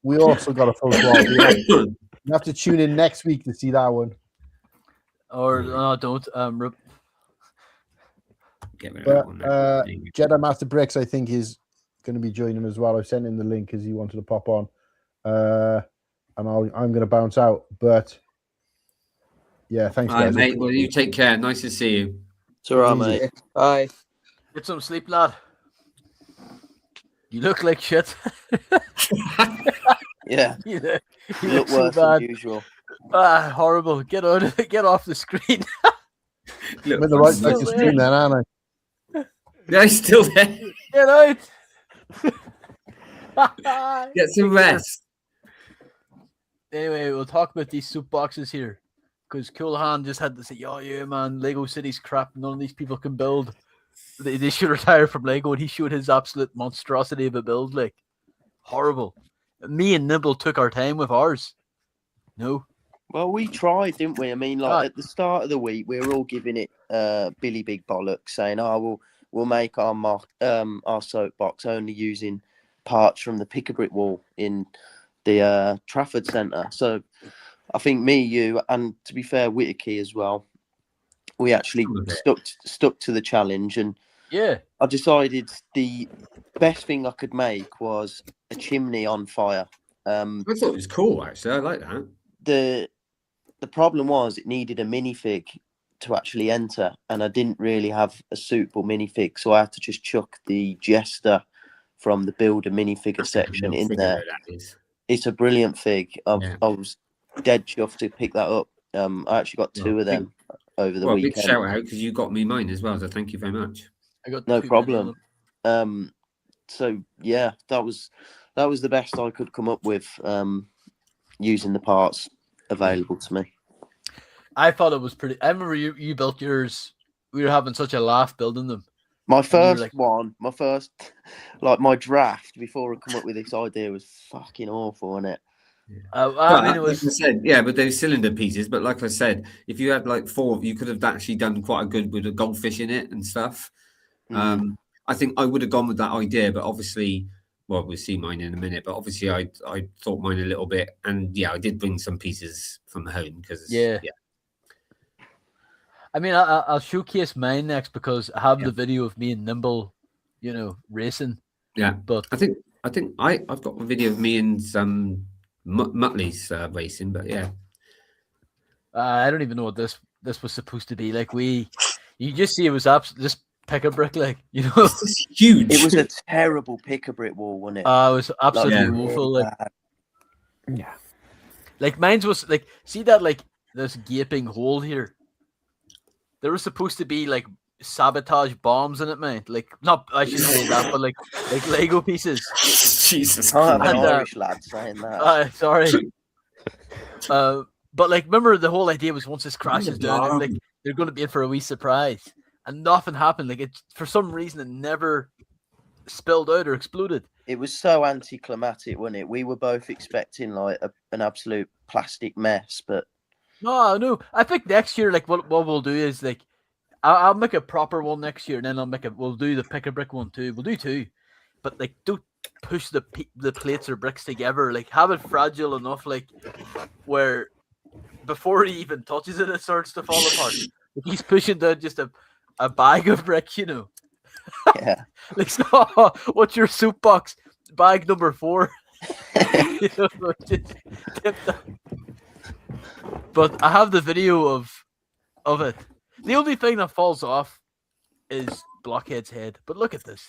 Speaker 6: We also got a full throttle. You have to tune in next week to see that one.
Speaker 4: Or no, don't.
Speaker 1: Get rid of
Speaker 6: But
Speaker 1: that one.
Speaker 6: Jedi MatteBlackBricks, I think, is going to be joining as well. I sent him the link because he wanted to pop on, and I'm going to bounce out. But yeah, thanks,
Speaker 1: All right,
Speaker 6: guys.
Speaker 1: mate. Well, you take care. Nice to see you.
Speaker 3: It's all right, mate.
Speaker 8: Bye.
Speaker 4: Get some sleep, lad. You look like shit.
Speaker 3: Yeah,
Speaker 4: you
Speaker 3: you look
Speaker 4: so
Speaker 3: worse
Speaker 4: bad.
Speaker 3: than usual.
Speaker 4: Horrible. Get out of it. Get off the screen.
Speaker 6: I'm in the right place to stream then, aren't I?
Speaker 1: Yeah, he's still there.
Speaker 4: Get out.
Speaker 1: Get some rest.
Speaker 4: Anyway, we'll talk about these soup boxes here. Because Coolhan just had to say, "Oh yeah, man, Lego City's crap. None of these people can build. They should retire from Lego." And he showed his absolute monstrosity of a build, like horrible. Me and Nimble took our time with ours. No.
Speaker 3: Well, we tried, didn't we? I mean, like at the start of the week, we were all giving it Billy Big Bollocks, saying, "Oh, we'll make our soapbox only using parts from the pick-a-brick wall in the Trafford Centre." So I think me, you, and to be fair, Whittakee as well, we actually stuck to the challenge. And
Speaker 4: yeah,
Speaker 3: I decided the best thing I could make was a chimney on fire.
Speaker 1: I thought it was cool, actually. I like that.
Speaker 3: The problem was it needed a minifig to actually enter, and I didn't really have a suitable minifig, so I had to just chuck the Jester from the Builder minifigure section in there. It's a brilliant fig. I was dead chuffed to pick that up. I actually got two of them over the weekend.
Speaker 1: Big shout out because you got me mine as well, so thank you very much.
Speaker 4: I got
Speaker 3: no problem. So yeah, that was the best I could come up with using the parts available to me.
Speaker 4: I thought it was pretty. I remember you built yours. We were having such a laugh building them.
Speaker 3: My first my draft before I come up with this idea was fucking awful, wasn't it?
Speaker 4: I mean, it was.
Speaker 1: Like I said, yeah, but they're cylinder pieces. But like I said, if you had like four, you could have actually done quite a good with a goldfish in it and stuff. I think I would have gone with that idea, but obviously, well, we'll see mine in a minute. But obviously, I thought mine a little bit, and yeah, I did bring some pieces from home because yeah.
Speaker 4: I mean, I'll showcase mine next because I have the video of me and Nimble, racing.
Speaker 1: Yeah,
Speaker 4: but
Speaker 1: I think I've got a video of me and some Muttley's racing, but yeah.
Speaker 4: I don't even know what this was supposed to be. Like you just see it was just pick a brick, like
Speaker 1: it's huge.
Speaker 3: It was a terrible pick a brick wall, wasn't it?
Speaker 4: It was absolutely woeful. Like like mine's was like see that like this gaping hole here. There was supposed to be like sabotage bombs in it, man. Like not I shouldn't say that, but like Lego pieces.
Speaker 1: Jesus,
Speaker 3: I'm an Irish lad saying that.
Speaker 4: Sorry. But like remember the whole idea was once this crashes down, like they're going to be in for a wee surprise, and nothing happened. Like it for some reason it never spilled out or exploded.
Speaker 3: It was so anticlimactic, wasn't it? We were both expecting like an absolute plastic mess, but.
Speaker 4: No. I think next year, like what we'll do is like, I'll make a proper one next year, and then we'll do the pick a brick one too. We'll do two, but like don't push the plates or bricks together. Like have it fragile enough, like where before he even touches it, it starts to fall apart. If he's pushing down just a bag of bricks,
Speaker 3: Yeah.
Speaker 4: Like what's your soup box? Bag number 4. But I have the video of it. The only thing that falls off is Blockhead's head. But look at this.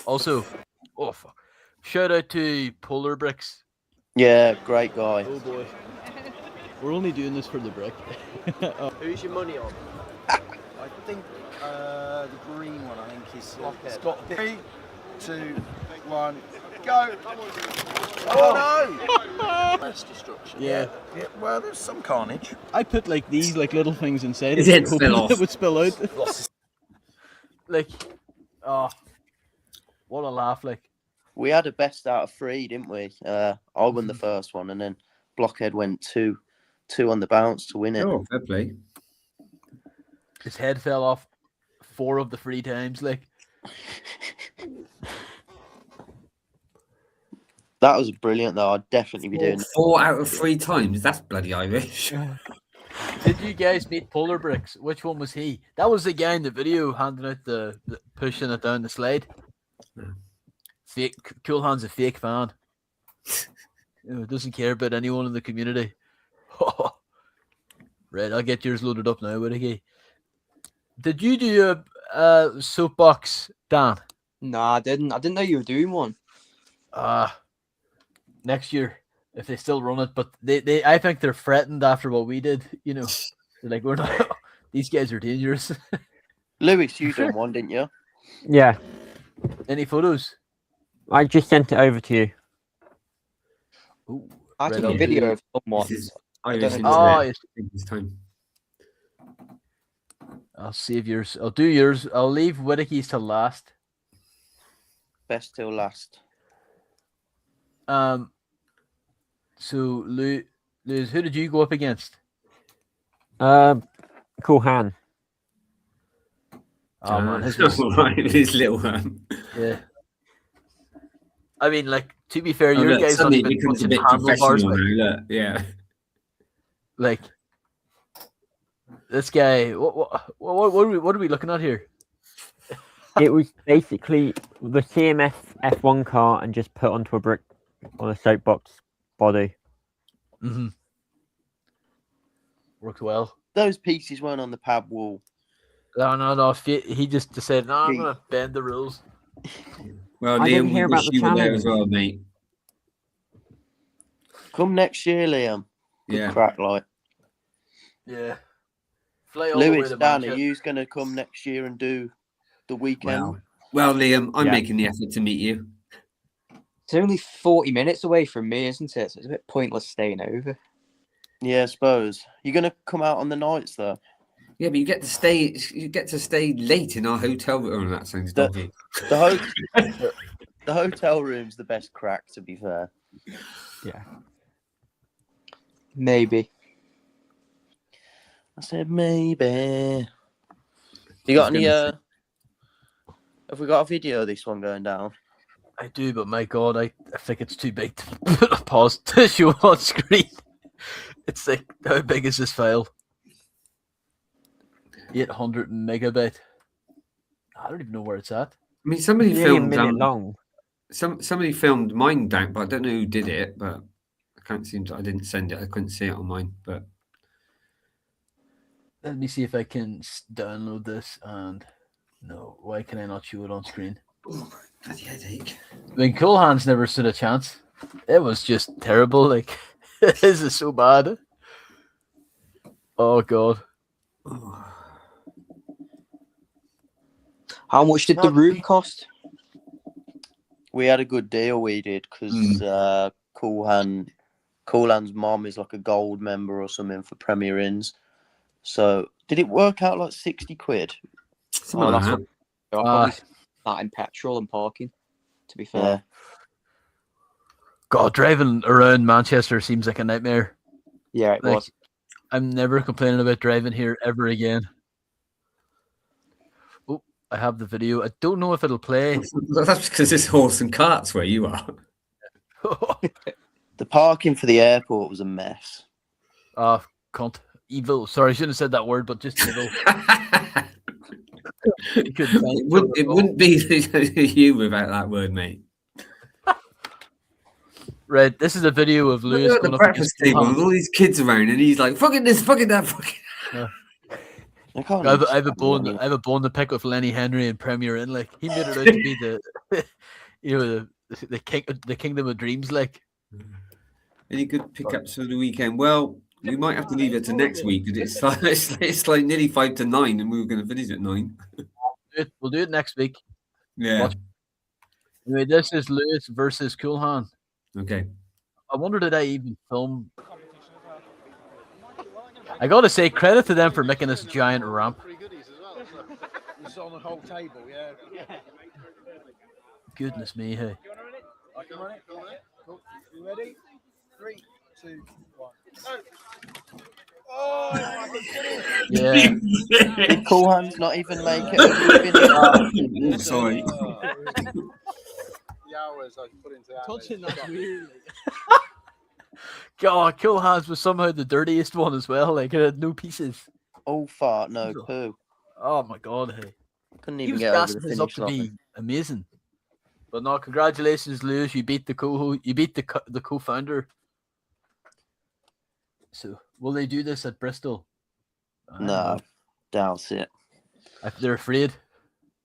Speaker 4: Also, fuck. Shout out to Polar Bricks.
Speaker 3: Yeah, great guy.
Speaker 4: Oh boy. We're only doing this for the brick.
Speaker 10: Who's your money on? I think the green one. I think is Scott. 3, 2, 1, go! Oh no! Mass destruction.
Speaker 4: Yeah.
Speaker 10: Well, there's some carnage.
Speaker 4: I put like these like little things inside
Speaker 1: it. It would spill off.
Speaker 4: It would spill out. Like, What a laugh! Like
Speaker 3: We had a best out of 3, didn't we? I won the first one, and then Blockhead went 2 on the bounce to win it.
Speaker 1: Oh, fair play.
Speaker 4: his head fell off 4 of the 3 times. Like
Speaker 3: That was brilliant, though. I'd definitely be doing that.
Speaker 1: 4 out of 3 times. That's bloody Irish.
Speaker 4: did you guys meet Polar Bricks? Which one was he? That was the guy in the video handing out the pushing it down the slide. Fake Cool Hand's a fake fan. Doesn't care about anyone in the community. Right, I'll get yours loaded up now, Whittakee. Did you do a soapbox, Dan?
Speaker 8: Nah, I didn't. I didn't know you were doing one.
Speaker 4: Next year, if they still run it, but they I think they're threatened after what we did. You know, they're like, we're not. These guys are dangerous.
Speaker 3: Lewis, you done one, didn't you?
Speaker 9: Yeah,
Speaker 4: Any photos?
Speaker 9: I just sent it over to you.
Speaker 4: Ooh,
Speaker 8: I took
Speaker 4: right
Speaker 8: a
Speaker 4: on.
Speaker 8: video of someone.
Speaker 1: This is
Speaker 8: I
Speaker 1: Irish
Speaker 8: don't
Speaker 1: internet.
Speaker 8: know.
Speaker 4: Oh, yes.
Speaker 1: This time.
Speaker 4: I'll save yours. I'll do yours. I'll leave Whittakee's to last.
Speaker 3: Best till last.
Speaker 4: So Lewis, who did you go up against?
Speaker 9: Cool Hand.
Speaker 4: Oh man, his was,
Speaker 1: Right, his little
Speaker 4: yeah. I mean, like, to be fair,
Speaker 1: Oh,
Speaker 4: your
Speaker 1: look,
Speaker 4: guys don't
Speaker 1: suddenly
Speaker 4: even
Speaker 1: it becomes a
Speaker 4: fucking
Speaker 1: bit
Speaker 4: handlebars.
Speaker 1: professional
Speaker 4: Like,
Speaker 1: now. Look, yeah.
Speaker 4: like, this guy. What are we looking at here?
Speaker 9: It was basically the CMF F1 car and just put onto a brick on a soapbox body.
Speaker 4: Mm-hmm. Worked well.
Speaker 3: Those pieces weren't on the pad wall.
Speaker 4: No. He just decided, no, I'm gonna bend the rules.
Speaker 1: Well,
Speaker 9: I didn't
Speaker 1: Liam,
Speaker 9: hear
Speaker 1: we
Speaker 9: about
Speaker 1: wish
Speaker 9: the
Speaker 1: you were there
Speaker 9: challenge.
Speaker 1: as well, mate.
Speaker 3: Come next year, Liam. Good
Speaker 1: Yeah.
Speaker 3: crack, like.
Speaker 4: Yeah. Fly all the way
Speaker 3: Lewis,
Speaker 4: to
Speaker 3: Dan, are
Speaker 4: Manchester.
Speaker 3: you going to come next year and do the weekend?
Speaker 1: Well, Liam, I'm
Speaker 9: Yeah.
Speaker 1: making the effort to meet you.
Speaker 8: It's only 40 minutes away from me, isn't it? So it's a bit pointless staying over.
Speaker 3: Yeah, I suppose. You're going to come out on the nights, though.
Speaker 1: Yeah, but you get to stay. You get to stay late in our hotel room. That sounds
Speaker 3: The-
Speaker 1: dodgy.
Speaker 3: The hotel room's the best crack, to be fair.
Speaker 9: Yeah.
Speaker 8: Maybe.
Speaker 3: I said maybe. You got any? Have we got a video of this one going down?
Speaker 4: I do, but my God, I think it's too big to put a pause to show on screen. It's like, how big is this file? 800 megabyte. I don't even know where it's at.
Speaker 1: I mean, somebody
Speaker 9: Nearly a
Speaker 1: filmed.
Speaker 9: minute long.
Speaker 1: Somebody filmed mine down, but I don't know who did it. But I can't seem to. I didn't send it. I couldn't see it on mine. But
Speaker 4: Let me see if I can download this. And no, why can I not show it on screen?
Speaker 1: bloody headache.
Speaker 4: I mean, Cool Hands never stood a chance. It was just terrible. Like, this is so bad. Oh God.
Speaker 8: How much did the room cost?
Speaker 3: We had a good deal, we did, because Cool Hand's mom is like a gold member or something for Premier Inns. So, did it work out like 60 quid?
Speaker 1: Something like that.
Speaker 8: I'll probably spend that in petrol and parking, to be fair.
Speaker 3: Yeah.
Speaker 4: God, driving around Manchester seems like a nightmare.
Speaker 8: Yeah, it
Speaker 4: Like,
Speaker 8: was.
Speaker 4: I'm never complaining about driving here ever again. Oh, I have the video. I don't know if it'll play.
Speaker 1: That's because it's horse and carts where you are.
Speaker 3: The parking for the airport was a mess.
Speaker 4: Ah, cunt. Evil. Sorry, I shouldn't have said that word, but just evil. You couldn't find
Speaker 1: It wouldn't be you without that word, mate.
Speaker 4: Right, this is a video of Lewis
Speaker 1: Look at
Speaker 4: going
Speaker 1: the
Speaker 4: up
Speaker 1: breakfast
Speaker 4: against
Speaker 1: table with all these kids around, and he's like, "Fucking this, fucking that, fucking."
Speaker 3: I can't
Speaker 4: I have a
Speaker 3: understand
Speaker 4: bone.
Speaker 3: what
Speaker 4: I have a bone to pick with Lenny Henry and Premier Inn. Like, he made it out to be the, you know, the kingdom of dreams. Like,
Speaker 1: Any good pickups for the weekend? Well, we might have to leave it to next week because it's like nearly 5 to 9, and we were going to finish at 9.
Speaker 4: we'll do it next week.
Speaker 1: Yeah.
Speaker 4: Watch. Anyway, this is Lewis versus Cool Hand.
Speaker 1: Okay.
Speaker 4: I wonder did I even film. I gotta say credit to them for making this giant ramp.
Speaker 10: It's on the whole table, yeah.
Speaker 4: Goodness me, hey.
Speaker 10: I can run it. Cool. You ready? 3, 2, 1. Go. Oh, I can finish.
Speaker 4: Yeah.
Speaker 3: Did Cool Hands not even make it a good finish?
Speaker 1: Oh, sorry.
Speaker 10: The hours I put into that.
Speaker 4: Touching that weird. God, Cool Hands was somehow the dirtiest one as well. Like it had no pieces.
Speaker 3: All fart, no poo.
Speaker 4: Oh my God, hey.
Speaker 3: Couldn't
Speaker 4: He
Speaker 3: even
Speaker 4: was
Speaker 3: get over
Speaker 4: gassing
Speaker 3: the
Speaker 4: this up
Speaker 3: finish
Speaker 4: to
Speaker 3: line.
Speaker 4: be amazing. But no, congratulations, Lewis. You beat the co-founder. So will they do this at Bristol? I don't
Speaker 3: No,
Speaker 4: know.
Speaker 3: doubt it.
Speaker 4: If they're afraid.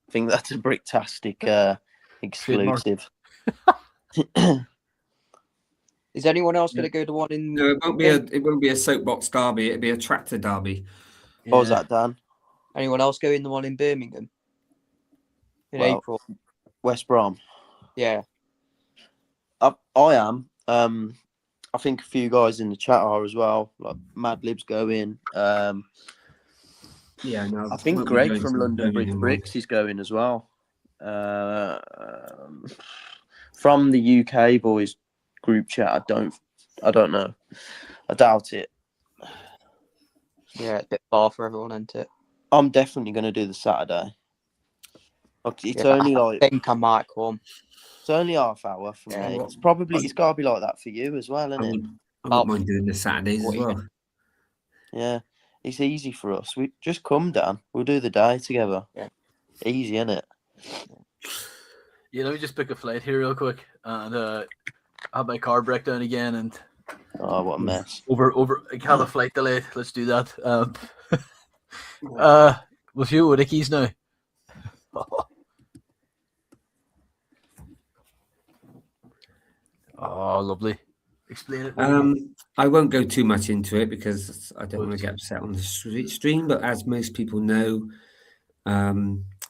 Speaker 3: I think that's a Bricktastic exclusive.
Speaker 8: Is anyone else going to go to one in?
Speaker 1: No, it won't be a soapbox derby. It'll be a tractor derby.
Speaker 3: What was that, Dan?
Speaker 8: Anyone else go in the one in Birmingham in
Speaker 3: Well,
Speaker 8: April?
Speaker 3: West Brom.
Speaker 8: Yeah.
Speaker 3: I am. I think a few guys in the chat are as well. Like MatteBlackBricks going.
Speaker 1: Yeah, no.
Speaker 3: I think
Speaker 1: won't be
Speaker 3: Greg
Speaker 1: going
Speaker 3: from
Speaker 1: to
Speaker 3: London
Speaker 1: Birmingham
Speaker 3: Bricktastic is going as well. From the UK boys group chat, I don't know. I doubt it.
Speaker 8: Yeah, it's a bit far for everyone, isn't it?
Speaker 3: I'm definitely going to do the Saturday. Like, it's
Speaker 8: Yeah,
Speaker 3: only
Speaker 8: I
Speaker 3: like
Speaker 8: think I might come.
Speaker 3: it's only half hour for
Speaker 8: Yeah,
Speaker 3: me.
Speaker 8: well,
Speaker 3: It's got to be like that for you as well, isn't it?
Speaker 1: I wouldn't mind doing the Saturdays as well.
Speaker 3: Yeah, it's easy for us. We just come down. We'll do the day together.
Speaker 8: Yeah,
Speaker 3: easy, isn't it?
Speaker 4: Yeah, let me just pick a flight here real quick, and I had my car break down again, and
Speaker 3: Oh, what a mess!
Speaker 4: I have a flight delay. Let's do that. With you, Whittakee's now. Oh, lovely. Explain it.
Speaker 1: I won't go too much into it because I don't want to get upset on the stream. But as most people know,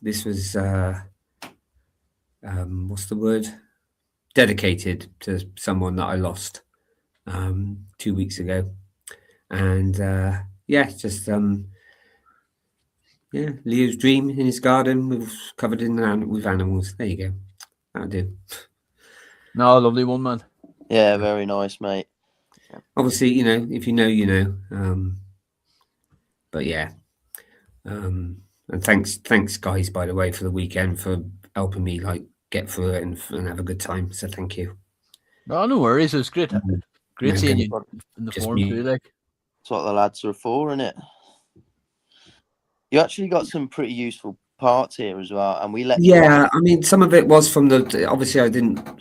Speaker 1: this was what's the word? Dedicated to someone that I lost 2 weeks ago, and just Leo's dream in his garden covered with animals. There you go. That'll do.
Speaker 4: No, lovely one, man.
Speaker 3: Yeah, very nice, mate.
Speaker 1: Obviously, if you know, you know. But yeah, and thanks, guys. By the way, for the weekend for helping me get through it and have a good time. So thank you.
Speaker 4: No worries. It was great. Great seeing you in the forum too. Like,
Speaker 3: that's what the lads are for, isn't it? You actually got some pretty useful parts here as well, and we let.
Speaker 1: Yeah, I mean, some of it was from the. Obviously,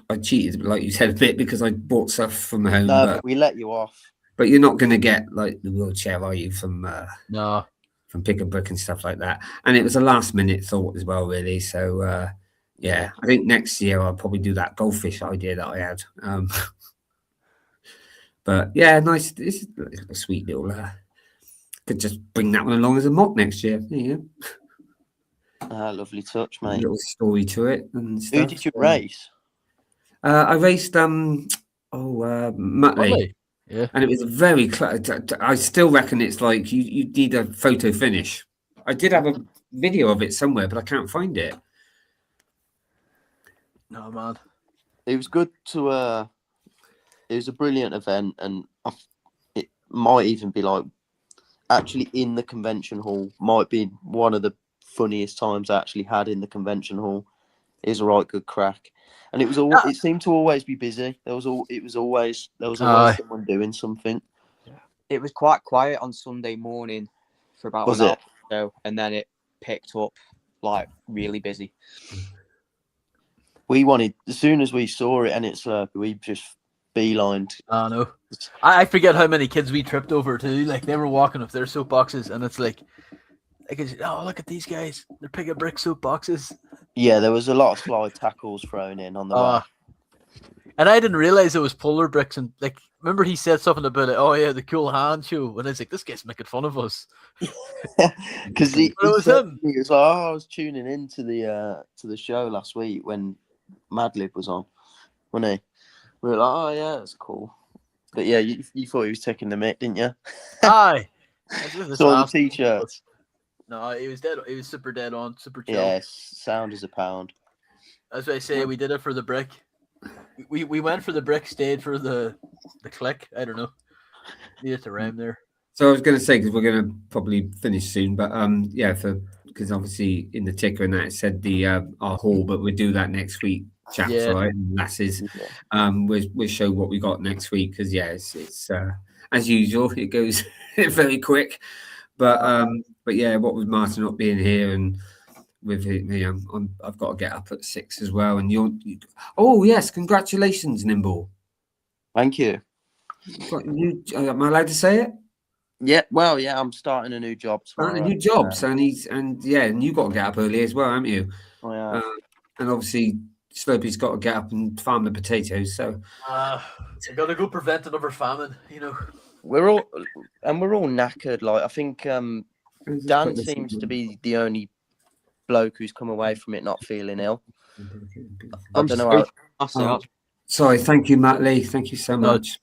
Speaker 1: I cheated, like you said, a bit because I bought stuff from home.
Speaker 3: No, but we let you off.
Speaker 1: But you're not going to get the wheelchair, are you? From
Speaker 4: no,
Speaker 1: from Pick a Brick and stuff like that. And it was a last minute thought as well, really. So yeah, I think next year I'll probably do that goldfish idea that I had. But yeah, nice. This is a sweet little. Could just bring that one along as a mock next year. There you go.
Speaker 3: Lovely touch, mate.
Speaker 1: A little story to it and stuff.
Speaker 3: Who did you race?
Speaker 1: I raced Muttley.
Speaker 4: Yeah,
Speaker 1: and it was very close. I still reckon it's like you need a photo finish. I did have a video of it somewhere, but I can't find it.
Speaker 4: No, man.
Speaker 3: It was good to. It was a brilliant event, and it might even be actually in the convention hall. Might be one of the funniest times I actually had in the convention hall. It was a right good crack, and it was all. It seemed to always be busy. There was always someone doing something.
Speaker 8: It was quite quiet on Sunday morning for about an hour or so, and then it picked up really busy.
Speaker 3: We wanted, as soon as we saw it and it's Slurpy, we just beelined.
Speaker 4: I know. I forget how many kids we tripped over too. Like they were walking with their soapboxes, and it's like, oh, look at these guys. They're picking brick soapboxes.
Speaker 3: Yeah, there was a lot of slide tackles thrown in on the way.
Speaker 4: And I didn't realize it was Polar Bricks. And remember he said something about it. Oh yeah, the Cool Hand show. And I was like, this guy's making fun of us.
Speaker 3: Because it
Speaker 4: was him.
Speaker 3: He was like, I was tuning in to the show last week when MatteBlackBricks was on, wasn't he? We were like, oh yeah, that's cool. But yeah, you thought he was taking the mic, didn't you?
Speaker 4: Aye.
Speaker 3: Saw the t-shirts.
Speaker 4: No, he was dead. He was super dead on, super chill.
Speaker 3: Yes, sound as a pound.
Speaker 4: As I say, we did it for the brick. We went for the brick, stayed for the click. I don't know. Needed to rhyme there.
Speaker 1: So I was going to say, because we're going to probably finish soon, but yeah, because obviously in the ticker and that it said the our haul, but we'll do that next week, chaps,
Speaker 4: Yeah.
Speaker 1: right? And lasses. We'll show what we got next week, because yeah, it's as usual, it goes very quick. But yeah, what with Martin not being here and with me, I've got to get up at 6 as well. And oh yes, congratulations, Nimble.
Speaker 3: Thank you.
Speaker 1: Am I allowed to say it?
Speaker 3: Yeah, well, yeah, I'm starting a new job tomorrow.
Speaker 1: Starting a new job, and you got to get up early as well, haven't you?
Speaker 3: Oh, yeah.
Speaker 1: And obviously, Slurpy's got to get up and farm the potatoes. So,
Speaker 4: I got to go prevent another famine. You know,
Speaker 3: we're all knackered. Like I think Dan seems to be the only bloke who's come away from it not feeling ill. I don't know.
Speaker 1: Sorry, thank you, Matt Lee. Thank you so much.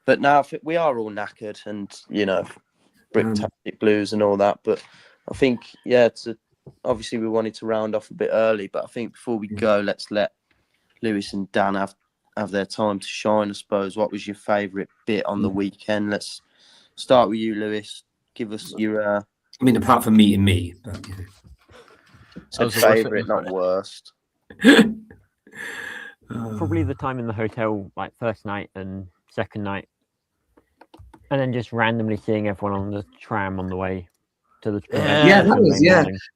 Speaker 3: But now we are all knackered, and Bricktastic blues and all that. But I think, yeah, obviously we wanted to round off a bit early. But I think before we go, let's let Lewis and Dan have their time to shine. I suppose. What was your favourite bit on the weekend? Let's start with you, Lewis. Give us your.
Speaker 1: I mean, apart from meeting me, but
Speaker 3: so favourite, not worst.
Speaker 9: Probably the time in the hotel, like first night and second night. And then just randomly seeing everyone on the tram on the way to the
Speaker 1: that was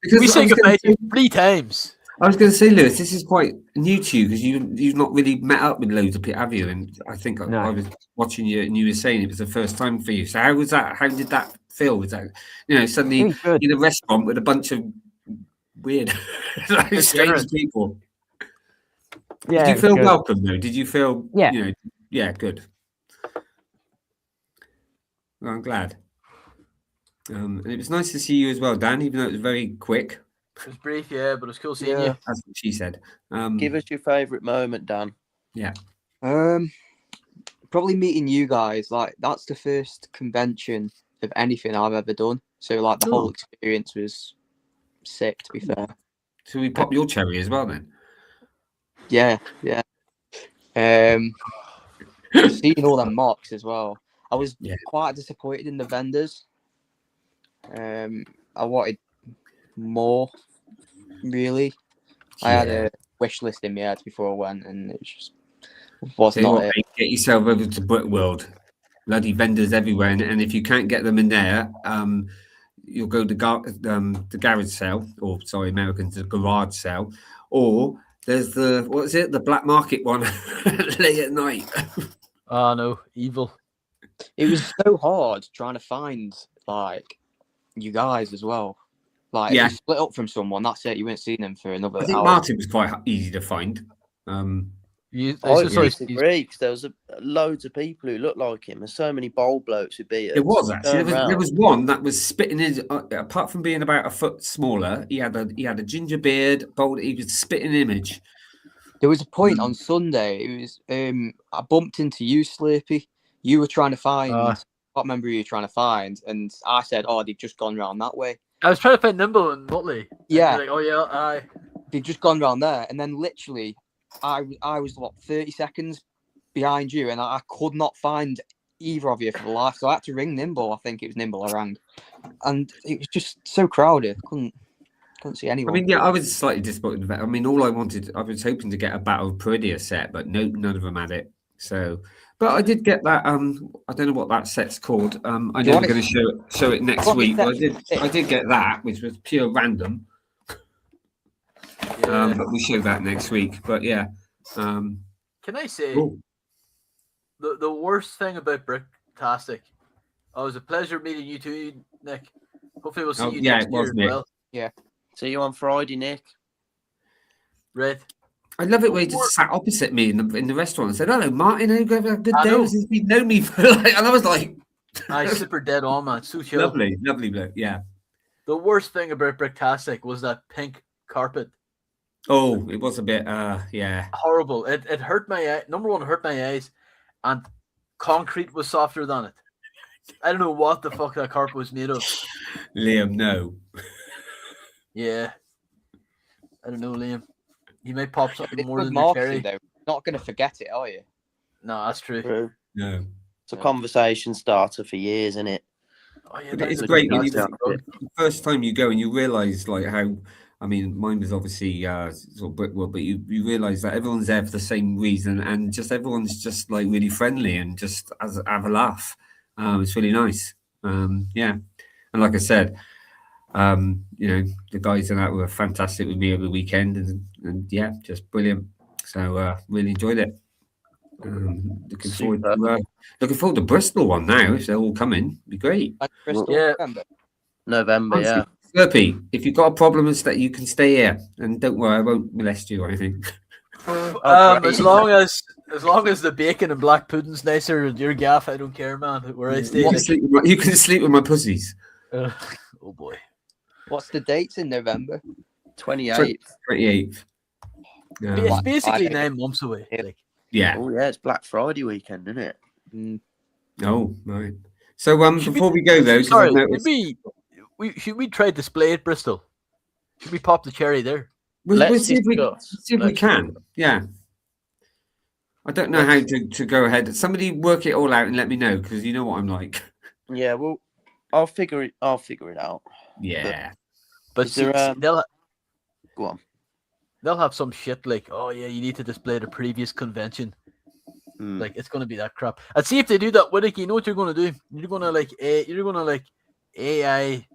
Speaker 1: because
Speaker 4: we say goodbye 3 times.
Speaker 1: I was going to say, Lewis, this is quite new to you because you've not really met up with loads of people, have you? And I think I was watching you and you were saying it was the first time for you. So how was that? How did that feel? Was that suddenly in a restaurant with a bunch of weird, strange people?
Speaker 9: Yeah,
Speaker 1: did you feel welcome though? Did you feel?
Speaker 9: Yeah.
Speaker 1: Good. Well, I'm glad. And it was nice to see you as well, Dan, even though it was very quick.
Speaker 4: It was brief, yeah, but it was cool seeing you.
Speaker 1: That's what she said.
Speaker 3: Give us your favourite moment, Dan.
Speaker 1: Yeah.
Speaker 8: Probably meeting you guys. Like, that's the first convention of anything I've ever done. So, like, the whole experience was sick, to be fair.
Speaker 1: So we pop your cherry as well, then?
Speaker 8: Yeah. Seeing all them mocks as well. I was quite disappointed in the vendors. I wanted more, really. I had a wish list in my head before I went, and it just was not it.
Speaker 1: Get yourself over to Brick World. Bloody vendors everywhere, and if you can't get them in there, you'll go to the garage sale, or sorry, Americans, the garage sale, or there's the black market one late at night.
Speaker 4: Oh no, evil.
Speaker 8: It was so hard trying to find like you guys as well. Like if you split up from someone, that's it. You wouldn't see them for another.
Speaker 1: I think
Speaker 8: hour.
Speaker 1: Martin was quite easy to find.
Speaker 3: I disagree because there was loads of people who looked like him. There's so many bold blokes who beat us.
Speaker 1: There was actually. There was one that was spitting his. Apart from being about a foot smaller, he had a ginger beard. Bold. He was a spitting image.
Speaker 8: There was a point on Sunday. It was I bumped into you, Slurpy. You were trying to find. I can't remember who you were trying to find, and I said, "Oh, they've just gone round that way."
Speaker 4: I was trying to find Nimble and Motley.
Speaker 8: Yeah.
Speaker 4: Like, oh yeah, aye.
Speaker 8: They've just gone round there, and then literally, I was 30 seconds behind you, and I could not find either of you for the life. So I had to ring Nimble. I think it was Nimble I rang, and it was just so crowded. Couldn't see anyone.
Speaker 1: I mean, I was slightly disappointed with that. I mean, all I was hoping to get a Battle of Peridia set, but none of them had it. So, but I did get that. I don't know what that set's called. I know we're going to show it next week. But I did get that, which was pure random. But we'll show that next week. But yeah.
Speaker 4: Can I say the worst thing about Bricktastic? Oh, it was a pleasure meeting you too, Nick. Hopefully we'll see you next year as well.
Speaker 8: Yeah.
Speaker 3: See you on Friday, Nick.
Speaker 4: Red.
Speaker 1: I love it when he just sat opposite me in the restaurant and said, "Hello, Martin. Have a good day." Since you've known me for and I was like,
Speaker 4: "I super dead on, man. So chill."
Speaker 1: Lovely bloke. Yeah.
Speaker 4: The worst thing about Bricktastic was that pink carpet.
Speaker 1: Oh, it was a bit,
Speaker 4: horrible. It hurt my eye. Number one, it hurt my eyes, and concrete was softer than it. I don't know what the fuck that carpet was made of.
Speaker 1: Liam, no.
Speaker 4: Yeah. I don't know, Liam. You may pop something
Speaker 8: It's
Speaker 4: more
Speaker 8: good
Speaker 4: than the
Speaker 8: marketing,
Speaker 4: cherry.
Speaker 8: though. Not going to forget it, are you?
Speaker 4: No, that's true.
Speaker 3: True.
Speaker 1: No.
Speaker 3: It's a conversation starter for years, isn't it?
Speaker 4: Oh, yeah,
Speaker 1: But
Speaker 4: that's
Speaker 1: it's
Speaker 4: a
Speaker 1: great when you
Speaker 4: fantastic
Speaker 1: the
Speaker 4: book.
Speaker 1: first time you go and you realise like how. I mean, mine was obviously sort of brickwork, but you realise that everyone's there for the same reason, and just everyone's just like really friendly and just have a laugh. It's really nice. Yeah, and like I said, you know, the guys in that were fantastic with me over the weekend, and yeah, just brilliant. So really enjoyed it. Looking forward to Bristol one now. If they're all coming, be great.
Speaker 8: Bristol,
Speaker 4: Yeah.
Speaker 3: November, yeah.
Speaker 1: Slurpy, if you've got a problem and you can stay here, and don't worry, I won't molest you or anything.
Speaker 4: As long as the bacon and black pudding's nicer than your gaff, I don't care, man. Where I stay,
Speaker 1: You can sleep with my pussies.
Speaker 4: oh boy.
Speaker 8: What's the dates in November?
Speaker 3: 28th.
Speaker 1: 28th.
Speaker 4: It's basically 9 months away. Like.
Speaker 1: Yeah.
Speaker 3: Oh yeah, it's Black Friday weekend, isn't it?
Speaker 1: Oh right. So before we go though,
Speaker 4: Sorry,
Speaker 1: noticed...
Speaker 4: should we try display at Bristol? Should we pop the cherry there?
Speaker 1: We'll see if we can. Yeah. I don't know how to go ahead. Somebody work it all out and let me know, because you know what I'm like.
Speaker 3: Yeah, well, I'll figure it out.
Speaker 1: Yeah.
Speaker 4: But see, they'll
Speaker 3: go on.
Speaker 4: They'll have some shit like, oh yeah, you need to display the previous convention. Like it's gonna be that crap. And see if they do that, Whittakee, you know what you're gonna do? You're gonna like AI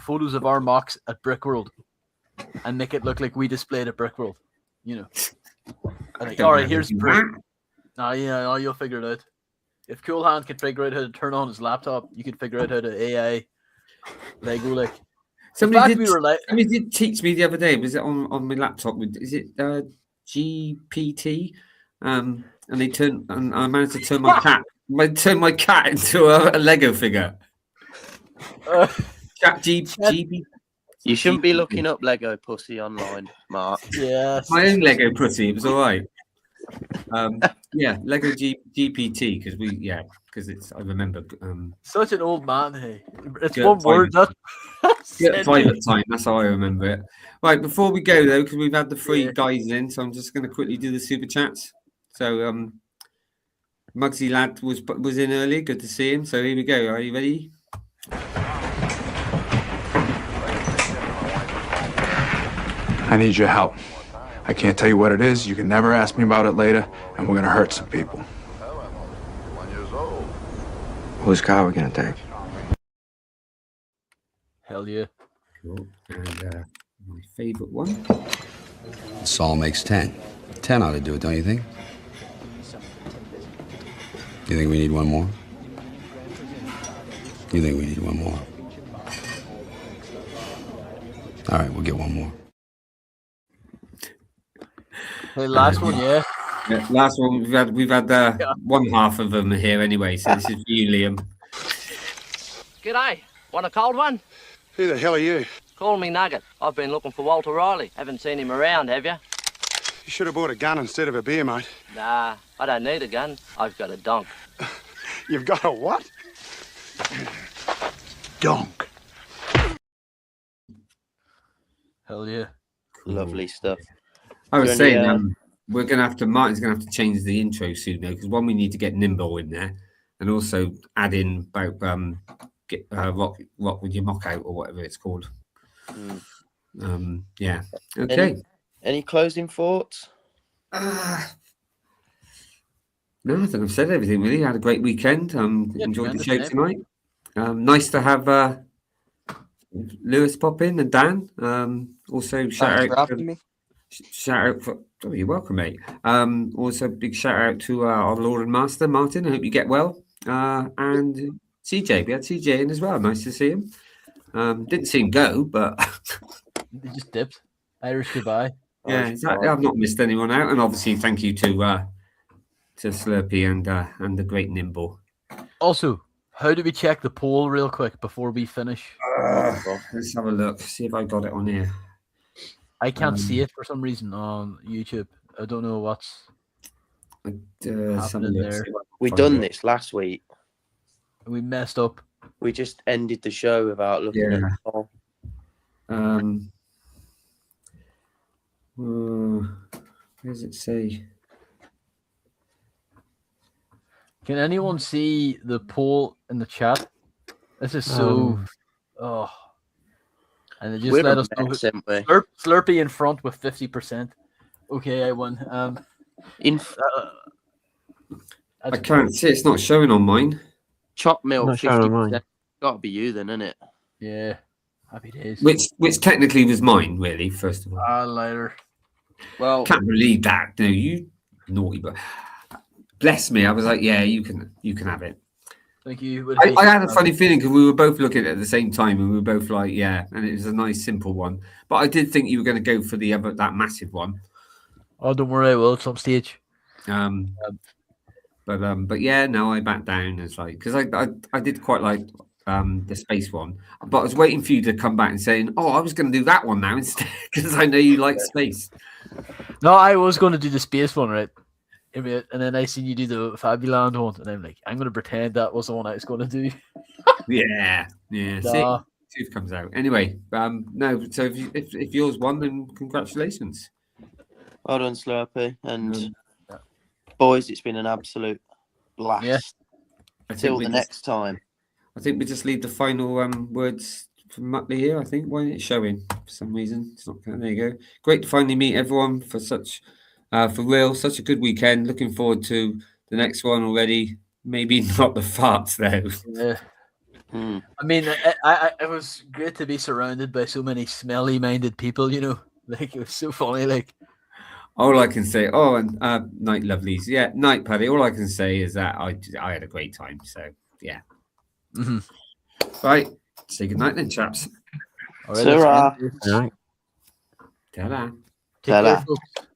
Speaker 4: photos of our mocks at Brickworld and make it look like we displayed at Brickworld. You know. And like, all right, here's proof. No, you'll figure it out. If Cool Hand can figure out how to turn on his laptop, you can figure out how to AI Lego like.
Speaker 1: Somebody did teach me the other day. Was it on my laptop? Is it GPT? And they and I managed to turn my cat. My cat into a Lego figure. Chat GPT.
Speaker 3: You shouldn't be looking up Lego pussy online, Mark.
Speaker 4: Yeah,
Speaker 1: my own Lego pussy. It was all right. Yeah, Lego GPT because it's. I remember.
Speaker 4: Such an old man. Hey, it's
Speaker 1: one
Speaker 4: word.
Speaker 1: Private time. That's how I remember it. Right, before we go though, because we've had the 3 guys in, so I'm just going to quickly do the super chats. So, Muggsy Lad was in early. Good to see him. So here we go. Are you ready?
Speaker 11: I need your help. I can't tell you what it is. You can never ask me about it later, and we're gonna hurt some people.
Speaker 12: Whose car are we gonna take?
Speaker 4: Hell yeah.
Speaker 1: Cool. And my favorite one.
Speaker 12: Saul makes 10. 10 ought to do it, don't you think? You think we need one more? You think we need one more? All right, we'll get one more.
Speaker 4: The last one, yeah.
Speaker 1: Last one. We've had one half of them here anyway. So this is for you, Liam.
Speaker 13: G'day. Want a cold one?
Speaker 10: Who the hell are you?
Speaker 13: Call me Nugget. I've been looking for Walter Riley. Haven't seen him around, have you?
Speaker 10: You should have bought a gun instead of a beer, mate.
Speaker 13: Nah, I don't need a gun. I've got a donk.
Speaker 10: You've got a what?
Speaker 11: Donk.
Speaker 4: Hell yeah.
Speaker 3: Lovely stuff.
Speaker 1: I was saying, we're going to have to, Martin's going to have to change the intro soon, though, because one, we need to get Nimble in there, and also add in about get rock with your mock out or whatever it's called. Yeah. Okay.
Speaker 3: Any closing thoughts?
Speaker 1: No, I think I've said everything really. I had a great weekend. Enjoyed the show tonight. Nice to have Lewis pop in and Dan. Also shout out for you're welcome, mate. Also big shout out to our Lord and Master Martin. I hope you get well. And CJ, we had CJ in as well. Nice to see him. Didn't see him go, but
Speaker 4: he just dipped. Irish goodbye.
Speaker 1: Yeah, exactly. I've not missed anyone out, and obviously thank you to Slurpy and the great Nimble.
Speaker 4: Also, how do we check the poll real quick before we finish?
Speaker 1: Let's have a look. See if I got it on here.
Speaker 4: I can't see it for some reason on YouTube. I don't know what's happening there.
Speaker 3: We done this last week.
Speaker 4: We messed up.
Speaker 3: We just ended the show without looking at the poll.
Speaker 1: Where does it say?
Speaker 4: Can anyone see the poll in the chat? This is so. Oh. And they just
Speaker 3: We're
Speaker 4: let
Speaker 3: a
Speaker 4: us know.
Speaker 3: mess, aren't we?
Speaker 4: Slurpy in front with 50%. Okay, I won.
Speaker 1: I can't see. It's not showing on mine.
Speaker 3: Chop milk
Speaker 9: Not showing on
Speaker 3: 50%.
Speaker 9: mine.
Speaker 3: Got to be you then, isn't it?
Speaker 4: Yeah. Happy days.
Speaker 1: Which technically was mine, really. First of all.
Speaker 4: Later.
Speaker 3: Well,
Speaker 1: Can't believe that. No, you naughty, but bless me. I was like, yeah, you can have it.
Speaker 4: Thank you.
Speaker 1: I had a funny feeling because we were both looking at the same time, and we were both like, yeah, and it was a nice, simple one. But I did think you were going to go for that massive one.
Speaker 4: Oh, don't worry, I will at some stage.
Speaker 1: But yeah, no, I backed down. It's like because I did quite like the space one, but I was waiting for you to come back and saying, oh, I was going to do that one now instead because I know you like space.
Speaker 4: No, I was going to do the space one, right? And then I seen you do the Fabuland one, and I'm like, I'm going to pretend that was the one I was going to do.
Speaker 1: Yeah.
Speaker 4: Nah.
Speaker 1: See if it comes out. Anyway, no. So if yours won, then congratulations.
Speaker 3: Well done, Slurpy. And boys, it's been an absolute blast.
Speaker 4: Yeah.
Speaker 3: Until the next time.
Speaker 1: I think we just leave the final words from Muttley here. I think why isn't it showing for some reason? It's not. There you go. Great to finally meet everyone for such. For real, such a good weekend. Looking forward to the next one already. Maybe not the farts though.
Speaker 4: Yeah. I mean, it was great to be surrounded by so many smelly-minded people. You know, like it was so funny. Like,
Speaker 1: all I can say, and night lovelies, yeah, night Paddy. All I can say is that I had a great time. So yeah. Right. Say good night then, chaps.
Speaker 3: Ta-ra.
Speaker 9: Right.
Speaker 1: Ta-da.
Speaker 4: Take care, folks.